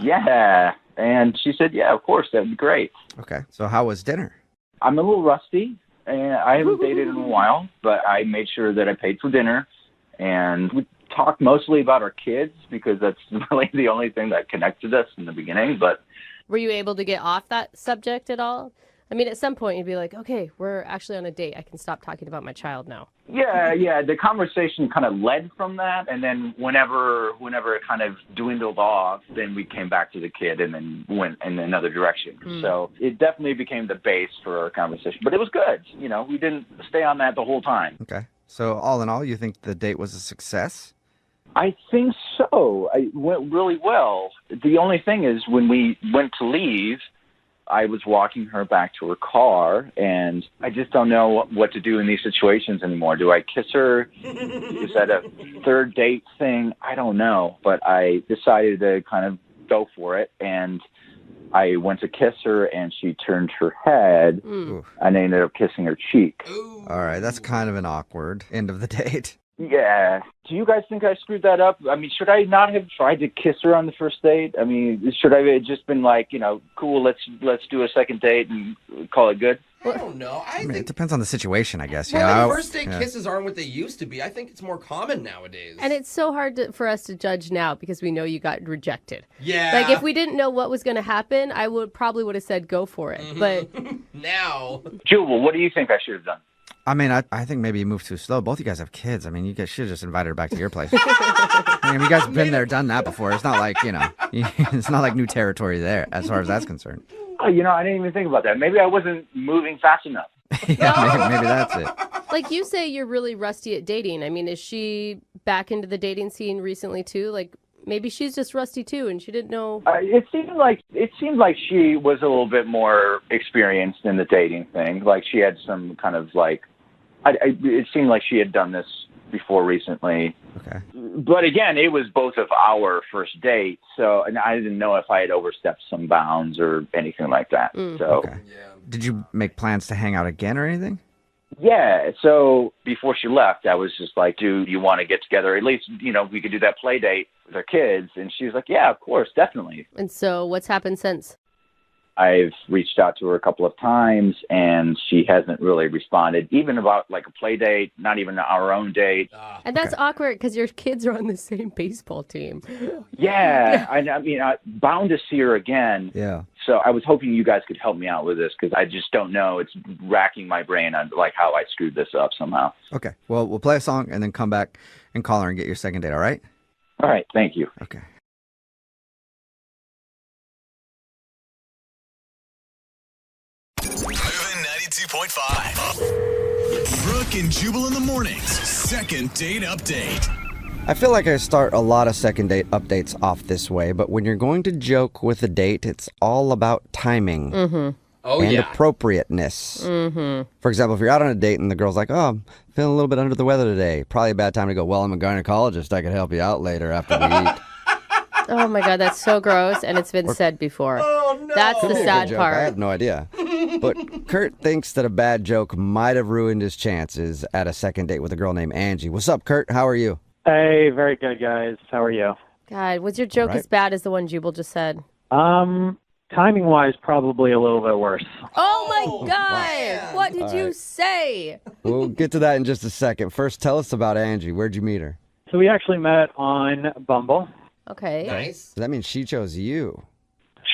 Yeah. And she said, yeah, of course, that'd be great. Okay. So how was dinner? I'm a little rusty, and I haven't dated in a while, but I made sure that I paid for dinner. And we talked mostly about our kids because that's really the only thing that connected us in the beginning. But were you able to get off that subject at all? I mean, at some point you'd be like, okay, we're actually on a date. I can stop talking about my child now. Yeah. The conversation kind of led from that. And then whenever it kind of dwindled off, then we came back to the kid and then went in another direction. So it definitely became the base for our conversation. But it was good. We didn't stay on that the whole time. Okay. So all in all, you think the date was a success? I think so. It went really well. The only thing is when we went to leave, I was walking her back to her car, and I just don't know what to do in these situations anymore. Do I kiss her? Is that a third date thing? I don't know. But I decided to kind of go for it, and I went to kiss her, and she turned her head, and I ended up kissing her cheek. All right, that's kind of an awkward end of the date. Yeah. Do you guys think I screwed that up? I mean, should I not have tried to kiss her on the first date? I mean, should I have just been like, cool, let's do a second date and call it good? I don't know. I mean, it depends on the situation, I guess. Well, first date kisses aren't what they used to be. I think it's more common nowadays. And it's so hard for us to judge now because we know you got rejected. Yeah. Like, if we didn't know what was going to happen, I probably would have said go for it. But now. Jubal, what do you think I should have done? I mean, I think maybe you moved too slow. Both of you guys have kids. I mean, you guys should have just invited her back to your place. I mean, you guys have been there, done that before. It's not like, it's not like new territory there as far as that's concerned. Oh, I didn't even think about that. Maybe I wasn't moving fast enough. Yeah, maybe that's it. Like you say, you're really rusty at dating. I mean, is she back into the dating scene recently too? Like maybe she's just rusty too, and she didn't know. It seemed like she was a little bit more experienced in the dating thing. Like she had some kind of like, it seemed like she had done this before recently. Okay. But again, it was both of our first date, and I didn't know if I had overstepped some bounds or anything like that. So. Okay. Did you make plans to hang out again or anything? Yeah, so before she left, I was just like, do you want to get together? At least, we could do that play date with our kids. And she was like, yeah, of course, definitely. And so what's happened since? I've reached out to her a couple of times, and she hasn't really responded, even about like a play date, not even our own date. And that's awkward because your kids are on the same baseball team. Yeah, I mean, I'm bound to see her again. Yeah. So I was hoping you guys could help me out with this because I just don't know. It's racking my brain on like how I screwed this up somehow. Okay. Well, we'll play a song and then come back and call her and get your second date, all right? All right. Thank you. Okay. Moving 92.5. Brooke and Jubal in the mornings. Second date update. I feel like I start a lot of second date updates off this way, but when you're going to joke with a date, it's all about timing and appropriateness. For example, if you're out on a date and the girl's like, oh, I'm feeling a little bit under the weather today, probably a bad time to go, well, I'm a gynecologist. I could help you out later after we eat. Oh my God, that's so gross, and it's been said before. Oh, no. That's the sad joke. part. I have no idea. But Kurt thinks that a bad joke might have ruined his chances at a second date with a girl named Angie. What's up, Kurt? How are you? Hey, very good, guys. How are you? God, was your joke as bad as the one Jubal just said? Timing-wise, probably a little bit worse. Oh my God! Man. What did you say? We'll get to that in just a second. First, tell us about Angie. Where'd you meet her? So we actually met on Bumble. Okay. Nice. Does that mean she chose you?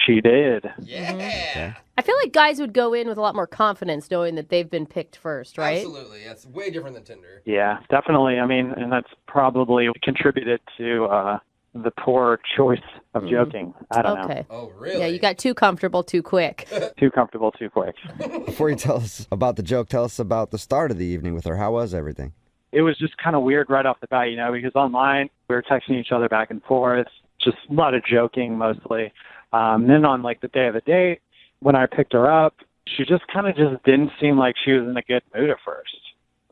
She did. Yeah. Okay. I feel like guys would go in with a lot more confidence knowing that they've been picked first, right? Absolutely. That's way different than Tinder. Yeah, definitely. I mean, and that's probably contributed to the poor choice of joking. I don't know. Oh, really? Yeah, you got too comfortable too quick. Too comfortable too quick. Before you tell us about the joke, tell us about the start of the evening with her. How was everything? It was just kind of weird right off the bat, because online we were texting each other back and forth, just a lot of joking mostly. Then on like the day of the date, when I picked her up, she just kind of just didn't seem like she was in a good mood at first.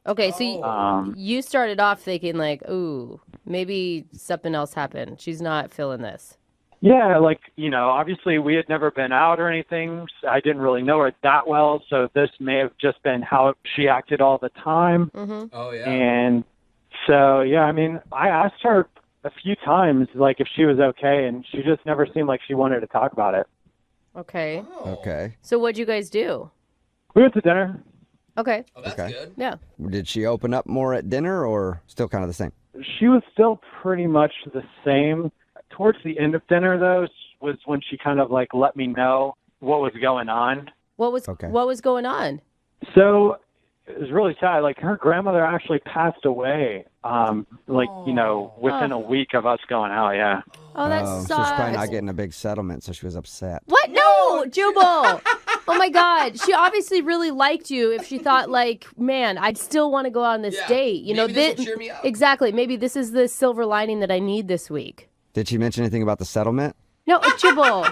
Okay, so you started off thinking like, ooh, maybe something else happened. She's not feeling this. Yeah, like, obviously we had never been out or anything. I didn't really know her that well, so this may have just been how she acted all the time. Mm-hmm. Oh, yeah. And so, yeah, I mean, I asked her a few times, like, if she was okay, and she just never seemed like she wanted to talk about it. Okay. Oh. Okay. So what'd you guys do? We went to dinner. Okay. Oh, that's good. Yeah. Did she open up more at dinner or still kind of the same? She was still pretty much the same. Towards the end of dinner, though, was when she kind of, like, let me know what was going on. What was going on? So it was really sad. Like, her grandmother actually passed away, within a week of us going out, yeah. Oh, that So she's sucks. probably not getting a big settlement, so she was upset. What? No, Jubal. Oh my God. She obviously really liked you if she thought like, man, I'd still want to go on this date. Maybe this will cheer me up. Exactly. Maybe this is the silver lining that I need this week. Did she mention anything about the settlement? No, Jubal.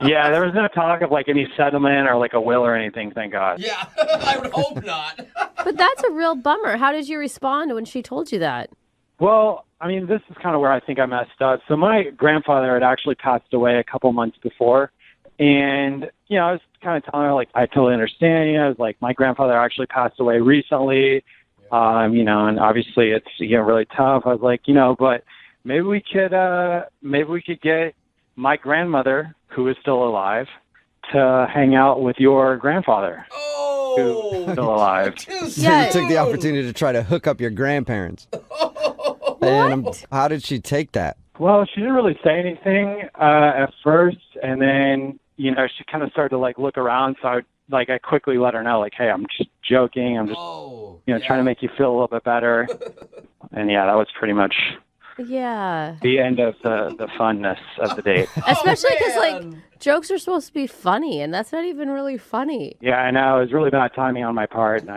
Yeah, there was no talk of like any settlement or like a will or anything, thank God. Yeah, I would hope not. But that's a real bummer. How did you respond when she told you that? Well, I mean, this is kind of where I think I messed up. So my grandfather had actually passed away a couple months before. And, I was kind of telling her, like, I totally understand. I was like, my grandfather actually passed away recently. And obviously it's, really tough. I was like, but maybe we could get my grandmother, who is still alive, to hang out with your grandfather, who's still alive. So you took the opportunity to try to hook up your grandparents. And how did she take that? Well, she didn't really say anything at first, and then, she kind of started to, like, look around, so I like I quickly let her know, like, hey, I'm just joking. I'm just, trying to make you feel a little bit better. And yeah, that was pretty much Yeah. the end of the funness of the date. Especially because, like, jokes are supposed to be funny, and that's not even really funny. Yeah, I know. It was really bad timing on my part. And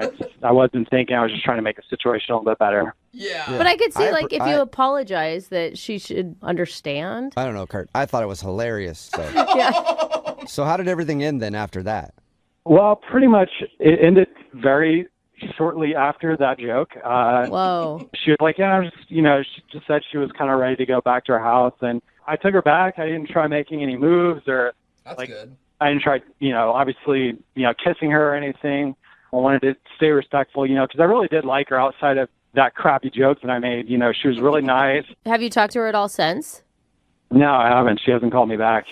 I wasn't thinking. I was just trying to make the situation a little bit better. Yeah. But I could see, like, if you apologize, that she should understand. I don't know, Kurt. I thought it was hilarious. So. Yeah. So how did everything end then after that? Well, pretty much it ended very shortly after that joke. Whoa. She was like, yeah, she just said she was kind of ready to go back to her house. And I took her back. I didn't try making any moves or That's good. I didn't try, obviously, kissing her or anything. I wanted to stay respectful, because I really did like her outside of that crappy joke that I made. She was really nice. Have you talked to her at all since? No, I haven't. She hasn't called me back.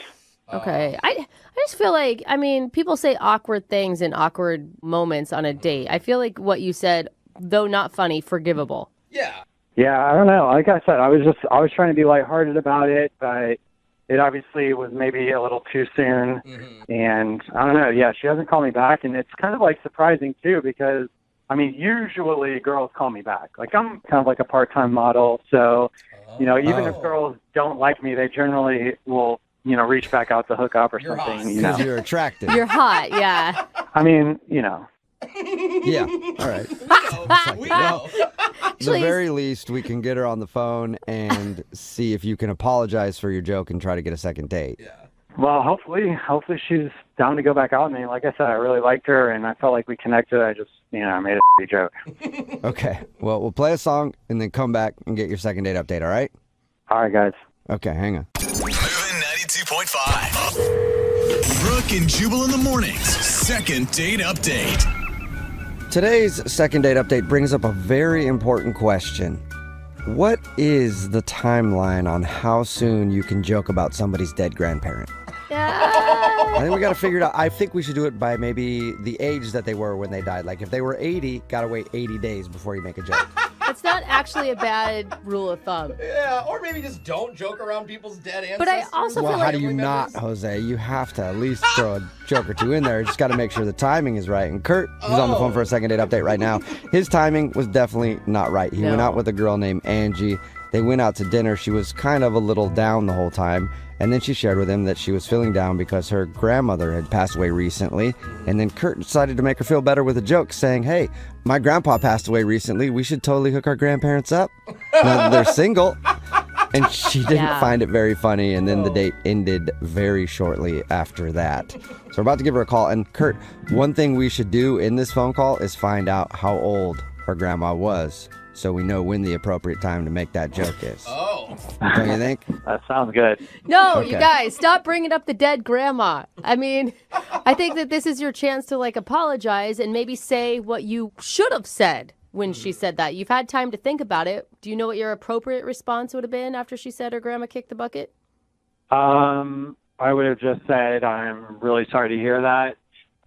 Okay. I just feel like, people say awkward things in awkward moments on a date. I feel like what you said, though not funny, forgivable. Yeah. Yeah, I don't know. Like I said, I was trying to be lighthearted about it, but it obviously was maybe a little too soon. Mm-hmm. And I don't know. Yeah, she hasn't called me back. And it's kind of like surprising too, because usually girls call me back. Like I'm kind of like a part-time model. So, even if girls don't like me, they generally will, reach back out to hook up or something. Because you're attractive. You're hot, yeah. Yeah, all right. We know. At the very least, we can get her on the phone and see if you can apologize for your joke and try to get a second date. Yeah. Well, hopefully she's down to go back out with me. Like I said, I really liked her and I felt like we connected. I just, I made a joke. Okay. Well, we'll play a song and then come back and get your second date update, all right? All right, guys. Okay, hang on. Moving 92.5. Brooke and Jubal in the mornings. Second date update. Today's second date update brings up a very important question. What is the timeline on how soon you can joke about somebody's dead grandparent? I think we got to figure it out. I think we should do it by maybe the age that they were when they died. Like if they were 80, got to wait 80 days before you make a joke. It's not actually a bad rule of thumb. Yeah, or maybe just don't joke around people's dead ancestors. But I also Well, feel how like do you not, Jose? You have to at least throw a joke or two in there. Just got to make sure the timing is right. And Kurt, who's on the phone for a second date update right now, his timing was definitely not right. He went out with a girl named Angie. They went out to dinner. She was kind of a little down the whole time. And then she shared with him that she was feeling down because her grandmother had passed away recently. And then Kurt decided to make her feel better with a joke saying, hey, my grandpa passed away recently. We should totally hook our grandparents up. Now they're single. And she didn't find it very funny. And then the date ended very shortly after that. So we're about to give her a call. And Kurt, one thing we should do in this phone call is find out how old her grandma was, so we know when the appropriate time to make that joke is. Oh. Don't you think? That sounds good. No, Okay. you guys, stop bringing up the dead grandma. I think that this is your chance to apologize and maybe say what you should have said when she said that. You've had time to think about it. Do you know what your appropriate response would have been after she said her grandma kicked the bucket? I would have just said, I'm really sorry to hear that.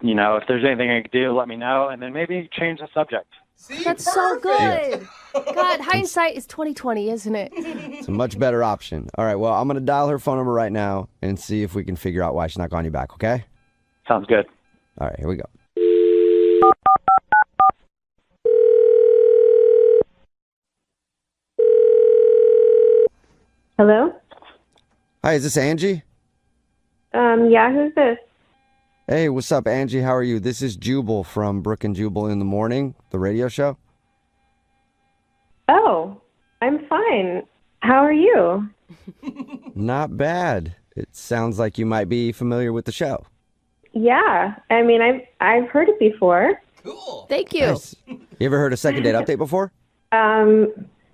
If there's anything I could do, let me know. And then maybe change the subject. See, That's so good. God, hindsight is 20/20, isn't it? It's a much better option. All right, well, I'm going to dial her phone number right now and see if we can figure out why she's not calling you back, okay? Sounds good. All right, here we go. Hello? Hi, is this Angie? Yeah, who's this? Hey, what's up, Angie? How are you? This is Jubal from Brooke and Jubal in the Morning, the radio show. Oh, I'm fine. How are you? Not bad. It sounds like you might be familiar with the show. Yeah, I've heard it before. Cool. Thank you. Nice. You ever heard a second date update before?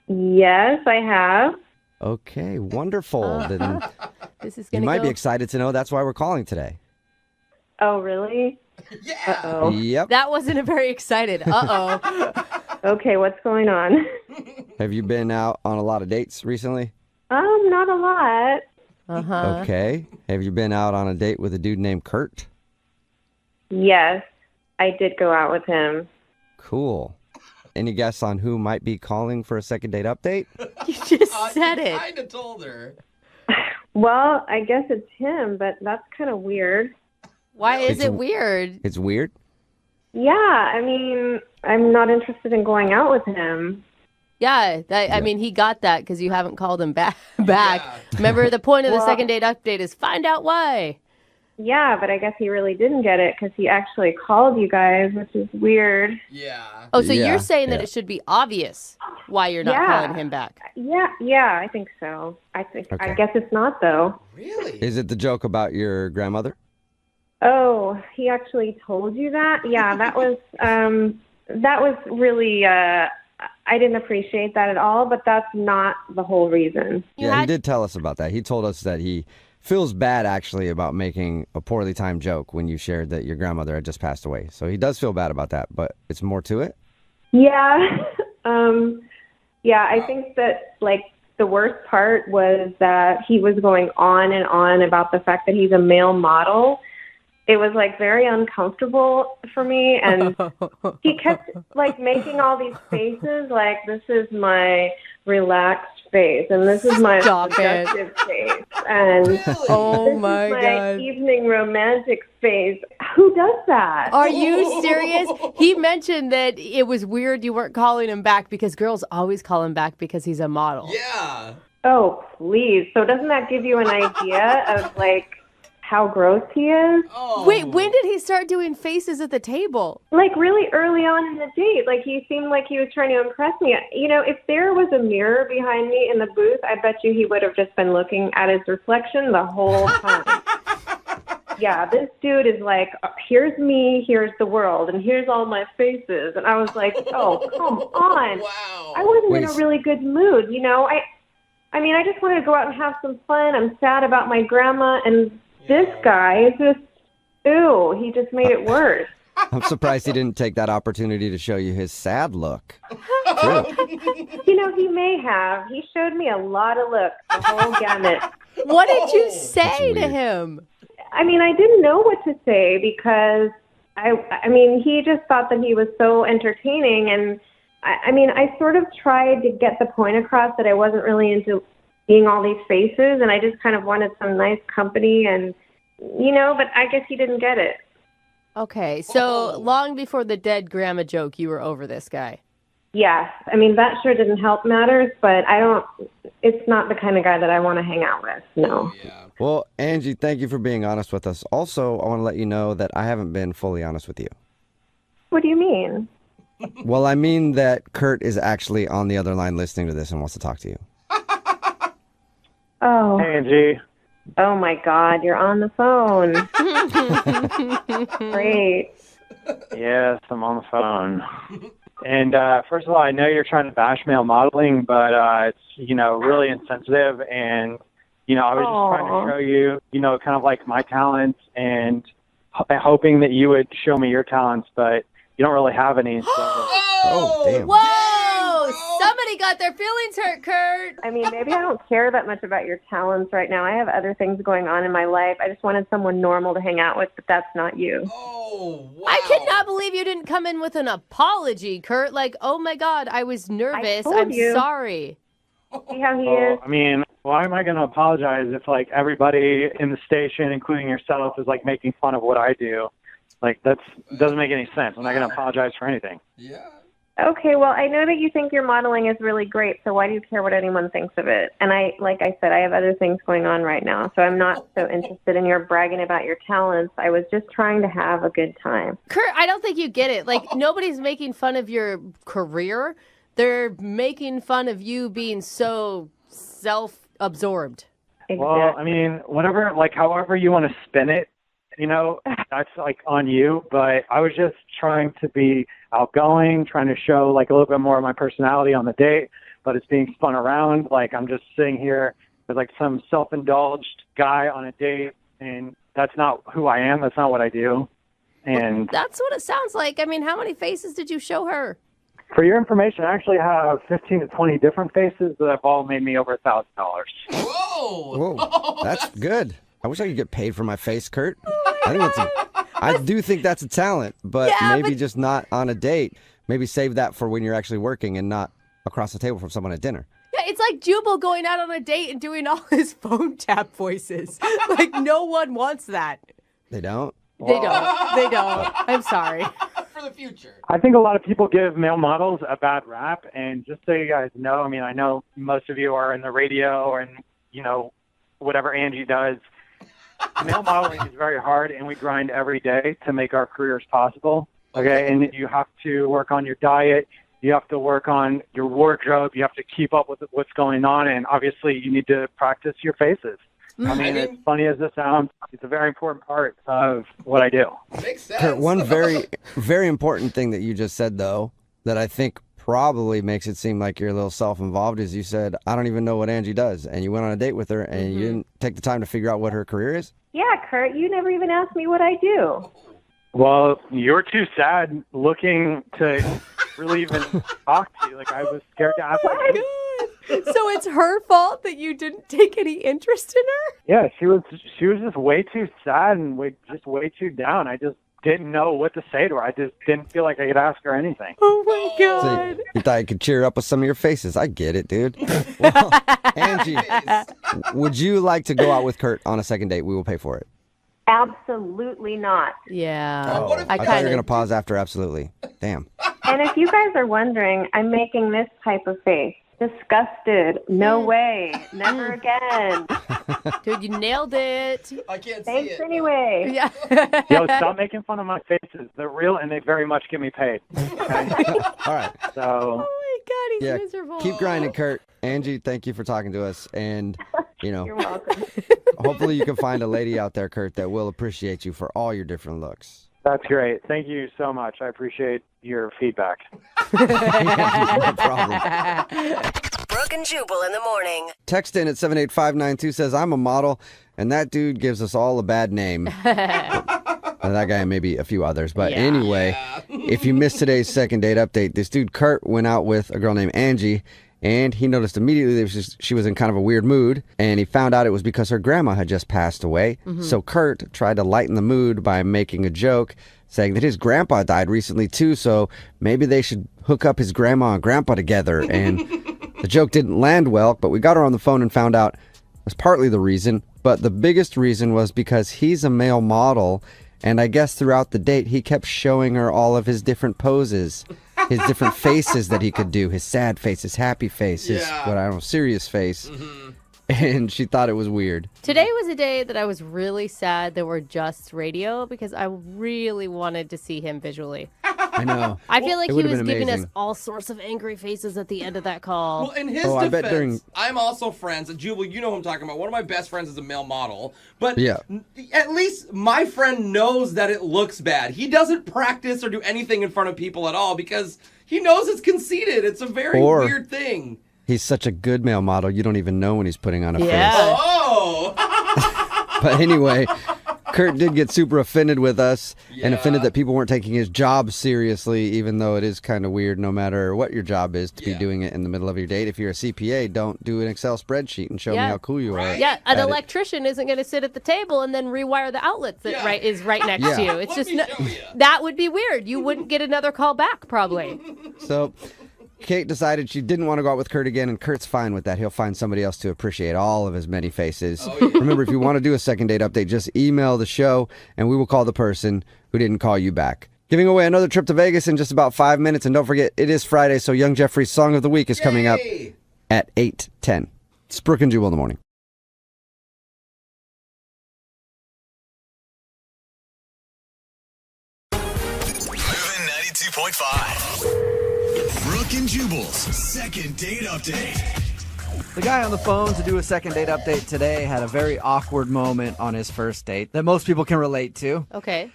Yes, I have. Okay, wonderful. Then This is you gonna might go. be excited to know that's why we're calling today. Oh, really? Yeah. Uh-oh. Yep. That wasn't a very excited. Uh-oh. Okay, what's going on? Have you been out on a lot of dates recently? Not a lot. Uh-huh. Okay. Have you been out on a date with a dude named Kurt? Yes, I did go out with him. Cool. Any guess on who might be calling for a second date update? You just said it. I kind of told her. Well, I guess it's him, but that's kind of weird. Why is It's- it weird? It's weird. Yeah, I mean, I'm not interested in going out with him. Yeah, I mean, he got that because you haven't called him back. Remember, the point of the Well- second date update is find out why. Yeah, but I guess he really didn't get it because he actually called you guys, which is weird. Oh, so Yeah, you're saying that yeah. it should be obvious why you're not Yeah. calling him back? Yeah, I think so. I Okay. guess it's not though. Is it the joke about your grandmother? Oh, he actually told you that? Yeah, that was really I didn't appreciate that at all, but that's not the whole reason. He did tell us about that. He told us that he feels bad actually about making a poorly timed joke when you shared that your grandmother had just passed away. So he does feel bad about that, but it's more to it. Yeah. Yeah, I think that like the worst part was that he was going on and on about the fact that he's a male model. It was like very uncomfortable for me, and he kept like making all these faces like this is my relaxed face and this is my seductive face and Oh this my is my God. evening romantic face. Who does that? Are you serious? He mentioned that it was weird you weren't calling him back because girls always call him back because he's a model. Yeah. Oh, please. So doesn't that give you an idea of like how gross he is? Wait, when did he start doing faces at the table? Like really early on in the date. Like he seemed like he was trying to impress me. You know, if there was a mirror behind me in the booth, I bet you he would have just been looking at his reflection the whole time. Yeah, this dude is like, here's me, here's the world, and here's all my faces. And I was like, oh, come on. Wow. I wasn't in a really good mood, you know. I mean, I just wanted to go out and have some fun. I'm sad about my grandma, and this guy is just, ew, he just made it worse. I'm surprised he didn't take that opportunity to show you his sad look. You know, he may have. He showed me a lot of looks, the whole gamut. What did you say to him? I mean, I didn't know what to say because, I mean, he just thought that he was so entertaining. And, I mean, I sort of tried to get the point across that I wasn't really into seeing all these faces, and I just kind of wanted some nice company and, you know, but I guess he didn't get it. Okay, so long before the dead grandma joke, you were over this guy. Yeah, I mean, that sure didn't help matters, but it's not the kind of guy that I want to hang out with, no. Well, Angie, thank you for being honest with us. Also, I want to let you know that I haven't been fully honest with you. What do you mean? Well, I mean that Kurt is actually on the other line listening to this and wants to talk to you. Oh. Hey, Angie. Oh, my God, you're on the phone. Great. Yes, I'm on the phone. And first of all, I know you're trying to bash male modeling, but it's, you know, really insensitive. And, you know, I was just trying to show you, you know, kind of like my talents and hoping that you would show me your talents, but you don't really have any. So. Oh, damn. Whoa! Somebody got their feelings hurt, Kurt. I mean, maybe I don't care that much about your talents right now. I have other things going on in my life. I just wanted someone normal to hang out with, but that's not you. I cannot believe you didn't come in with an apology, Kurt. Like, oh my God, I was nervous. told I'm you. sorry. See how he Well, is? I mean, why am I going to apologize if, like, everybody in the station, including yourself, is, like, making fun of what I do? Like, doesn't make any sense. I'm not going to apologize for anything. Okay, well, I know that you think your modeling is really great, so why do you care what anyone thinks of it? And like I said, I have other things going on right now, so I'm not so interested in your bragging about your talents. I was just trying to have a good time. Kurt, I don't think you get it. Like, nobody's making fun of your career. They're making fun of you being so self-absorbed. Well, I mean, whatever, like, however you want to spin it, you know, that's, like, on you. But I was just trying to be outgoing, trying to show, like, a little bit more of my personality on the date, but it's being spun around. Like, I'm just sitting here with, like, some self-indulged guy on a date, and that's not who I am. That's not what I do. And That's what it sounds like. I mean, how many faces did you show her? for your information, I actually have 15 to 20 different faces that have all made me over $1,000. Whoa, that's good. I wish I could get paid for my face, Kurt. I do think that's a talent, but maybe just not on a date. Maybe save that for when you're actually working and not across the table from someone at dinner. Yeah, it's like Jubal going out on a date and doing all his phone tap voices. Like, no one wants that. They don't? They don't. They don't. I'm sorry. For the future. I think a lot of people give male models a bad rap, and just so you guys know, I mean, I know most of you are in the radio or in, whatever Angie does. Male modeling is very hard, and we grind every day to make our careers possible. Okay, and you have to work on your diet. You have to work on your wardrobe. You have to keep up with what's going on, and obviously you need to practice your faces. I mean, as funny as this sounds, it's a very important part of what I do. Makes sense. Kurt, one very, very important thing that you just said, though, that I think probably makes it seem like you're a little self-involved is you said, I don't even know what Angie does. And you went on a date with her and you didn't take the time to figure out what her career is? Yeah, Kurt, you never even asked me what I do. Well, you're too sad looking to really even talk to you. Like, I was scared to ask you. So it's her fault that you didn't take any interest in her? Yeah, she was just way too sad and way too down. I just didn't know what to say to her. I just didn't feel like I could ask her anything. Oh my God. So you thought you could cheer up with some of your faces. I get it, dude. Well, Angie, would you like to go out with Kurt on a second date? We will pay for it. Absolutely not. Yeah. I thought you were going to pause after absolutely. Damn. And if you guys are wondering, I'm making this type of face. Disgusted. No way. Never again. Dude, you nailed it. I can't Thanks see it. anyway. Yeah. Yo, stop making fun of my faces. They're real and they very much get me paid. Okay? All right. So. Oh my God, he's miserable. Keep grinding, Kurt. Angie, thank you for talking to us. And, You're welcome. hopefully you can find a lady out there, Kurt, that will appreciate you for all your different looks. That's great. Thank you so much. I appreciate your feedback. No problem. Brooke and Jubal in the morning. Text in at 78592 says, I'm a model, and that dude gives us all a bad name. And that guy and maybe a few others. But anyway, if you missed today's second date update, this dude Kurt went out with a girl named Angie, and he noticed immediately that she was in kind of a weird mood, and he found out it was because her grandma had just passed away. So Kurt tried to lighten the mood by making a joke, saying that his grandpa died recently too, so maybe they should hook up his grandma and grandpa together. And the joke didn't land well, but we got her on the phone and found out it was partly the reason, but the biggest reason was because he's a male model, and I guess throughout the date he kept showing her all of his different poses. His different faces that he could do, his sad face, his happy face, his, serious face. And she thought it was weird. Today was a day that I was really sad that we're just radio because I really wanted to see him visually. I know. I feel like he was giving us amazing. all sorts of angry faces at the end of that call. Well, in his defense, I'm also friends. And Jubal, you know who I'm talking about. One of my best friends is a male model. But at least my friend knows that it looks bad. He doesn't practice or do anything in front of people at all because he knows it's conceited. It's a very weird thing. He's such a good male model, you don't even know when he's putting on a face. Oh! But anyway, Kurt did get super offended with us and offended that people weren't taking his job seriously, even though it is kind of weird no matter what your job is to be doing it in the middle of your date. If you're a CPA, don't do an Excel spreadsheet and show me how cool you are. Yeah, an electrician isn't going to sit at the table and then rewire the outlets that is right next to you. It's just that would be weird. You wouldn't get another call back probably. So Kate decided she didn't want to go out with Kurt again, and Kurt's fine with that. He'll find somebody else to appreciate all of his many faces. Remember, if you want to do a second date update, just email the show, and we will call the person who didn't call you back. Giving away another trip to Vegas in just about 5 minutes, and don't forget, it is Friday, so Young Jeffrey's Song of the Week is coming up at 8:10. It's Brooke and Jubal in the morning. Moving 92.5. Brooke and Jubal's second date update. The guy on the phone to do a second date update today had a very awkward moment on his first date that most people can relate to. Okay.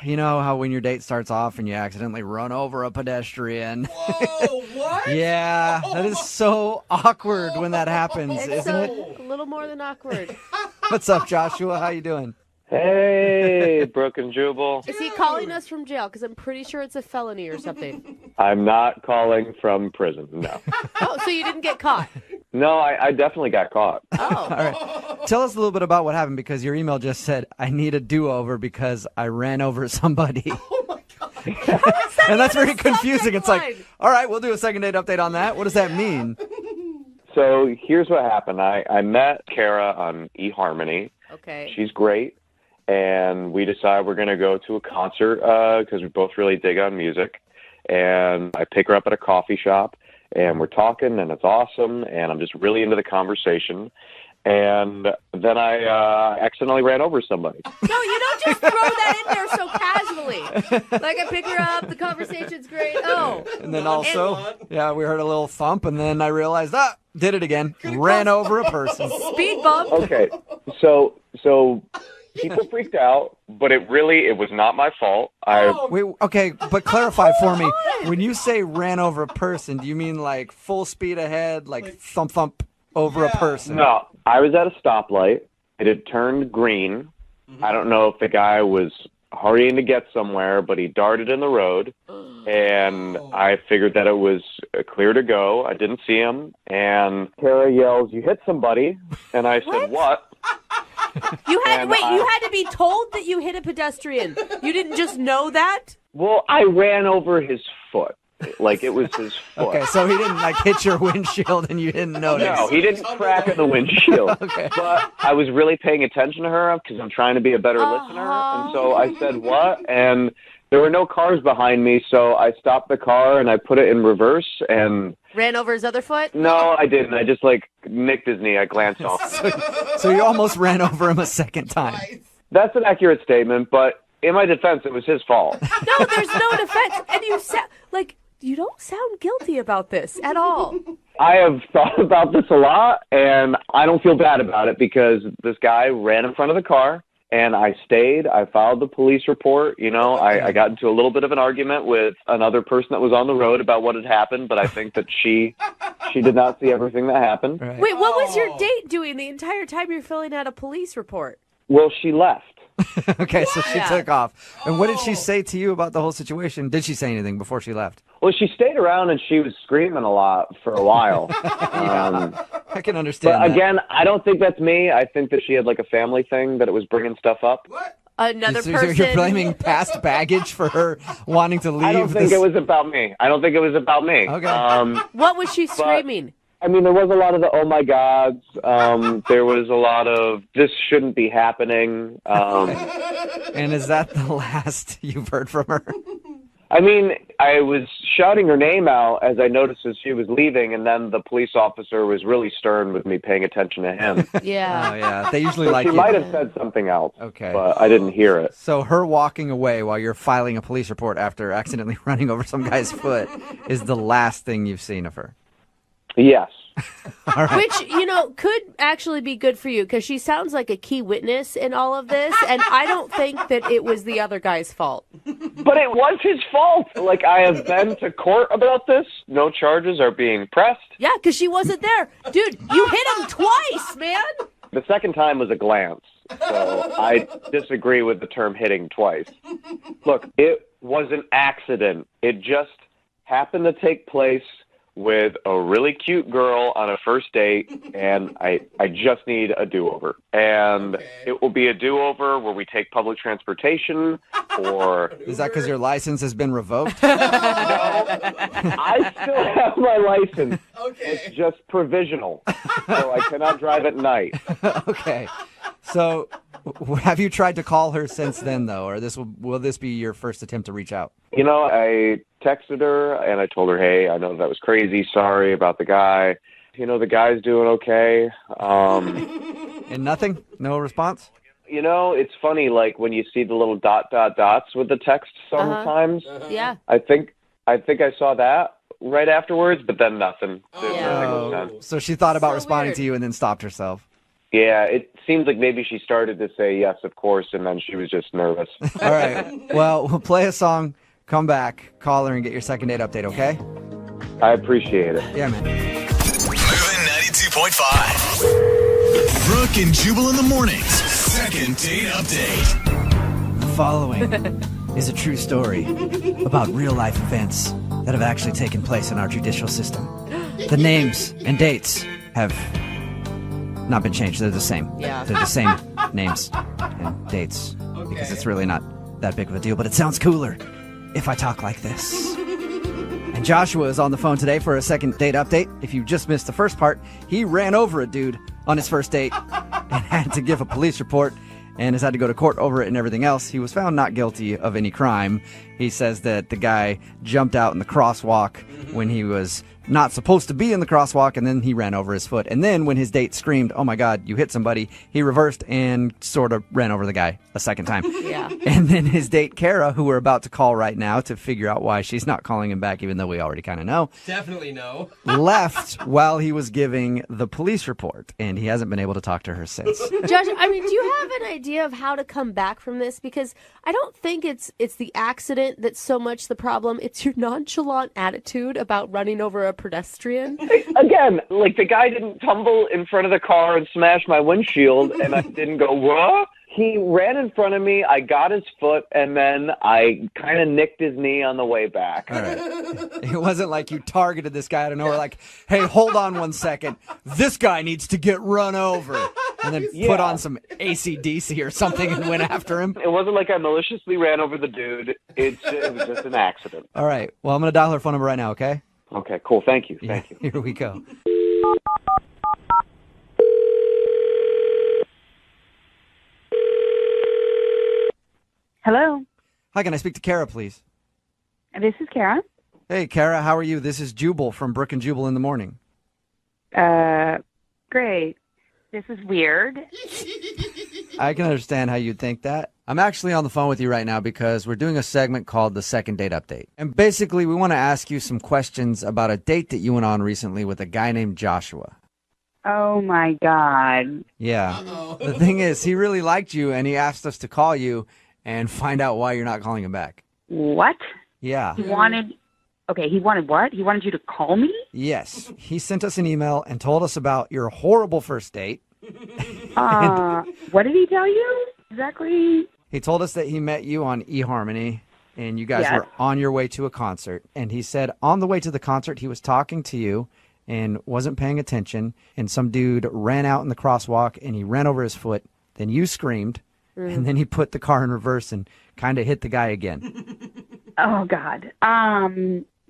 You know how when your date starts off and you accidentally run over a pedestrian? Whoa, what? Yeah, that is so awkward when that happens, isn't it? A little more than awkward. What's up, Joshua? How you doing? Hey, Brooke and Jubal. Is he calling us from jail? Because I'm pretty sure it's a felony or something. I'm not calling from prison, no. Oh, so you didn't get caught? No, I definitely got caught. All right. Tell us a little bit about what happened, because your email just said, I need a do-over because I ran over somebody. Oh, my God. And that's very confusing. It's like, all right, we'll do a second date update on that. What does that mean? So here's what happened. I met Kara on eHarmony. Okay. She's great. and we decide we're going to go to a concert because we both really dig on music. And I pick her up at a coffee shop, and we're talking, and it's awesome, and I'm just really into the conversation. And then I accidentally ran over somebody. No, you don't just throw that in there so casually. Like, I pick her up, the conversation's great. Oh. And then also, yeah, we heard a little thump, and then I realized, did it again. Ran over a person. Speed bump. Okay, so people freaked out, but it was not my fault. Wait, okay, but clarify for me. When you say ran over a person, do you mean like full speed ahead, like thump over a person? No, I was at a stoplight. It had turned green. I don't know if the guy was hurrying to get somewhere, but he darted in the road, and I figured that it was clear to go. I didn't see him, and Tara yells, "You hit somebody," and I said, "What?" You had to be told that you hit a pedestrian. You didn't just know that? Well, I ran over his foot. Like, it was his foot. Okay, so he didn't, like, hit your windshield and you didn't notice? No, he didn't crack in the windshield. Okay. But I was really paying attention to her because I'm trying to be a better listener. And so I said, "What?" And there were no cars behind me, so I stopped the car and I put it in reverse and... Ran over his other foot? No, I didn't. I just, nicked his knee. I glanced off. So you almost ran over him a second time. That's an accurate statement, but in my defense, it was his fault. No, there's no defense. And you don't sound guilty about this at all. I have thought about this a lot, and I don't feel bad about it because this guy ran in front of the car, and I stayed. I filed the police report. I got into a little bit of an argument with another person that was on the road about what had happened, but I think that she did not see everything that happened. Right. Wait, what was your date doing the entire time you're filling out a police report? Well, she left. Okay, so she took off. And what did she say to you about the whole situation? Did she say anything before she left? Well, she stayed around and she was screaming a lot for a while. I can understand But that. again, I don't think that's me. I think that she had a family thing, that it was bringing stuff up. Another So person. you're blaming past baggage for her wanting to leave? I don't think it was about me. Okay. What was she screaming? There was a lot of the "oh my gods." There was a lot of "this shouldn't be happening." And is that the last you've heard from her? I was shouting her name out as I noticed as she was leaving, and then the police officer was really stern with me paying attention to him. Yeah. Oh, yeah. They usually She might have said something else, Okay. but I didn't hear it. So her walking away while you're filing a police report after accidentally running over some guy's foot is the last thing you've seen of her? Yes. All right. Which, could actually be good for you because she sounds like a key witness in all of this, and I don't think that it was the other guy's fault. But it was his fault. I have been to court about this. No charges are being pressed. Yeah, because she wasn't there. Dude, you hit him twice, man. The second time was a glance. So I disagree with the term hitting twice. Look, it was an accident. It just happened to take place with a really cute girl on a first date, and I just need a do-over. And it will be a do-over where we take public transportation, or... Is that because your license has been revoked? No, I still have my license. It's just provisional, so I cannot drive at night. Okay. So have you tried to call her since then, though, or will this be your first attempt to reach out? I texted her, and I told her, "Hey, I know that was crazy. Sorry about the guy. The guy's doing okay." And nothing? No response? It's funny, when you see the little ... dots with the text sometimes. Yeah. I think I saw that right afterwards, but then nothing. Nothing was done. So she thought about responding to you and then stopped herself. Yeah, it seems like maybe she started to say yes, of course, and then she was just nervous. All right. Well, we'll play a song, come back, call her, and get your second date update, okay? I appreciate it. Yeah, man. Moving 92.5. Brooke and Jubal in the mornings. Second date update. The following is a true story about real-life events that have actually taken place in our judicial system. The names and dates have not been changed. They're the same. Yeah. They're the same names and dates because it's really not that big of a deal, but it sounds cooler if I talk like this. And Joshua is on the phone today for a second date update. If you just missed the first part, he ran over a dude on his first date and had to give a police report. and has had to go to court over it and everything else. He was found not guilty of any crime. He says that the guy jumped out in the crosswalk when he was not supposed to be in the crosswalk, and then he ran over his foot. And then when his date screamed, "Oh my God, you hit somebody," he reversed and sort of ran over the guy a second time. Yeah. And then his date, Kara, who we're about to call right now to figure out why she's not calling him back, even though we already kind of know, Definitely no. left while he was giving the police report, and he hasn't been able to talk to her since. Josh, I mean, do you have an idea of how to come back from this? Because I don't think it's the accident that's so much the problem. It's your nonchalant attitude about running over a pedestrian. Again, like the guy didn't tumble in front of the car and smash my windshield, and I didn't go, what? He ran in front of me, I got his foot, and then I kind of nicked his knee on the way back. All right. It wasn't like you targeted this guy out of nowhere, like, hey, hold on 1 second. This guy needs to get run over. And then put on some AC/DC or something and went after him. It wasn't like I maliciously ran over the dude. It was just an accident. All right. Well, I'm going to dial her phone number right now, okay? Okay, cool. Thank you. Thank you. Here we go. Hello. Hi, can I speak to Kara, please? This is Kara. Hey, Kara, how are you? This is Jubal from Brooke and Jubal in the Morning. Great. This is weird. I can understand how you'd think that. I'm actually on the phone with you right now because we're doing a segment called the Second Date Update. And basically, we want to ask you some questions about a date that you went on recently with a guy named Joshua. Oh, my God. Yeah. The thing is, he really liked you, and he asked us to call you and find out why you're not calling him back. What? Yeah. He wanted what? He wanted you to call me? Yes. He sent us an email and told us about your horrible first date. What did he tell you? Exactly. He told us that he met you on eHarmony, and you guys Yes. were on your way to a concert. And he said on the way to the concert, he was talking to you and wasn't paying attention, and some dude ran out in the crosswalk, and he ran over his foot. Then you screamed, and then he put the car in reverse and kind of hit the guy again. Oh, God.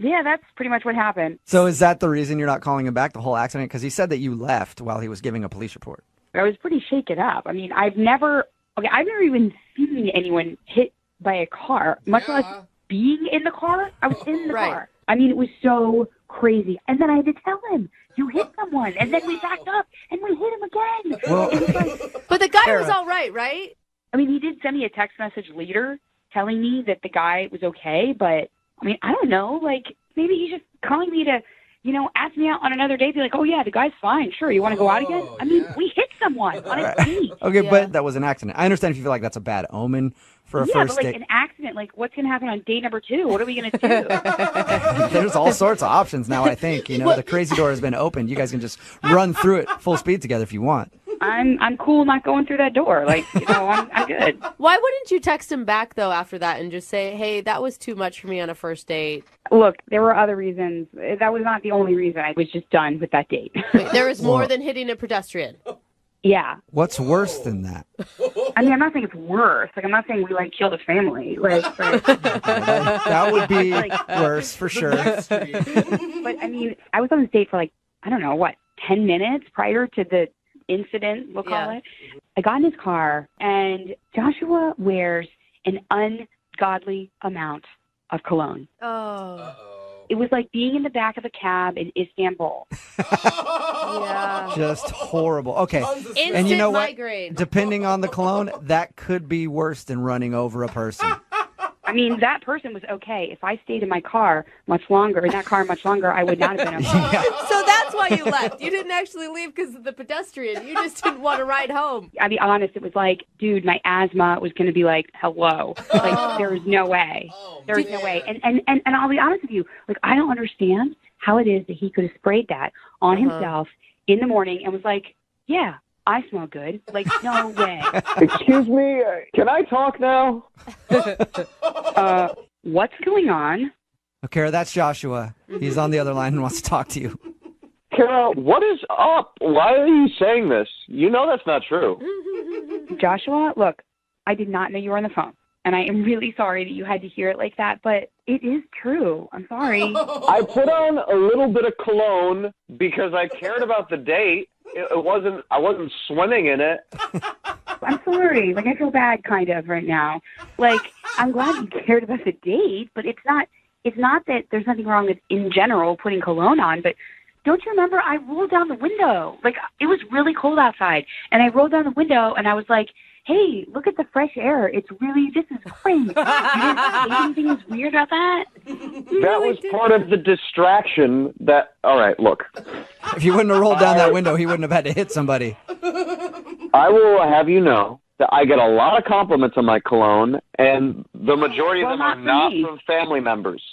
Yeah, that's pretty much what happened. So is that the reason you're not calling him back, the whole accident? Because he said that you left while he was giving a police report. I was pretty shaken up. I mean, I've never even seen anyone hit by a car, much less being in the car. I was in the car. I mean, it was so crazy. And then I had to tell him, you hit someone. And then we backed up and we hit him again. Well, it was like, But the guy Kara. was all right, right? I mean, he did send me a text message later telling me that the guy was okay, but I mean, I don't know. Like, maybe he's just calling me to, ask me out on another date. Be like, oh, yeah, the guy's fine. Sure, you want to go out again? I mean, we hit someone on a date. Okay, but that was an accident. I understand if you feel like that's a bad omen for a first but date. an accident, like, what's going to happen on date number 2? What are we going to do? There's all sorts of options now, I think. The crazy door has been opened. You guys can just run through it full speed together if you want. I'm cool not going through that door. Like, I'm good. Why wouldn't you text him back, though, after that and just say, hey, that was too much for me on a first date? Look, there were other reasons. That was not the only reason. I was just done with that date. There was more than hitting a pedestrian. Yeah. What's worse than that? I mean, I'm not saying it's worse. Like, I'm not saying we, killed a family. Like, That would be worse for sure. But, I mean, I was on this date for, I don't know, 10 minutes prior to the incident, we'll call it. I got in his car, and Joshua wears an ungodly amount of cologne. Oh. It was like being in the back of a cab in Istanbul. Yeah. Just horrible. Okay. Instant And you know what? migraine. Depending on the cologne, that could be worse than running over a person. I mean, that person was okay. If I stayed in my car much longer, I would not have been okay. So that's why you left. You didn't actually leave because of the pedestrian. You just didn't want to ride home. I'll be honest, it was like, dude, my asthma was going to be like, hello. Like, there was no way. There was no way. And I'll be honest with you, I don't understand how it is that he could have sprayed that on himself in the morning and was like, yeah, I smell good. Like, no way. Excuse me, can I talk now? What's going on? Okay, that's Joshua. He's on the other line and wants to talk to you. Kara, what is up? Why are you saying this? You know that's not true. Joshua, look, I did not know you were on the phone. And I am really sorry that you had to hear it like that, but it is true. I'm sorry. I put on a little bit of cologne because I cared about the date. I wasn't swimming in it. I'm sorry. Like, I feel bad kind of right now. Like, I'm glad you cared about the date, but it's not that there's nothing wrong with, in general, putting cologne on, but don't you remember I rolled down the window? Like, it was really cold outside, and I rolled down the window, and I was like, hey, look at the fresh air. This is great. You didn't think anything was weird about that? That was part of the distraction that, all right, look. If you wouldn't have rolled down that window, he wouldn't have had to hit somebody. I will have you know that I get a lot of compliments on my cologne, and the majority of them are not from family members.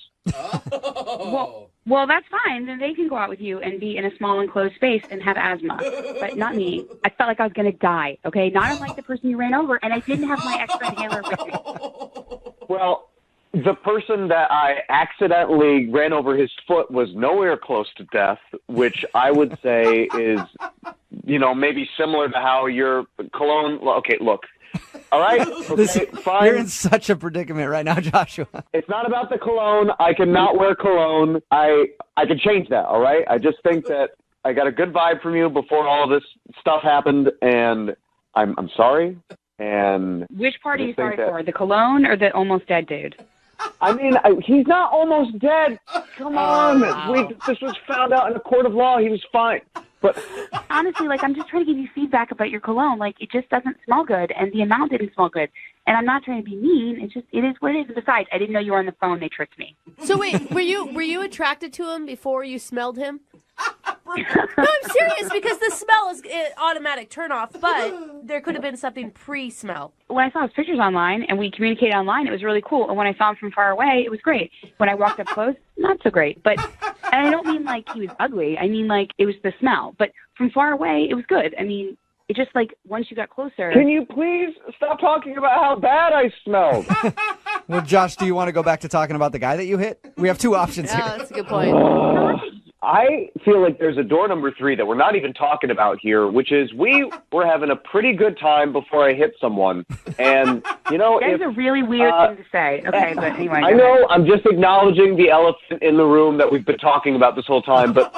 Well, that's fine. Then they can go out with you and be in a small enclosed space and have asthma, but not me. I felt like I was going to die, okay? Not unlike the person you ran over, and I didn't have my extra inhaler with me. Well, the person that I accidentally ran over his foot was nowhere close to death, which I would say is, maybe similar to how your cologne... Okay, look. All right? Okay, fine. You're in such a predicament right now, Joshua. It's not about the cologne. I cannot wear cologne. I can change that, all right? I just think that I got a good vibe from you before all this stuff happened, and I'm sorry. And which part are you sorry for? The cologne or the almost dead dude? I mean, he's not almost dead. Come on. Wow. This was found out in a court of law. He was fine. But honestly, like, I'm just trying to give you feedback about your cologne. Like, it just doesn't smell good, and the amount didn't smell good. And I'm not trying to be mean. It is what it is. And besides, I didn't know you were on the phone. They tricked me. So wait, were you attracted to him before you smelled him? No, I'm serious, because the smell is an automatic turnoff, but there could have been something pre-smell. When I saw his pictures online and we communicated online, it was really cool. And when I saw him from far away, it was great. When I walked up close, not so great. But, and I don't mean like he was ugly. I mean like it was the smell. But from far away, it was good. I mean, it just like once you got closer. Can you please stop talking about how bad I smelled? Well, Josh, do you want to go back to talking about the guy that you hit? We have two options here. Yeah, that's a good point. I feel like there's a door number 3 that we're not even talking about here, which is we were having a pretty good time before I hit someone. And, That's a really weird thing to say. Okay, but anyway. I know, I'm just acknowledging the elephant in the room that we've been talking about this whole time. But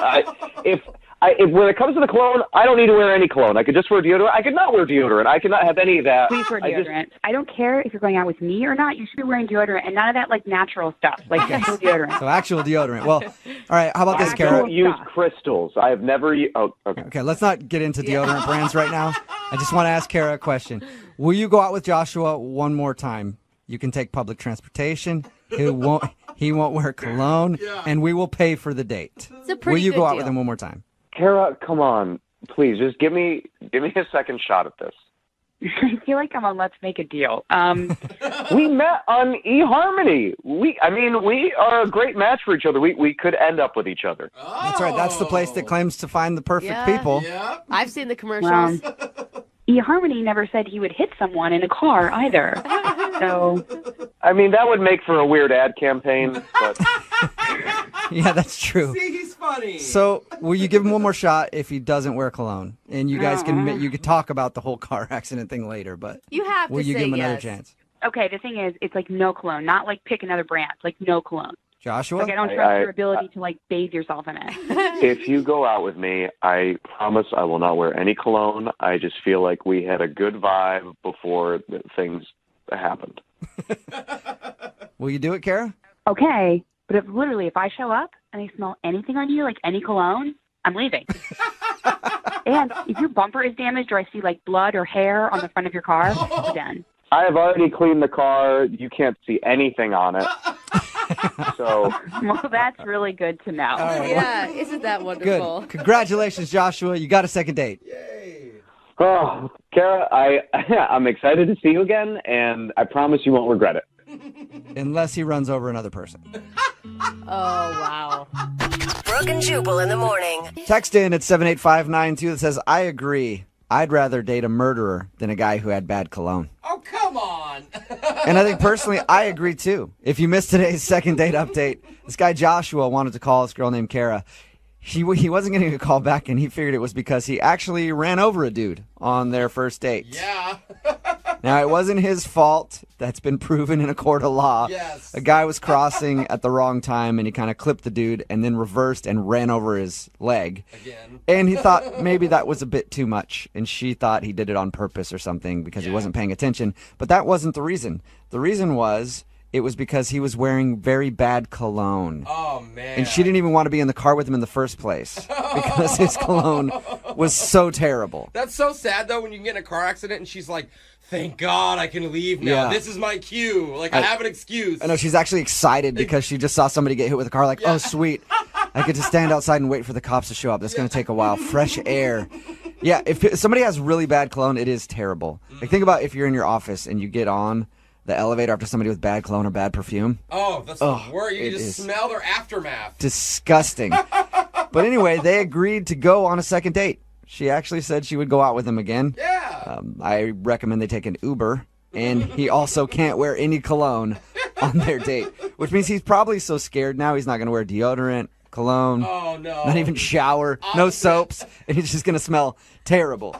when it comes to the cologne, I don't need to wear any cologne. I could just wear deodorant. I could not wear deodorant. I cannot have any of that. Please wear deodorant. I don't care if you're going out with me or not. You should be wearing deodorant and none of that like natural stuff, like actual deodorant. So actual deodorant. Well, all right. How about this, I Kara? don't use crystals. I have never. Oh, okay. Okay. Let's not get into deodorant brands right now. I just want to ask Kara a question. Will you go out with Joshua one more time? You can take public transportation. He won't wear cologne, and we will pay for the date. It's a pretty Will you good go out deal. with him one more time? Kara, come on, please, just give me a second shot at this. I feel like I'm on Let's Make a Deal. We met on eHarmony. We are a great match for each other. We could end up with each other. That's right. That's the place that claims to find the perfect people. Yeah. I've seen the commercials. eHarmony never said he would hit someone in a car either. So, I mean, that would make for a weird ad campaign. But yeah, that's true. See, he's funny. So, will you give him one more shot if he doesn't wear cologne? And you guys can talk about the whole car accident thing later, but you have will to you say give him another yes. chance? okay, the thing is, it's like no cologne, not like pick another brand, like no cologne. Joshua? Like I don't trust your ability to like bathe yourself in it. If you go out with me, I promise I will not wear any cologne. I just feel like we had a good vibe before things happened. Will you do it, Kara? Okay, but if I show up and I smell anything on you, like any cologne, I'm leaving. And if your bumper is damaged or I see like blood or hair on the front of your car, we're done. I have already cleaned the car. You can't see anything on it. So, well, that's really good to know. Right. Yeah, isn't that wonderful? Good. Congratulations, Joshua. You got a second date. oh, Kara, I'm excited to see you again, and I promise you won't regret it. Unless he runs over another person. Oh, wow. Brooke and Jubal in the morning. Text in at 78592 that says, I agree. I'd rather date a murderer than a guy who had bad cologne. Oh, come on. And I think personally, I agree too. If you missed today's second date update, this guy Joshua wanted to call this girl named Kara. He wasn't getting a call back, and he figured it was because he actually ran over a dude on their first date. Yeah. Now, it wasn't his fault. That's been proven in a court of law. Yes. A guy was crossing at the wrong time, and he kind of clipped the dude and then reversed and ran over his leg. Again. And he thought maybe that was a bit too much, and she thought he did it on purpose or something because he wasn't paying attention. But that wasn't the reason. The reason was it was because he was wearing very bad cologne. Oh, man. And she didn't even want to be in the car with him in the first place because his cologne was so terrible. That's so sad, though, when you can get in a car accident and she's like, thank God I can leave now. Yeah. This is my cue. Like, I have an excuse. I know, she's actually excited because she just saw somebody get hit with a car. Like, oh, sweet. I get to stand outside and wait for the cops to show up. That's going to take a while. Fresh air. Yeah, if somebody has really bad cologne, it is terrible. Like, think about if you're in your office and you get on the elevator after somebody with bad cologne or bad perfume. Oh, that's the worst. You can just smell their aftermath. Disgusting. But anyway, they agreed to go on a second date. She actually said she would go out with him again. Yeah. I recommend they take an Uber. And he also can't wear any cologne on their date, which means he's probably so scared now he's not going to wear deodorant, cologne, not even shower, no soaps, and he's just going to smell terrible.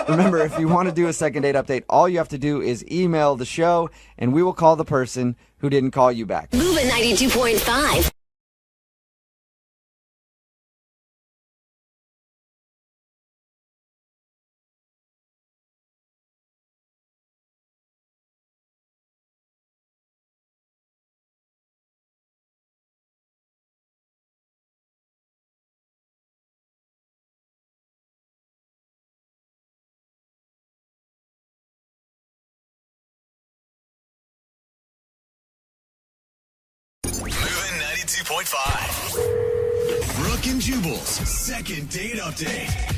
Remember, if you want to do a second date update, all you have to do is email the show, and we will call the person who didn't call you back. Moving 92.5. Moving 92.5. Brooke and Jubal's second date update.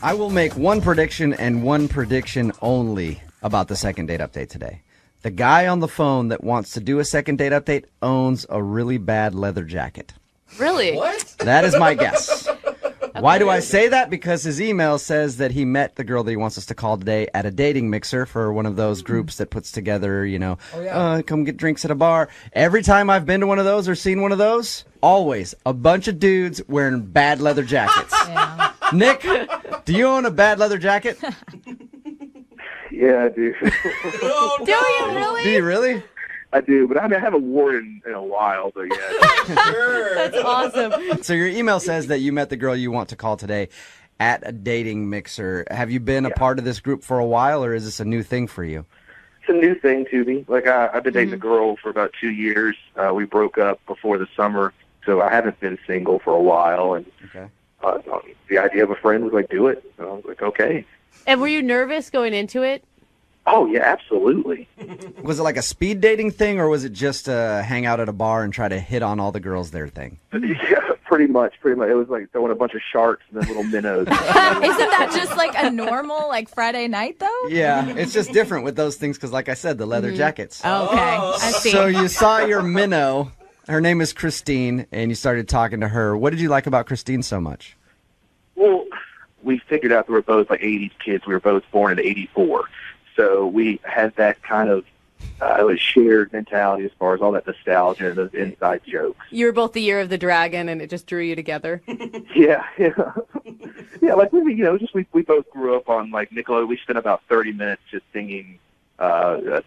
I will make one prediction and one prediction only about the second date update today. The guy on the phone that wants to do a second date update owns a really bad leather jacket. Really? What? That is my guess. Why do I say that? Because his email says that he met the girl that he wants us to call today at a dating mixer for one of those groups that puts together, come get drinks at a bar. Every time I've been to one of those or seen one of those, always a bunch of dudes wearing bad leather jackets. Yeah. Nick, do you own a bad leather jacket? Yeah, I do. Do you really? Do you really? I do, but I haven't worn it in a while, but yeah. Sure. That's awesome. So your email says that you met the girl you want to call today at a dating mixer. Have you been a part of this group for a while, or is this a new thing for you? It's a new thing to me. Like, I've been dating a girl for about 2 years. We broke up before the summer, so I haven't been single for a while. And the idea of a friend was like, do it. And I was like, okay. And were you nervous going into it? Oh, yeah, absolutely. Was it like a speed dating thing, or was it just hang out at a bar and try to hit on all the girls there thing? Yeah, pretty much. It was like throwing a bunch of sharks and then little minnows. Isn't that just like a normal Friday night, though? Yeah, it's just different with those things because, like I said, the leather jackets. Oh, okay, I see. So you saw your minnow. Her name is Christine, and you started talking to her. What did you like about Christine so much? Well, we figured out that we're both like 80s kids. We were both born in 84. So we had that kind of shared mentality as far as all that nostalgia and those inside jokes. You were both the year of the dragon, and it just drew you together. Yeah. Like we both grew up on like Nickelodeon. We spent about 30 minutes just singing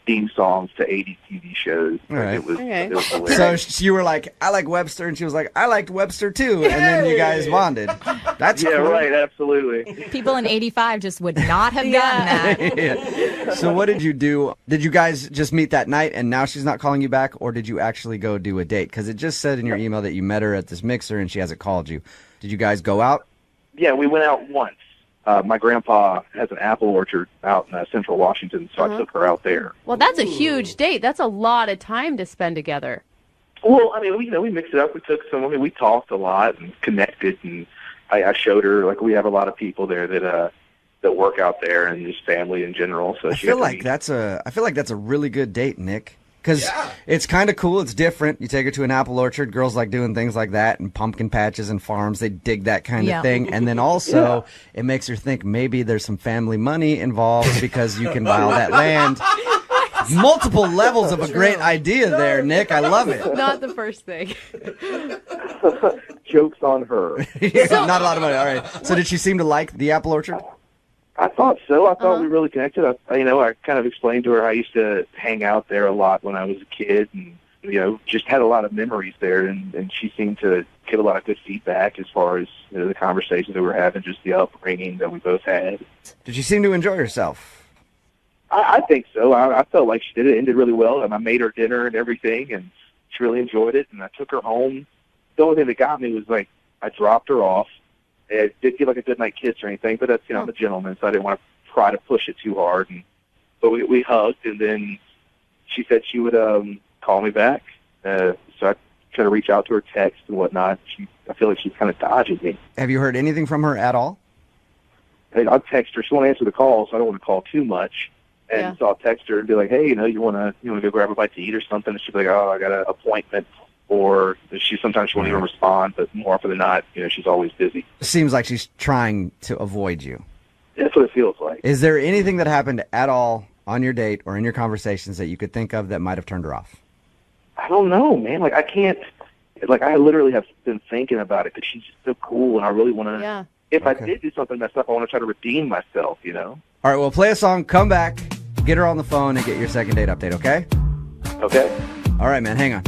theme songs to 80s TV shows. All right. It was hilarious. So you were like, I like Webster, and she was like, I liked Webster too, and then you guys bonded. That's cool. Right, absolutely. People in 85 just would not have gotten that. Yeah. So what did you do? Did you guys just meet that night, and now she's not calling you back, or did you actually go do a date? Because it just said in your email that you met her at this mixer, and she hasn't called you. Did you guys go out? Yeah, we went out once. My grandpa has an apple orchard out in Central Washington, so I took her out there. Well, that's a huge date. That's a lot of time to spend together. Well, I mean, we mixed it up. We took some. I mean, we talked a lot and connected, and I showed her like we have a lot of people there that work out there, and just family in general. So I feel like that's a really good date, Nick. Because it's kind of cool. It's different. You take her to an apple orchard. Girls like doing things like that, and pumpkin patches and farms. They dig that kind of thing. And then also, it makes her think maybe there's some family money involved because you can buy all that land. Multiple levels of a great idea there, Nick. I love it. Not the first thing. Jokes on her. Not a lot of money. All right. So did she seem to like the apple orchard? I thought so. I thought we really connected. I kind of explained to her I used to hang out there a lot when I was a kid, and just had a lot of memories there. And she seemed to get a lot of good feedback as far as the conversations that we were having, just the upbringing that we both had. Did she seem to enjoy herself? I think so. I felt like she did. It ended really well, and I made her dinner and everything, and she really enjoyed it. And I took her home. The only thing that got me was I dropped her off. It did give a good night kiss or anything, but that's I'm a gentleman, so I didn't want to try to push it too hard. But we hugged, and then she said she would call me back. So I tried to reach out to her, text and whatnot. I feel like she's kind of dodging me. Have you heard anything from her at all? I'll text her. She won't answer the call, so I don't want to call too much. And so I'll text her and be like, hey, you want to go grab a bite to eat or something? And she'll be like, oh, I got an appointment. Or sometimes she won't even respond, but more often than not, she's always busy. Seems like she's trying to avoid you. That's what it feels like. Is there anything that happened at all on your date or in your conversations that you could think of that might have turned her off? I don't know, man. I can't. I literally have been thinking about it because she's just so cool, and I really want to. Yeah. If I did do something messed up, I want to try to redeem myself. All right, well, play a song, come back, get her on the phone, and get your second date update. Okay? Okay. All right, man. Hang on.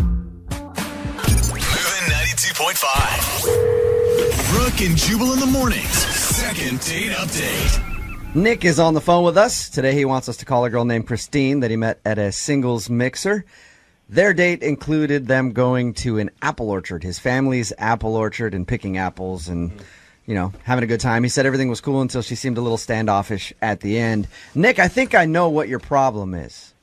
92.5. Brooke and Jubal in the mornings. Second date update. Nick is on the phone with us. Today he wants us to call a girl named Christine that he met at a singles mixer. Their date included them going to an apple orchard, his family's apple orchard, and picking apples and, having a good time. He said everything was cool until she seemed a little standoffish at the end. Nick, I think I know what your problem is.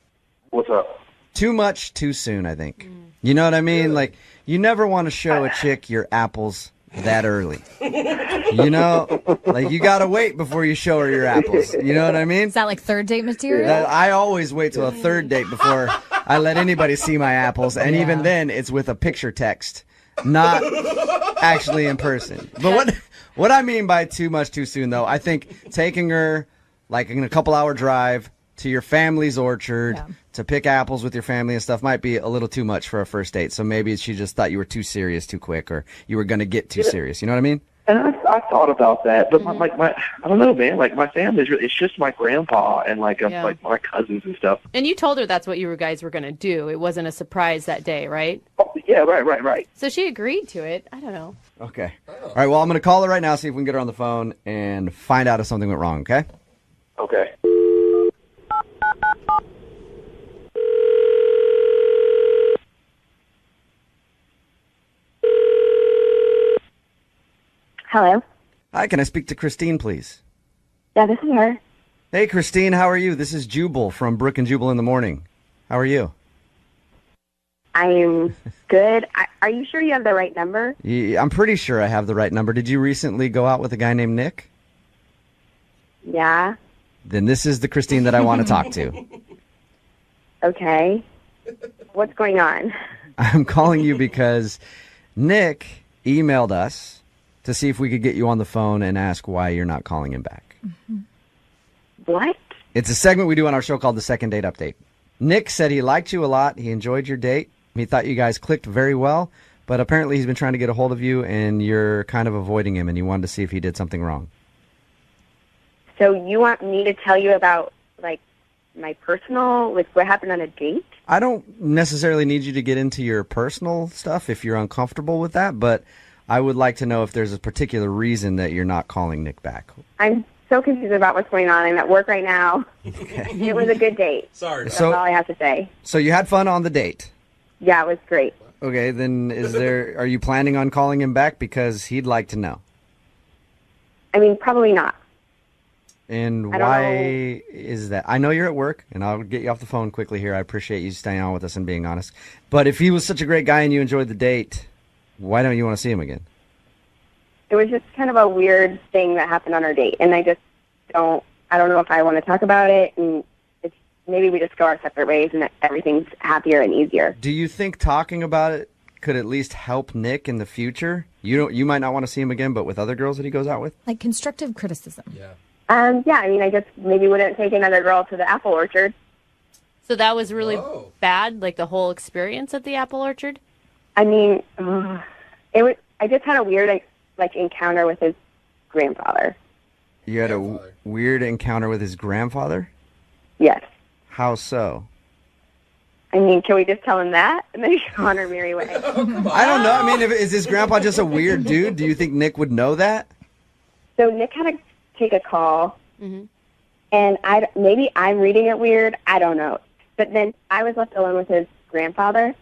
What's up? Too much too soon, I think. You know what I mean? You never want to show a chick your apples that early. You got to wait before you show her your apples. You know what I mean? Is that third date material? I always wait till a third date before I let anybody see my apples. And even then, it's with a picture text, not actually in person. But what I mean by too much too soon, though, I think taking her in a couple-hour drive to your family's orchard to pick apples with your family and stuff might be a little too much for a first date. So maybe she just thought you were too serious too quick, or you were going to get too serious. You know what I mean? And I thought about that, but my I don't know, man. My family it's just my grandpa and my cousins and stuff. And you told her that's what you guys were going to do. It wasn't a surprise that day, right? Oh, yeah, right. So she agreed to it. I don't know. Okay. All right. Well, I'm going to call her right now, see if we can get her on the phone and find out if something went wrong. Okay. Okay. Hello. Hi, can I speak to Christine, please? Yeah, this is her. Hey, Christine, how are you? This is Jubal from Brooke and Jubal in the Morning. How are you? I'm good. Are you sure you have the right number? Yeah, I'm pretty sure I have the right number. Did you recently go out with a guy named Nick? Yeah. Then this is the Christine that I want to talk to. Okay. What's going on? I'm calling you because Nick emailed us to see if we could get you on the phone and ask why you're not calling him back. What? It's a segment we do on our show called the Second Date Update. Nick said he liked you a lot. He enjoyed your date. He thought you guys clicked very well, but apparently he's been trying to get a hold of you and you're kind of avoiding him, and you wanted to see if he did something wrong. So you want me to tell you about, my personal, what happened on a date? I don't necessarily need you to get into your personal stuff if you're uncomfortable with that, but I would like to know if there's a particular reason that you're not calling Nick back. I'm so confused about what's going on. I'm at work right now. Okay. It was a good date. Sorry. That's all I have to say. So you had fun on the date? Yeah, it was great. Okay, then are you planning on calling him back? Because he'd like to know. I mean, probably not. And why is that? I know you're at work, and I'll get you off the phone quickly here. I appreciate you staying on with us and being honest. But if he was such a great guy and you enjoyed the date, why don't you want to see him again? It was just kind of a weird thing that happened on our date, and I don't know if I want to talk about it, and maybe we just go our separate ways and everything's happier and easier. Do you think talking about it could at least help Nick in the future? You might not want to see him again, but with other girls that he goes out with? Like constructive criticism. Yeah. Yeah, I mean, I just maybe wouldn't take another girl to the apple orchard. So that was really bad, the whole experience at the apple orchard? I mean, I just had a weird, encounter with his grandfather. You had a weird encounter with his grandfather? Yes. How so? I mean, can we just tell him that and then he can honor merry way? I don't know. I mean, is his grandpa just a weird dude? Do you think Nick would know that? So Nick had to take a call, Mm-hmm. and maybe I'm reading it weird. I don't know. But then I was left alone with his grandfather,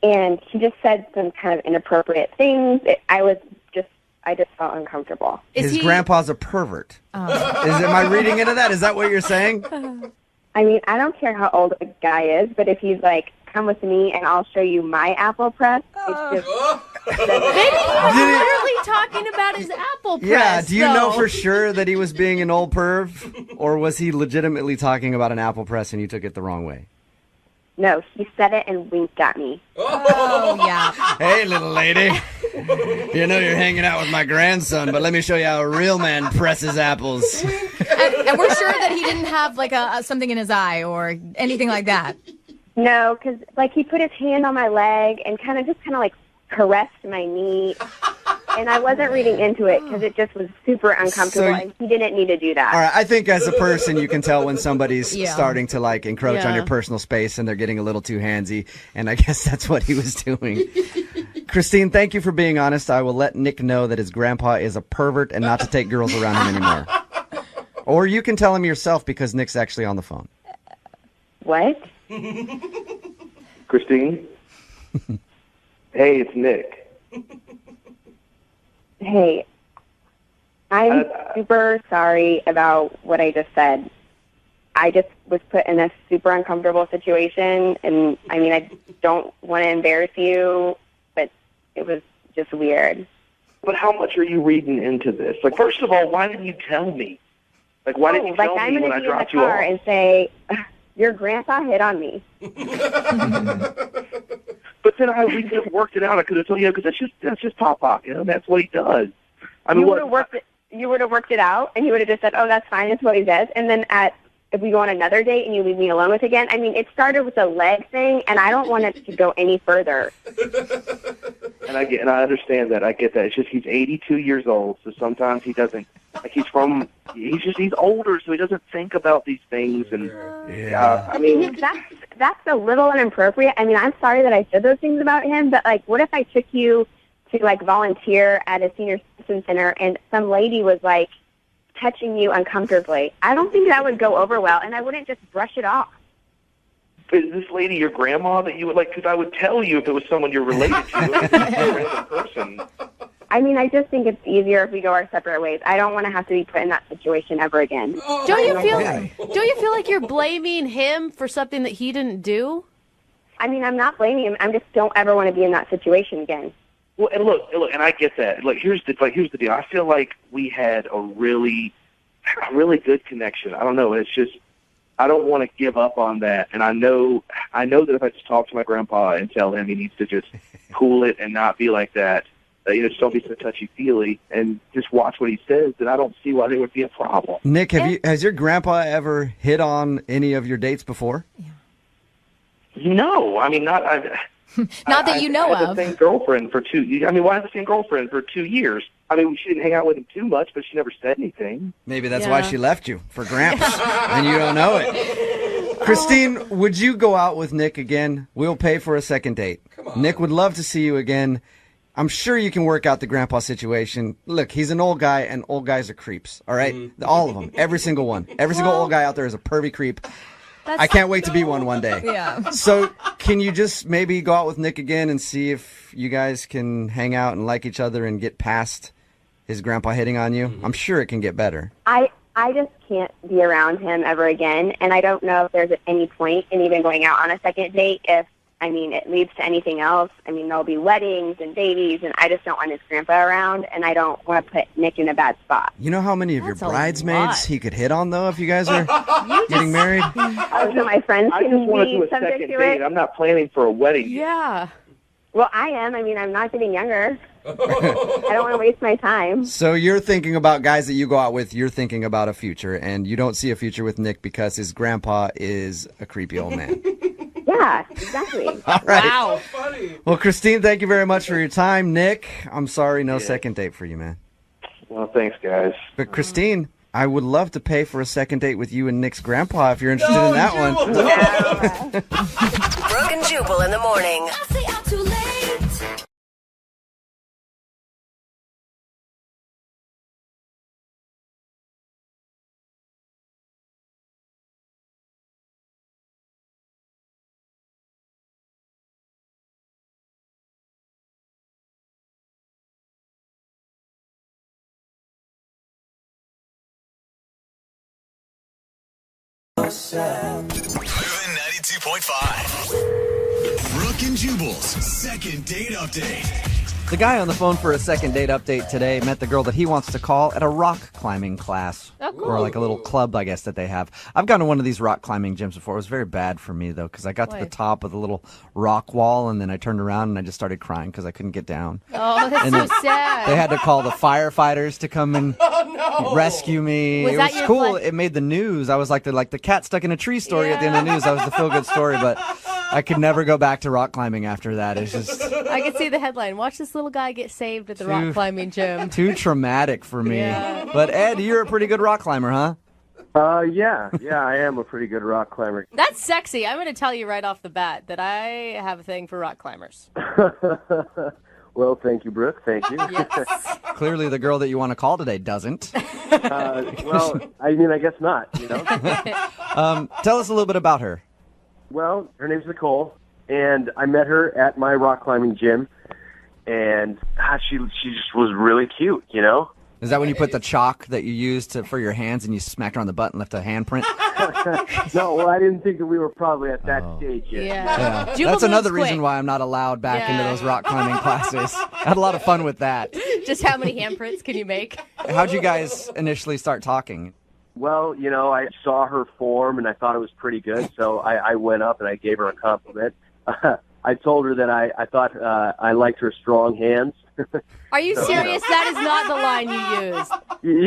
and he just said some kind of inappropriate things. I just felt uncomfortable. His grandpa's a pervert. Am I reading into that? Is that what you're saying? I mean, I don't care how old a guy is, but if he's like, come with me and I'll show you my apple press, it's just... Maybe he was literally talking about his apple press. Yeah, do you know for sure that he was being an old perv? Or was he legitimately talking about an apple press and you took it the wrong way? No, he said it and winked at me. Oh, yeah. Hey, little lady. You know you're hanging out with my grandson, but let me show you how a real man presses apples. And we're sure that he didn't have like something in his eye or anything like that. No, because like he put his hand on my leg and kind of like caressed my knee, and I wasn't reading into it because it just was super uncomfortable, and he didn't need to do that. All right, I think as a person you can tell when somebody's Yeah. starting to like encroach on your personal space and they're getting a little too handsy, and I guess that's what he was doing. Christine, thank you for being honest. I will let Nick know that his grandpa is a pervert and not to take girls around him anymore. Or you can tell him yourself because Nick's actually on the phone. What? Christine? Hey, it's Nick. Hey, I'm super sorry about what I just said. I just was put in a super uncomfortable situation, and I mean, I don't want to embarrass you, but it was just weird. But how much are you reading into this? Like, first of all, why didn't you tell me? Like, why didn't you tell I'm me gonna when I be in the dropped you car off? and say, your grandpa hit on me. But then we could have worked it out. I could have told you, because that's just Pop, you know, that's what he does. I mean, You would have worked it out, and you would have just said, "Oh, that's fine. It's what he does." And then if we go on another date and you leave me alone with again, I mean, it started with a leg thing, and I don't want it to go any further. And I understand that. I get that. It's just he's 82 years old, so sometimes he doesn't. Like he's older, so he doesn't think about these things. And I mean, that's a little inappropriate. I mean, I'm sorry that I said those things about him, but like, what if I took you to like volunteer at a senior citizen center and some lady was like touching you uncomfortably? I don't think that would go over well, and I wouldn't just brush it off. is this lady your grandma that you would like? Because I would tell you if it was someone you're related to, if it's a random person. I mean, I just think it's easier if we go our separate ways. I don't want to have to be put in that situation ever again. Don't you feel like you're blaming him for something that he didn't do? I mean, I'm not blaming him. I just don't ever want to be in that situation again. Well, and look, and I get that. Look, here's the deal. I feel like we had a really good connection. I don't know. It's just I don't want to give up on that. And I know that if I just talk to my grandpa and tell him he needs to just cool it and not be like that, just don't be so touchy-feely and just watch what he says, then I don't see why there would be a problem. Nick, has your grandpa ever hit on any of your dates before? No, I mean, not that you know I had of. the same girlfriend for 2 years. I mean, why have the same girlfriend for 2 years? I mean, she didn't hang out with him too much, but she never said anything. Maybe that's why she left you, for Gramps, and you don't know it. Christine, would you go out with Nick again? We'll pay for a second date. Nick would love to see you again. I'm sure you can work out the grandpa situation. Look, he's an old guy, and old guys are creeps, all right? All of them, every single one. Every single old guy out there is a pervy creep. I can't wait to be one day. Yeah. So can you just maybe go out with Nick again and see if you guys can hang out and like each other and get past his grandpa hitting on you? I'm sure it can get better. I just can't be around him ever again, and I don't know if there's any point in even going out on a second date if, it leads to anything else. There'll be weddings and babies, and I just don't want his grandpa around, and I don't want to put Nick in a bad spot. You know how many of your bridesmaids he could hit on, though, if you guys are getting married? So my friends I can just want to be do a subject second to date. it. I'm not planning for a wedding. Yeah. Well, I am. I'm not getting younger. I don't want to waste my time. So you're thinking about guys that you go out with, you're thinking about a future, and you don't see a future with Nick because his grandpa is a creepy old man. Yeah, exactly. All right. Wow. Well, Christine, thank you very much for your time. Nick, I'm sorry, no second date for you, man. Well, thanks, guys. But Christine, I would love to pay for a second date with you and Nick's grandpa if you're interested in that one. Brooke and Jubal in the morning. Moving 92.5. Brooke and Jubal's second date update. The guy on the phone for a second date update today met the girl that he wants to call at a rock climbing class. Oh, cool. Or like a little club, I guess, that they have. I've gone to one of these rock climbing gyms before. It was very bad for me, though, because I got to the top of the little rock wall, and then I turned around and I just started crying because I couldn't get down. Oh, that's And so then sad. They had to call the firefighters to come and rescue me. Was It that was your cool. blood- It made the news. I was like the cat stuck in a tree story at the end of the news. That was the feel-good story, but I could never go back to rock climbing after that. It's just I could see the headline. Watch this little guy get saved at the rock climbing gym. too traumatic for me. Yeah. But Ed, you're a pretty good rock climber, huh? Yeah, I am a pretty good rock climber. That's sexy. I'm going to tell you right off the bat that I have a thing for rock climbers. Well, thank you, Brooke. Thank you. Clearly, the girl that you want to call today doesn't. Well, I mean, I guess not, you know? Tell us a little bit about her. Well, her name's Nicole, and I met her at my rock climbing gym, and she just was really cute, you know? Is that when you put the chalk that you used for your hands and you smacked her on the butt and left a handprint? No, well, I didn't think that we were probably at that stage yet. Yeah. That's another reason why I'm not allowed back into those rock climbing classes. I had a lot of fun with that. Just how many handprints can you make? How'd you guys initially start talking? Well, you know, I saw her form, and I thought it was pretty good, so I went up and I gave her a compliment. I told her that I thought I liked her strong hands. Are you serious? That is not the line you used.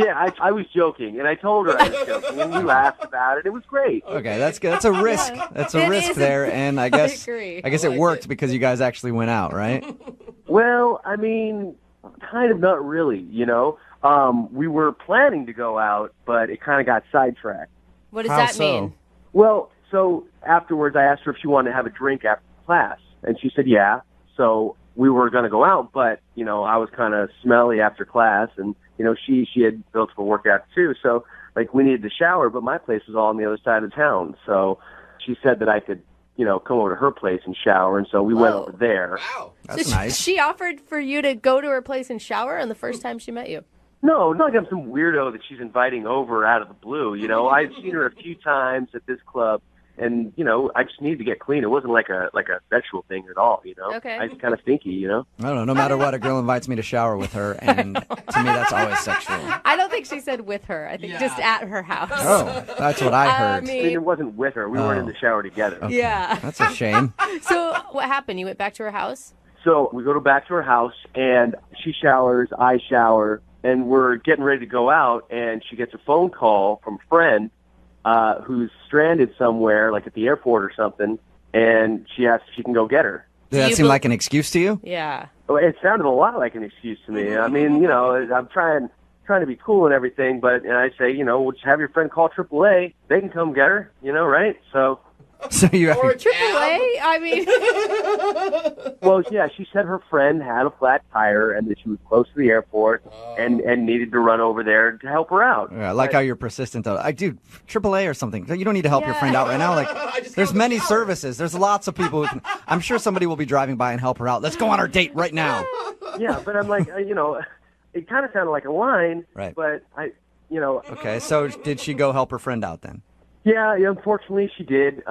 Yeah, I was joking, and I told her I was joking, and we laughed about it. It was great. Okay, that's good. That's a risk. That's a risk there, and I guess agree. I guess it worked because you guys actually went out, right? Well, I mean, kind of not really, you know. We were planning to go out, but it kind of got sidetracked. What does that mean? Well, so afterwards I asked her if she wanted to have a drink after class, and she said yeah. So we were going to go out, but, you know, I was kind of smelly after class, and, you know, she had built up a workout too, so, like, we needed to shower, but my place was all on the other side of town, so she said that I could, you know, come over to her place and shower, and so we went over there. Wow. That's So nice. She offered for you to go to her place and shower on the first time she met you. No, not like I'm some weirdo that she's inviting over out of the blue, you know. I've seen her a few times at this club, and, you know, I just needed to get clean. It wasn't like a sexual thing at all, you know. Okay. I was kind of stinky, you know. I don't know. No matter what, a girl invites me to shower with her, and to me, that's always sexual. I don't think she said with her. I think just at her house. Oh, that's what I heard. I mean, it wasn't with her. We weren't in the shower together. Okay. Yeah. That's a shame. So what happened? You went back to her house? So we go back to her house, and she showers, I shower, and we're getting ready to go out, and she gets a phone call from a friend who's stranded somewhere, like at the airport or something, and she asks if she can go get her. Did that seem like an excuse to you? Yeah. Well, it sounded a lot like an excuse to me. I mean, you know, I'm trying to be cool and everything, but and I say, you know, just have your friend call AAA. They can come get her, you know, right? So you AAA? I mean, well, yeah, she said her friend had a flat tire and that she was close to the airport and needed to run over there to help her out. Yeah, I like how you're persistent, though. Dude, AAA or something. You don't need to help your friend out right now. Like, there's many services. There's lots of people who can. I'm sure somebody will be driving by and help her out. Let's go on our date right now. Yeah, but I'm like, you know, it kind of sounded like a line, Right. but you know. Okay, so did she go help her friend out then? Yeah, unfortunately she did.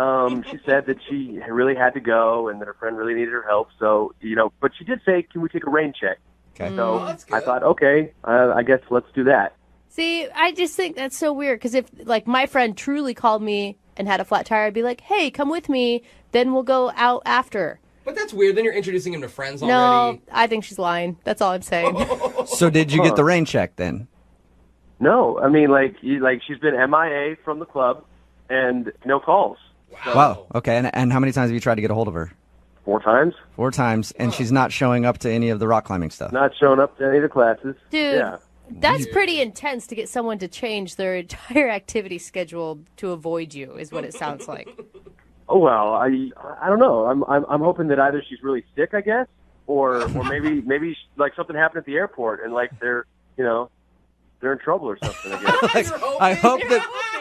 She said that she really had to go and that her friend really needed her help. So, you know, but she did say, can we take a rain check? Okay. So I thought, okay, I guess let's do that. see, I just think that's so weird because if, like, my friend truly called me and had a flat tire, I'd be like, hey, come with me, then we'll go out after. But that's weird. Then you're introducing him to friends No, already. I think she's lying. That's all I'm saying. So did you get the rain check then? No, I mean, like she's been MIA from the club and no calls. Wow. Okay, and how many times have you tried to get a hold of her? 4 times. 4 times, and she's not showing up to any of the rock climbing stuff. Not showing up to any of the classes. Dude, Yeah. That's pretty intense to get someone to change their entire activity schedule to avoid you, is what it sounds like. Oh well, I don't know. I'm hoping that either she's really sick, I guess, or maybe like something happened at the airport and like they're in trouble or something. I guess.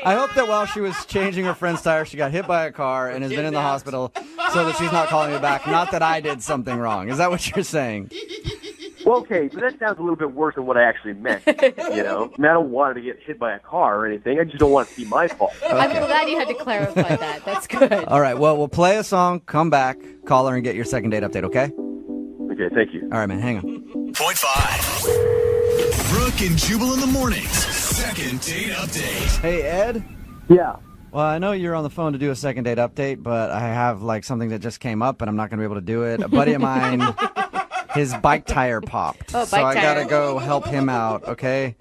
I hope that while she was changing her friend's tire, she got hit by a car and has been in the hospital, so that she's not calling me back. Not that I did something wrong. Is that what you're saying? Well, okay, but that sounds a little bit worse than what I actually meant. I mean, I don't want her to get hit by a car or anything. I just don't want it to be my fault. Okay. I'm glad you had to clarify that. That's good. All right, well, we'll play a song, come back, call her, and get your second date update, okay? Okay, thank you. All right, man, hang on. Point 5. Brooke and Jubal in the mornings. Second date update. Hey, Ed? Yeah. Well, I know you're on the phone to do a second date update, but I have something that just came up, and I'm not going to be able to do it. A buddy of mine, his bike tire popped, so I got to go help him out, okay?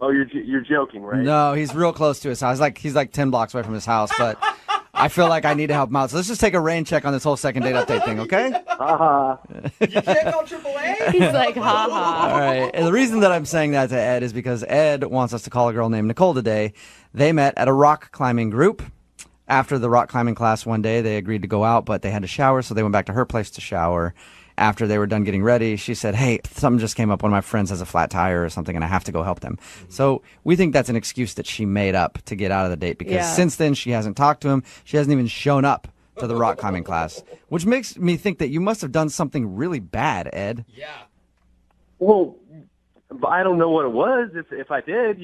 Oh, you're joking, right? No, he's real close to his house. He's like 10 blocks away from his house, but I feel like I need to help him out. So let's just take a rain check on this whole second date update thing, okay? Ha-ha. You can't call AAA? He's like, ha-ha. All right. And the reason that I'm saying that to Ed is because Ed wants us to call a girl named Nicole today. They met at a rock climbing group. After the rock climbing class one day, they agreed to go out, but they had to shower, so they went back to her place to shower. After they were done getting ready, she said, hey, something just came up. One of my friends has a flat tire or something, and I have to go help them. So we think that's an excuse that she made up to get out of the date, because since then she hasn't talked to him. She hasn't even shown up to the rock climbing class, which makes me think that you must have done something really bad, Ed. Yeah. Well, I don't know what it was, if I did,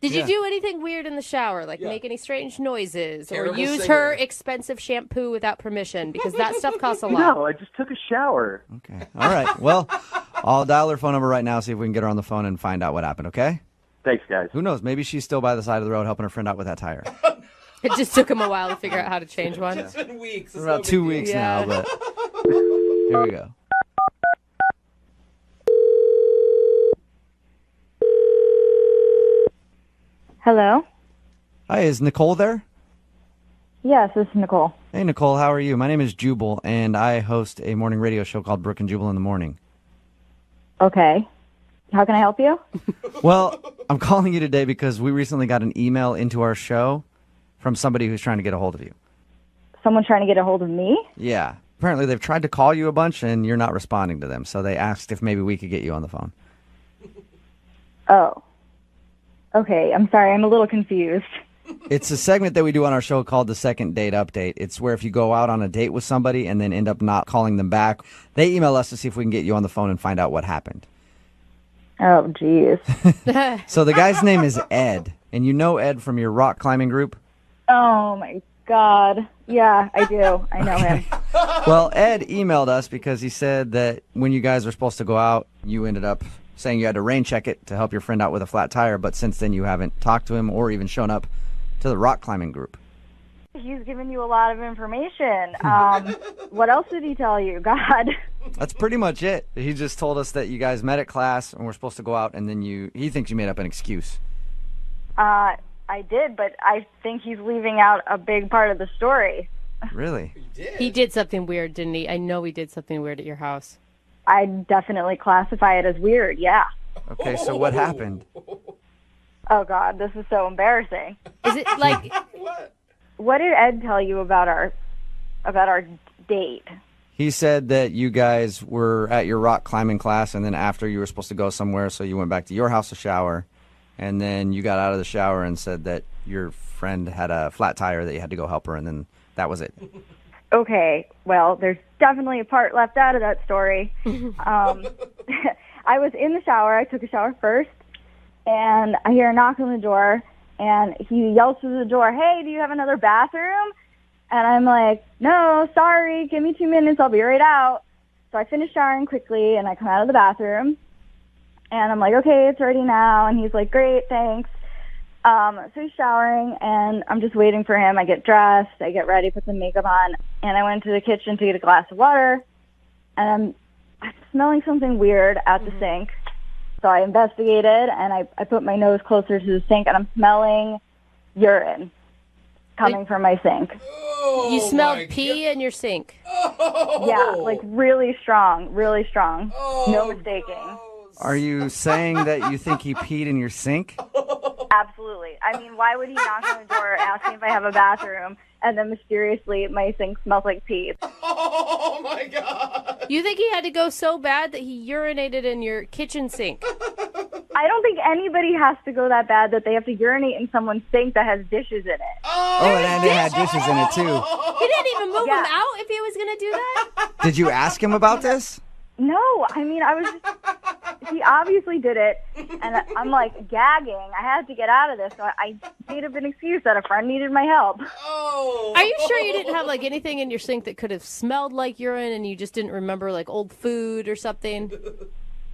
Did you do anything weird in the shower, like make any strange noises Terrible or use singer. her expensive shampoo without permission? Because that stuff costs a lot. No, I just took a shower. Okay. All right. Well, I'll dial her phone number right now, see if we can get her on the phone and find out what happened, okay? Thanks, guys. Who knows? Maybe she's still by the side of the road helping her friend out with that tire. It just took him a while to figure out how to change one. It's been weeks. It's About no big 2 deal. weeks now, but here we go. Hello? Hi, is Nicole there? Yes, this is Nicole. Hey, Nicole, how are you? My name is Jubal, and I host a morning radio show called Brooke and Jubal in the Morning. Okay. How can I help you? Well, I'm calling you today because we recently got an email into our show from somebody who's trying to get a hold of you. Someone trying to get a hold of me? Yeah. Apparently they've tried to call you a bunch, and you're not responding to them, so they asked if maybe we could get you on the phone. Oh. Okay, I'm sorry. I'm a little confused. It's a segment that we do on our show called the Second Date Update. It's where if you go out on a date with somebody and then end up not calling them back, they email us to see if we can get you on the phone and find out what happened. Oh, geez. So the guy's name is Ed, and you know Ed from your rock climbing group? Oh, my God. Yeah, I do. I know him. Well, Ed emailed us because he said that when you guys were supposed to go out, you ended up saying you had to rain check it to help your friend out with a flat tire, but since then you haven't talked to him or even shown up to the rock climbing group. He's given you a lot of information. What else did he tell you? God. That's pretty much it. He just told us that you guys met at class and were supposed to go out, and then he thinks you made up an excuse. I did, but I think he's leaving out a big part of the story. Really? He did something weird, didn't he? I know he did something weird at your house. I definitely classify it as weird, yeah. Okay, so what happened? Oh, God, this is so embarrassing. Is it like... What did Ed tell you about our date? He said that you guys were at your rock climbing class, and then after you were supposed to go somewhere, so you went back to your house to shower, and then you got out of the shower and said that your friend had a flat tire that you had to go help her, and then that was it. Okay, well, there's definitely a part left out of that story. I was in the shower. I took a shower first, and I hear a knock on the door, and he yells through the door, "Hey, do you have another bathroom?" And I'm like, "No, sorry, give me 2 minutes, I'll be right out." So I finish showering quickly, and I come out of the bathroom, and I'm like, "Okay, it's ready now." And he's like, "Great, thanks." So he's showering, and I'm just waiting for him. I get dressed, I get ready, put some makeup on, and I went to the kitchen to get a glass of water, and I'm smelling something weird at the sink. So I investigated, and I put my nose closer to the sink, and I'm smelling urine coming from my sink. You smelled pee in your sink. Yeah, like really strong, really strong. No mistaking. Are you saying that you think he peed in your sink? Absolutely. I mean, why would he knock on the door, ask me if I have a bathroom, and then mysteriously my sink smells like pee? Oh my God! You think he had to go so bad that he urinated in your kitchen sink? I don't think anybody has to go that bad that they have to urinate in someone's sink that has dishes in it. Oh, and it had dishes in it too. He didn't even move him out if he was going to do that? Did you ask him about this? No, I mean, he obviously did it, and I'm like gagging. I had to get out of this, so I made up an excuse that a friend needed my help. Are you sure you didn't have like anything in your sink that could have smelled like urine and you just didn't remember like old food or something?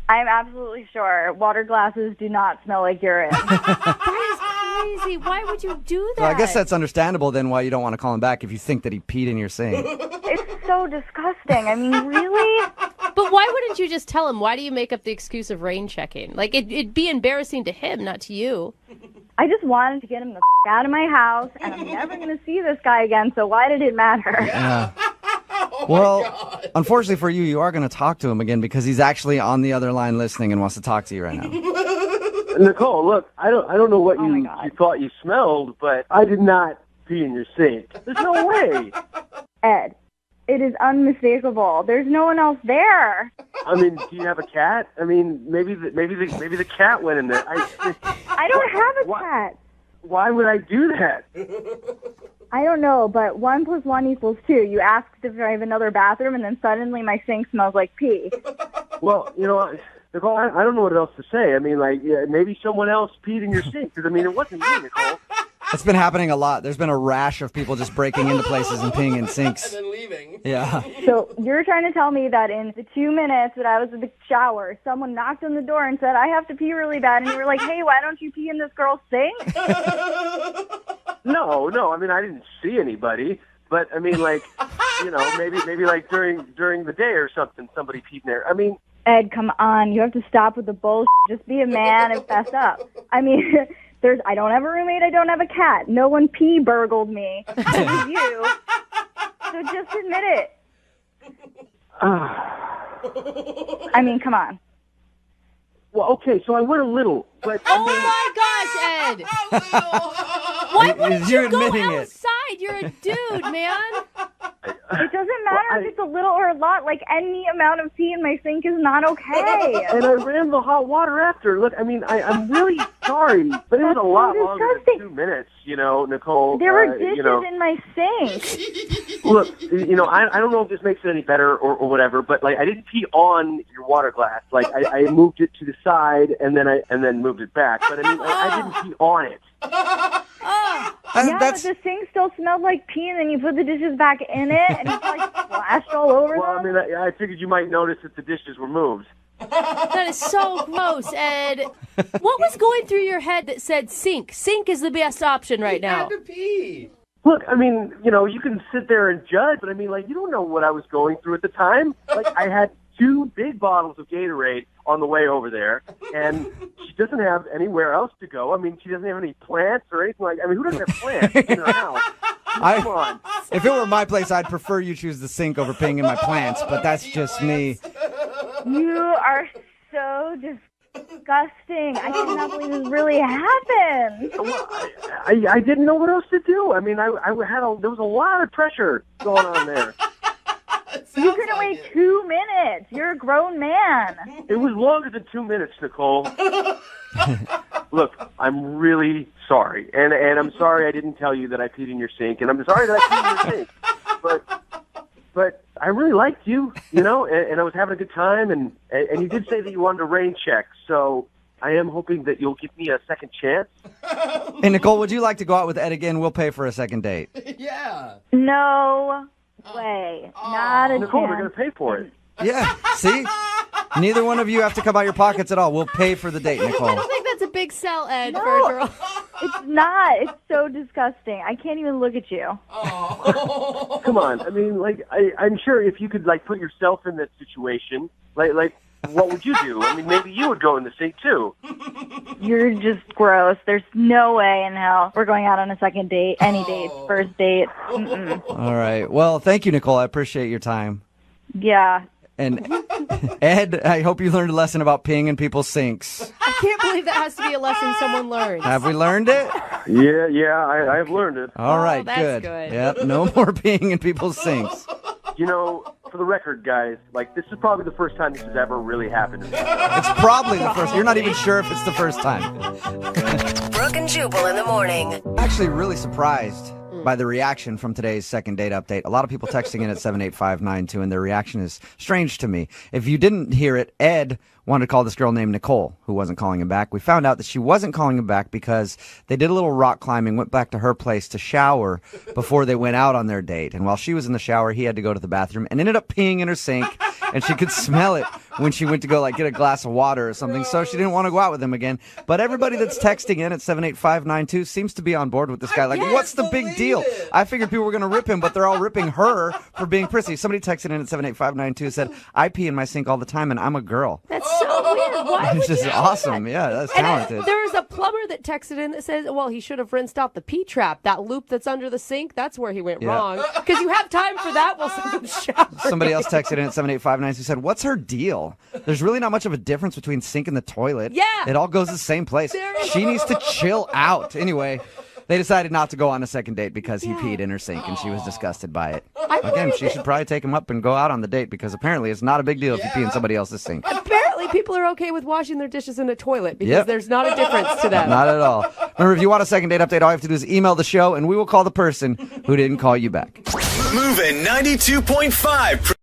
I'm absolutely sure. Water glasses do not smell like urine. That is crazy. Why would you do that? Well, I guess that's understandable then why you don't want to call him back if you think that he peed in your sink. It's so disgusting. I mean, really? But why wouldn't you just tell him? Why do you make up the excuse of rain checking? Like, it'd be embarrassing to him, not to you. I just wanted to get him the out of my house, and I'm never going to see this guy again, so why did it matter? Yeah. Well, unfortunately for you, you are going to talk to him again because he's actually on the other line listening and wants to talk to you right now. Nicole, look, I don't know what you thought you smelled, but I did not pee in your sink. There's no way. Ed, it is unmistakable. There's no one else there. I mean, do you have a cat? I mean, maybe the cat went in there. I don't have a cat. Why would I do that? I don't know, but 1 + 1 = 2. You asked if I have another bathroom, and then suddenly my sink smells like pee. Well, you know, Nicole, I don't know what else to say. I mean, like, yeah, maybe someone else peed in your sink. Because, I mean, it wasn't me, Nicole. It's been happening a lot. There's been a rash of people just breaking into places and peeing in sinks. And then leaving. Yeah. So you're trying to tell me that in the 2 minutes that I was in the shower, someone knocked on the door and said, I have to pee really bad. And you were like, hey, why don't you pee in this girl's sink? No. I mean, I didn't see anybody. But, I mean, like, you know, maybe like during the day or something, somebody peed in there. I mean... Ed, come on. You have to stop with the bullshit. Just be a man and fess up. I mean... I don't have a roommate, I don't have a cat. No one pee burgled me. It was you. So just admit it. I mean, come on. Well, okay, so I went a little, but... Oh my gosh, Ed! Why wouldn't you go outside? You're a dude, man. It doesn't matter if it's a little or a lot. Like, any amount of pee in my sink is not okay. And I ran the hot water after. Look, I mean, I'm really sorry, but it was a lot longer than 2 minutes, you know, Nicole. There were dishes in my sink. Look, you know, I don't know if this makes it any better or whatever, but, like, I didn't pee on your water glass. Like, I moved it to the side and then moved it back. But, I mean, I didn't pee on it. But the sink still smelled like pee, and then you put the dishes back in it, and it's like splashed all over them. Well, I mean, I figured you might notice that the dishes were moved. That is so gross, Ed. What was going through your head that said sink? Sink is the best option right now. Had to pee. Look, I mean, you know, you can sit there and judge, but I mean, like, you don't know what I was going through at the time. Like, I had 2 big bottles of Gatorade on the way over there, and she doesn't have anywhere else to go. I mean, she doesn't have any plants or anything like that. I mean, who doesn't have plants in her house? Come on. If it were my place, I'd prefer you choose the sink over peeing in my plants, but that's just me. You are so disgusting. I cannot believe this really happened. Well, I didn't know what else to do. I mean, there was a lot of pressure going on there. You couldn't wait 2 minutes. You're a grown man. It was longer than 2 minutes, Nicole. Look, I'm really sorry. And I'm sorry I didn't tell you that I peed in your sink. And I'm sorry that I peed in your sink. But I really liked you, you know, and I was having a good time. And you did say that you wanted a rain check. So I am hoping that you'll give me a second chance. Hey, Nicole, would you like to go out with Ed again? We'll pay for a second date. Yeah. No way. Not a Nicole, chance. we're going to pay for it. Yeah, see? Neither one of you have to come out your pockets at all. We'll pay for the date, I Nicole. don't think that's a big sell, Ed, for a girl. It's not. It's so disgusting. I can't even look at you. Come on. I mean, like, I'm sure if you could, like, put yourself in that situation, like, what would you do? I mean, maybe you would go in the sink, too. You're just gross. There's no way in hell we're going out on a second date, any date, first date. Mm-mm. All right. Well, thank you, Nicole. I appreciate your time. Yeah. And Ed, I hope you learned a lesson about peeing in people's sinks. I can't believe that has to be a lesson someone learns. Have we learned it? Yeah, I have learned it. All right, that's good. good. Yep, no more peeing in people's sinks. You know, for the record, guys, like, this is probably the first time this has ever really happened to me. It's probably the first. You're not even sure if it's the first time. Brooke and Jubal in the morning. Actually, really surprised by the reaction from today's second date update. A lot of people texting in at 78592, and their reaction is strange to me. If you didn't hear it, Ed wanted to call this girl named Nicole, who wasn't calling him back. We found out that she wasn't calling him back because they did a little rock climbing, went back to her place to shower before they went out on their date. And while she was in the shower, he had to go to the bathroom and ended up peeing in her sink, and she could smell it when she went to go get a glass of water or something, so she didn't want to go out with him again. But everybody that's texting in at 78592 seems to be on board with this guy. Like, what's the big deal? I figured people were going to rip him, but they're all ripping her for being prissy. Somebody texted in at 78592 and said, I pee in my sink all the time, and I'm a girl. That's so weird. Why would Which is you do awesome. that? Yeah, that's And talented. there was a plumber that texted in that says, well, he should have rinsed out the pee trap. That loop that's under the sink, that's where he went Yeah. wrong. Because you have time for that while someone's showering. Somebody else texted in at 78592 said, what's her deal? There's really not much of a difference between sink and the toilet. Yeah. It all goes to the same place. She needs to chill out. Anyway, they decided not to go on a second date because he peed in her sink and she was disgusted by it. Again, she should probably take him up and go out on the date because apparently it's not a big deal if you pee in somebody else's sink. Apparently, people are okay with washing their dishes in a toilet because Yep. there's not a difference to them. Not at all. Remember, if you want a second date update, all you have to do is email the show and we will call the person who didn't call you back. Moving 92.5.